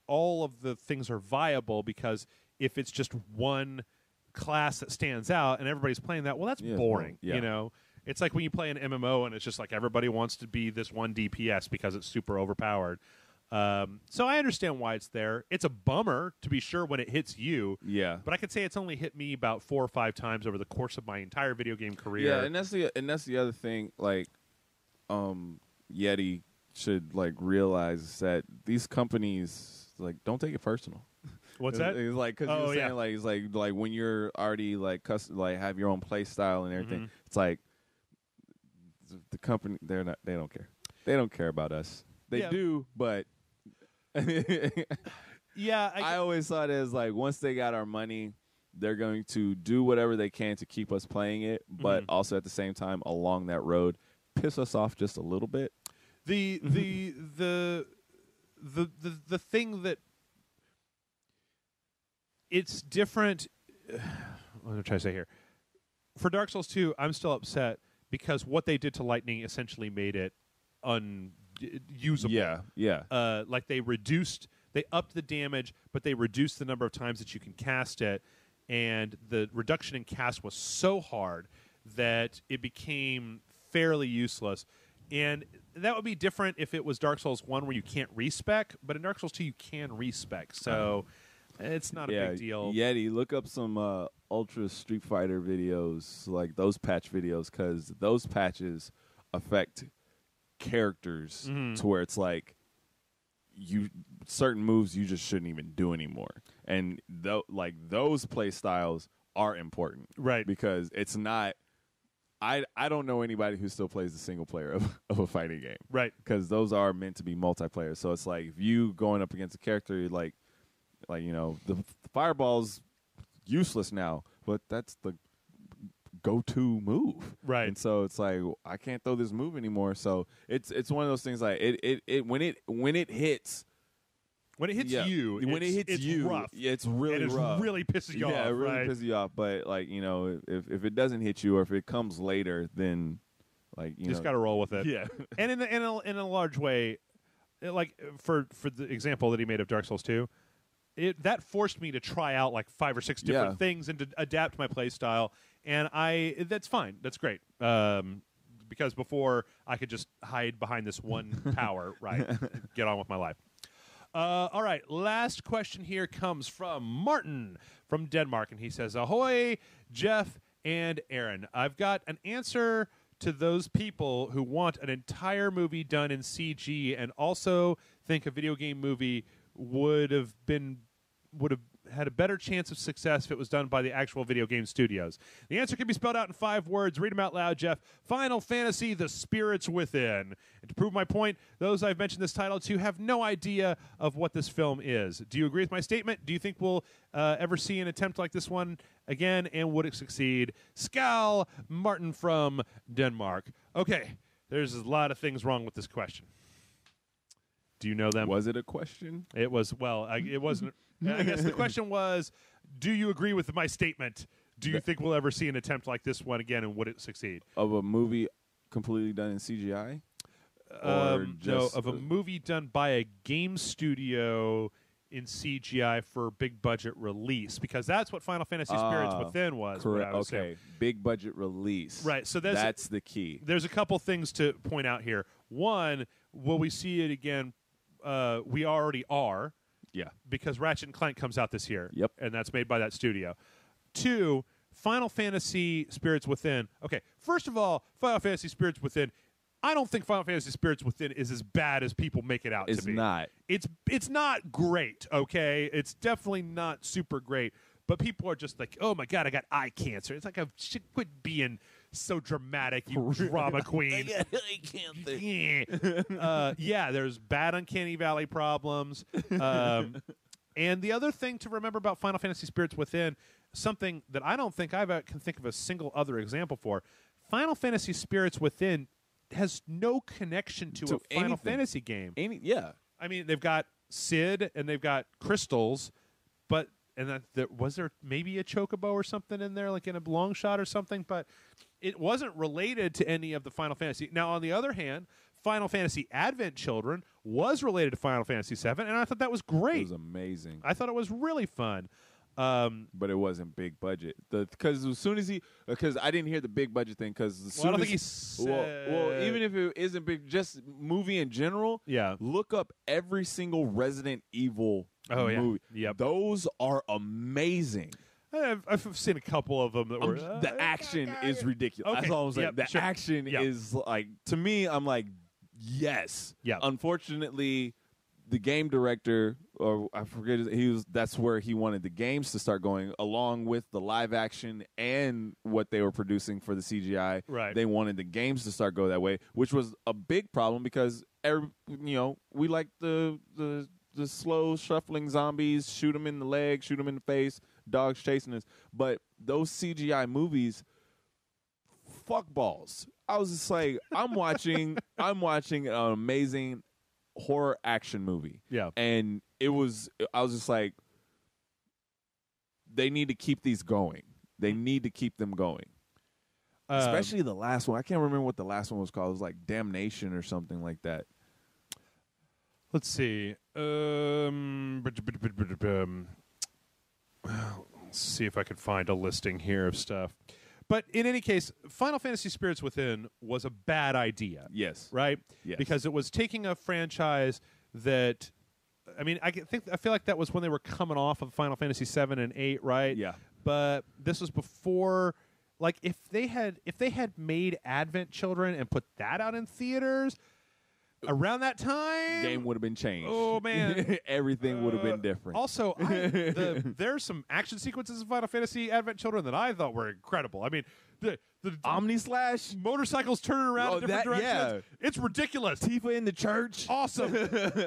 all of the things are viable, because if it's just one class that stands out and everybody's playing that, well, that's boring. You know, it's like when you play an MMO and it's just like everybody wants to be this one DPS because it's super overpowered. So I understand why it's there. It's a bummer, to be sure, when it hits you. Yeah. But I could say it's only hit me about 4 or 5 times over the course of my entire video game career. Yeah, and that's the other thing. Like, Yeti should like realize that these companies like don't take it personal. What's that? It's like, because you're saying like, it's like when you're already like like have your own play style and everything. It's like the company, they don't care. They don't care about us. They do, but I always thought it as like, once they got our money, they're going to do whatever they can to keep us playing it, but also at the same time along that road piss us off just a little bit. The thing that it's different. What am I trying to say here? For Dark Souls 2, I'm still upset because what they did to Lightning essentially made it unusable. Like they upped the damage, but they reduced the number of times that you can cast it, and the reduction in cast was so hard that it became fairly useless. And that would be different if it was Dark Souls 1 where you can't respec, but in Dark Souls 2 you can respec, so it's not a big deal. Yeti, look up some Ultra Street Fighter videos, like those patch videos, because those patches affect characters to where it's like certain moves you just shouldn't even do anymore, and those play styles are important, right? Because it's not. I don't know anybody who still plays the single player of a fighting game, right? Because those are meant to be multiplayer. So it's like if you going up against a character, you're like you know, the fireball's useless now, but that's the go-to move, right? And so it's like, I can't throw this move anymore. So it's one of those things like when it hits. When it hits you, it's rough. Yeah, it's really rough. It really pisses you off. Yeah, it really pisses you off. But like, you know, if it doesn't hit you, or if it comes later, then like you just got to roll with it. Yeah, and in a large way, like for the example that he made of Dark Souls 2, that forced me to try out like 5 or 6 different things and to adapt my play style. And that's fine. That's great. Because before I could just hide behind this one power, right? Get on with my life. All right, last question here comes from Martin from Denmark, and he says, "Ahoy, Jeff and Aaron. I've got an answer to those people who want an entire movie done in CG and also think a video game movie would have had a better chance of success if it was done by the actual video game studios. The answer can be spelled out in 5 words. Read them out loud, Jeff. Final Fantasy, The Spirits Within. And to prove my point, those I've mentioned this title to have no idea of what this film is. Do you agree with my statement? Do you think we'll ever see an attempt like this one again, and would it succeed? Skal Martin from Denmark. Okay, there's a lot of things wrong with this question. Do you know them? Was it a question? It was, well, it wasn't. I guess the question was, do you agree with my statement? Do you think we'll ever see an attempt like this one again, and would it succeed? Of a movie completely done in CGI? No, of a movie done by a game studio in CGI for big budget release, because that's what Final Fantasy Spirits Within was. Correct. Okay, big budget release. Right. So that's the key. There's a couple things to point out here. One, will we see it again? We already are. Yeah. Because Ratchet & Clank comes out this year. Yep. And that's made by that studio. 2, Final Fantasy Spirits Within. Okay, first of all, Final Fantasy Spirits Within, I don't think Final Fantasy Spirits Within is as bad as people make it out to be. It's not. It's not great, okay? It's definitely not super great. But people are just like, oh, my God, I got eye cancer. It's like, I should quit being so dramatic, you drama queen. I got eye cancer. Yeah, there's bad Uncanny Valley problems. And the other thing to remember about Final Fantasy Spirits Within, something that I don't think I can think of a single other example for, Final Fantasy Spirits Within has no connection to a Final Fantasy game. I mean, they've got Sid and they've got crystals, but was there maybe a chocobo or something in there, like in a long shot or something, but it wasn't related to any of the Final Fantasy. Now, on the other hand, Final Fantasy Advent Children was related to Final Fantasy VII, and I thought that was great. It was amazing. I thought it was really fun. But it wasn't big budget. Because as soon as because I didn't hear the big budget thing. Because I don't think he said. Well, even if it isn't big, just movie in general. Yeah. Look up every single Resident Evil movie. Yeah. Yep. Those are amazing. I've seen a couple of them that were. The action is ridiculous. Okay. That's all I'm saying. Yep, The action is like, to me, I'm like, yes. Yeah. Unfortunately, the game director, or I forget, that's where he wanted the games to start going, along with the live action and what they were producing for the CGI. Right. They wanted the games to start go that way, which was a big problem because we like the slow shuffling zombies, shoot them in the leg, shoot them in the face, dogs chasing us. But those CGI movies, fuck balls. I was just like, I'm watching an amazing horror action movie. Yeah. And I was just like, they need to keep these going. They need to keep them going. Especially the last one. I can't remember what the last one was called. It was like Damnation or something like that. Let's see. Let's see if I can find a listing here of stuff. But in any case, Final Fantasy Spirits Within was a bad idea. Yes. Right? Yes. Because it was taking a franchise that, I mean, I feel like that was when they were coming off of Final Fantasy 7 and 8, right? Yeah. But this was before, like, if they had made Advent Children and put that out in theaters around that time, game would have been changed. Oh man, everything would have been different. Also, there's some action sequences in Final Fantasy Advent Children that I thought were incredible. I mean, the Omni Slash, motorcycles turning around in different directions. Yeah. It's ridiculous. Tifa in the church, awesome,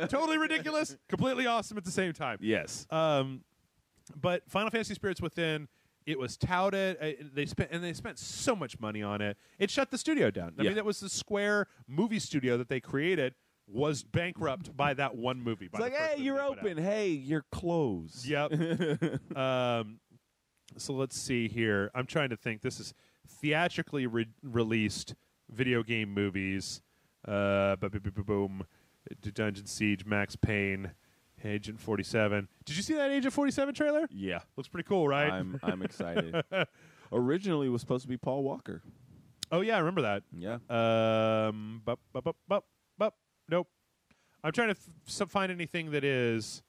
totally ridiculous, completely awesome at the same time. Yes. But Final Fantasy Spirits Within, it was touted. They spent so much money on it. It shut the studio down. I mean, that was the Square movie studio that they created was bankrupt by that one movie. It's like, hey, you're open. Hey, you're closed. Yep. So let's see here. I'm trying to think. This is theatrically released video game movies. Boom. Dungeon Siege, Max Payne, Agent 47. Did you see that Agent 47 trailer? Yeah. Looks pretty cool, right? I'm excited. Originally, it was supposed to be Paul Walker. Oh, yeah, I remember that. Yeah. Nope. I'm trying to find anything that is.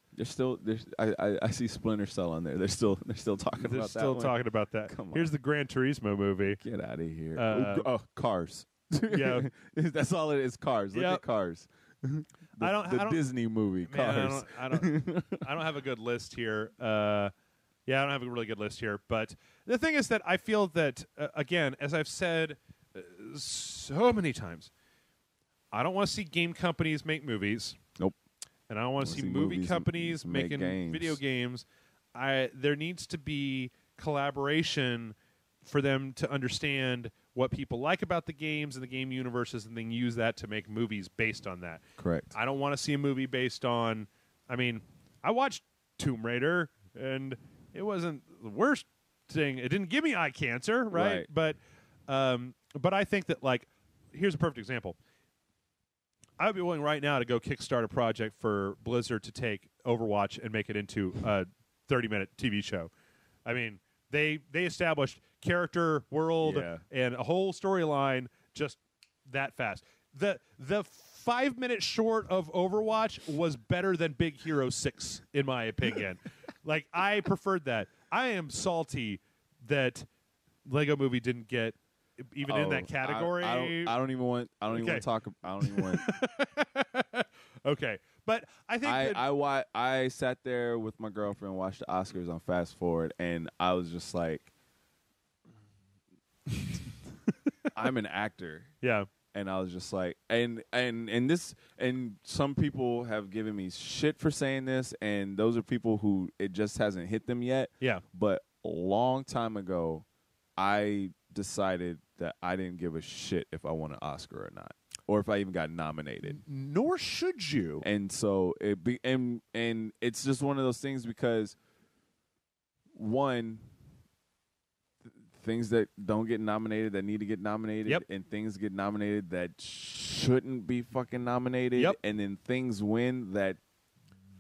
I see Splinter Cell on there. They're still talking about that. They're still talking about that. Come on. Here's the Gran Turismo movie. Get out of here. Cars. Yeah. That's all it is. Cars. Look at Cars. The Disney movie, Cars. I don't have a good list here. I don't have a really good list here. But the thing is that I feel that, again, as I've said so many times, I don't want to see game companies make movies. Nope. And I don't want to see movie companies making video games. There needs to be collaboration for them to understand what people like about the games and the game universes, and then use that to make movies based on that. Correct. I don't want to see a movie based on. I mean, I watched Tomb Raider, and it wasn't the worst thing. It didn't give me eye cancer, right? But I think that, like, here's a perfect example. I would be willing right now to go kickstart a project for Blizzard to take Overwatch and make it into a 30-minute TV show. I mean, they established character, world, and a whole storyline just that fast. The 5-minute short of Overwatch was better than Big Hero 6, in my opinion. Like, I preferred that. I am salty that Lego Movie didn't get even in that category. I don't even want to talk. I don't even want. Okay, but I think I sat there with my girlfriend, watched the Oscars on Fast Forward, and I was just like, I'm an actor. Yeah. And I was just like, and some people have given me shit for saying this, and those are people who it just hasn't hit them yet. Yeah. But a long time ago, I decided that I didn't give a shit if I won an Oscar or not. or if I even got nominated. Nor should you. And so and it's just one of those things because one, things that don't get nominated that need to get nominated, and things get nominated that shouldn't be fucking nominated, and then things win that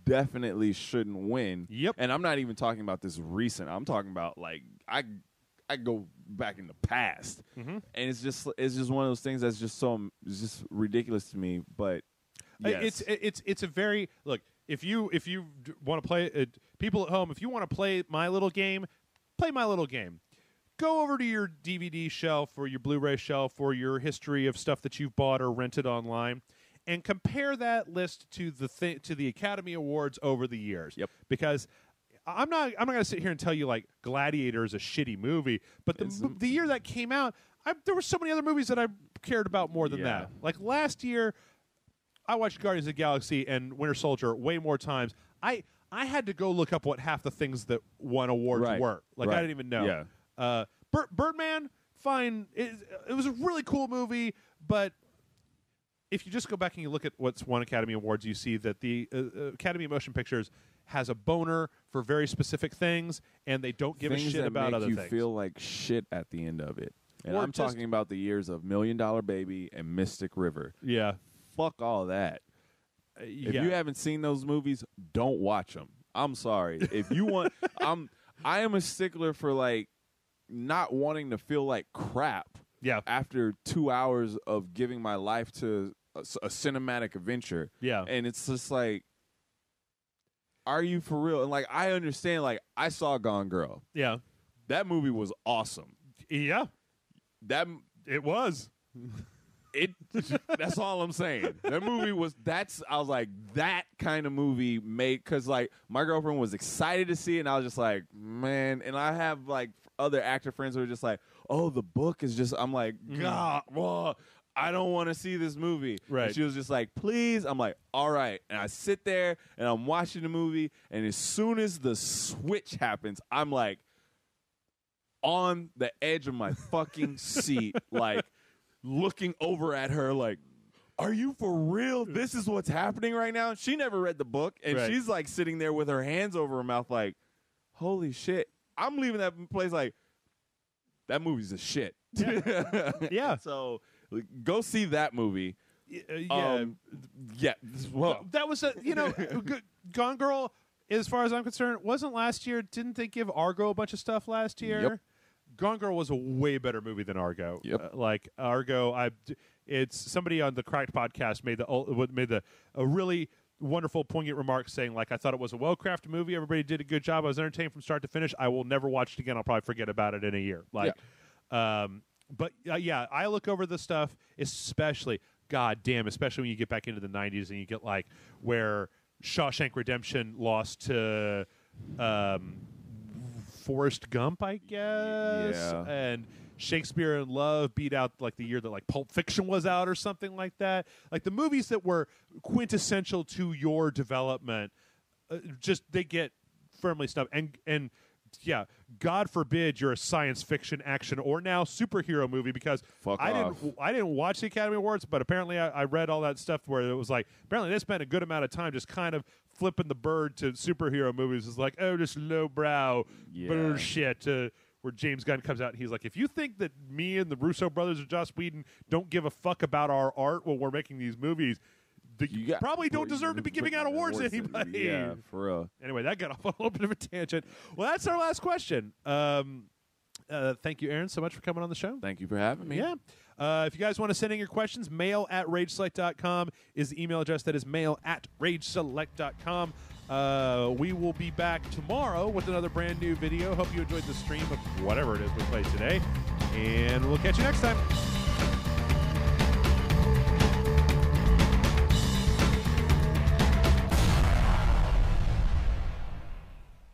definitely shouldn't win. And I'm not even talking about this recent. I'm talking about like I go back in the past, and it's just one of those things that's just it's just ridiculous to me. But yes. it's a very look. If you want to play people at home, if you want to play my little game, play my little game. Go over to your DVD shelf or your Blu-ray shelf or your history of stuff that you've bought or rented online, and compare that list to the Academy Awards over the years. Because I'm not going to sit here and tell you like Gladiator is a shitty movie, but the year that came out, there were so many other movies that I cared about more than that. Like last year, I watched Guardians of the Galaxy and Winter Soldier way more times. I had to go look up what half the things that won awards were. Like I didn't even know. Birdman, fine. It was a really cool movie, but if you just go back and you look at what's won Academy Awards, you see that the Academy of Motion Pictures has a boner for very specific things, and they don't give a shit about other things. Things that make you feel like shit at the end of it. And I'm talking about the years of $1 Million Baby and Mystic River. Yeah. Fuck all that. If you haven't seen those movies, don't watch them. I'm sorry. If you want, I am a stickler for like not wanting to feel like crap. After 2 hours of giving my life to a cinematic adventure. And it's just like, are you for real? And like, I understand. Like, I saw Gone Girl. That movie was awesome. It was. That's all I'm saying. That movie was. I was like, that kind of movie made, because like my girlfriend was excited to see it, and I was just like, man. And I have like other actor friends who are just like, oh, the book is just. I'm like, God, well, I don't want to see this movie. And she was just like, please. I'm like, all right. And I sit there and I'm watching the movie, and as soon as the switch happens, I'm like on the edge of my fucking seat, like looking over at her like, are you for real? This is what's happening right now? She never read the book, and she's like sitting there with her hands over her mouth like, holy shit. I'm leaving that place like, that movie's a shit. So go see that movie. Well, that was Gone Girl, as far as I'm concerned, wasn't last year. Didn't they give Argo a bunch of stuff last year? Gone Girl was a way better movie than Argo. Like Argo, it's somebody on the Cracked podcast made a really wonderful, poignant remark saying, like, I thought it was a well-crafted movie. Everybody did a good job. I was entertained from start to finish. I will never watch it again. I'll probably forget about it in a year. Like, but I look over this stuff, especially when you get back into the 90s and you get like where Shawshank Redemption lost to Forrest Gump, I guess, and Shakespeare in Love beat out like the year that like Pulp Fiction was out or something like that. Like the movies that were quintessential to your development, they get firmly snubbed. And God forbid you're a science fiction, action, or now superhero movie, because I didn't watch the Academy Awards, but apparently I read all that stuff where it was like, apparently they spent a good amount of time just kind of flipping the bird to superhero movies. It's like, oh, just lowbrow bullshit. Where James Gunn comes out and he's like, if you think that me and the Russo brothers or Joss Whedon don't give a fuck about our art when we're making these movies, you probably don't deserve to be giving out awards to anybody. Yeah, for real. Anyway, that got off on a little bit of a tangent. Well, that's our last question. Thank you, Aaron, so much for coming on the show. Thank you for having me. Yeah. If you guys want to send in your questions, mail@rageselect.com is the email address. That is mail@rageselect.com. We will be back tomorrow with another brand new video. Hope you enjoyed the stream of whatever it is we played today. And we'll catch you next time.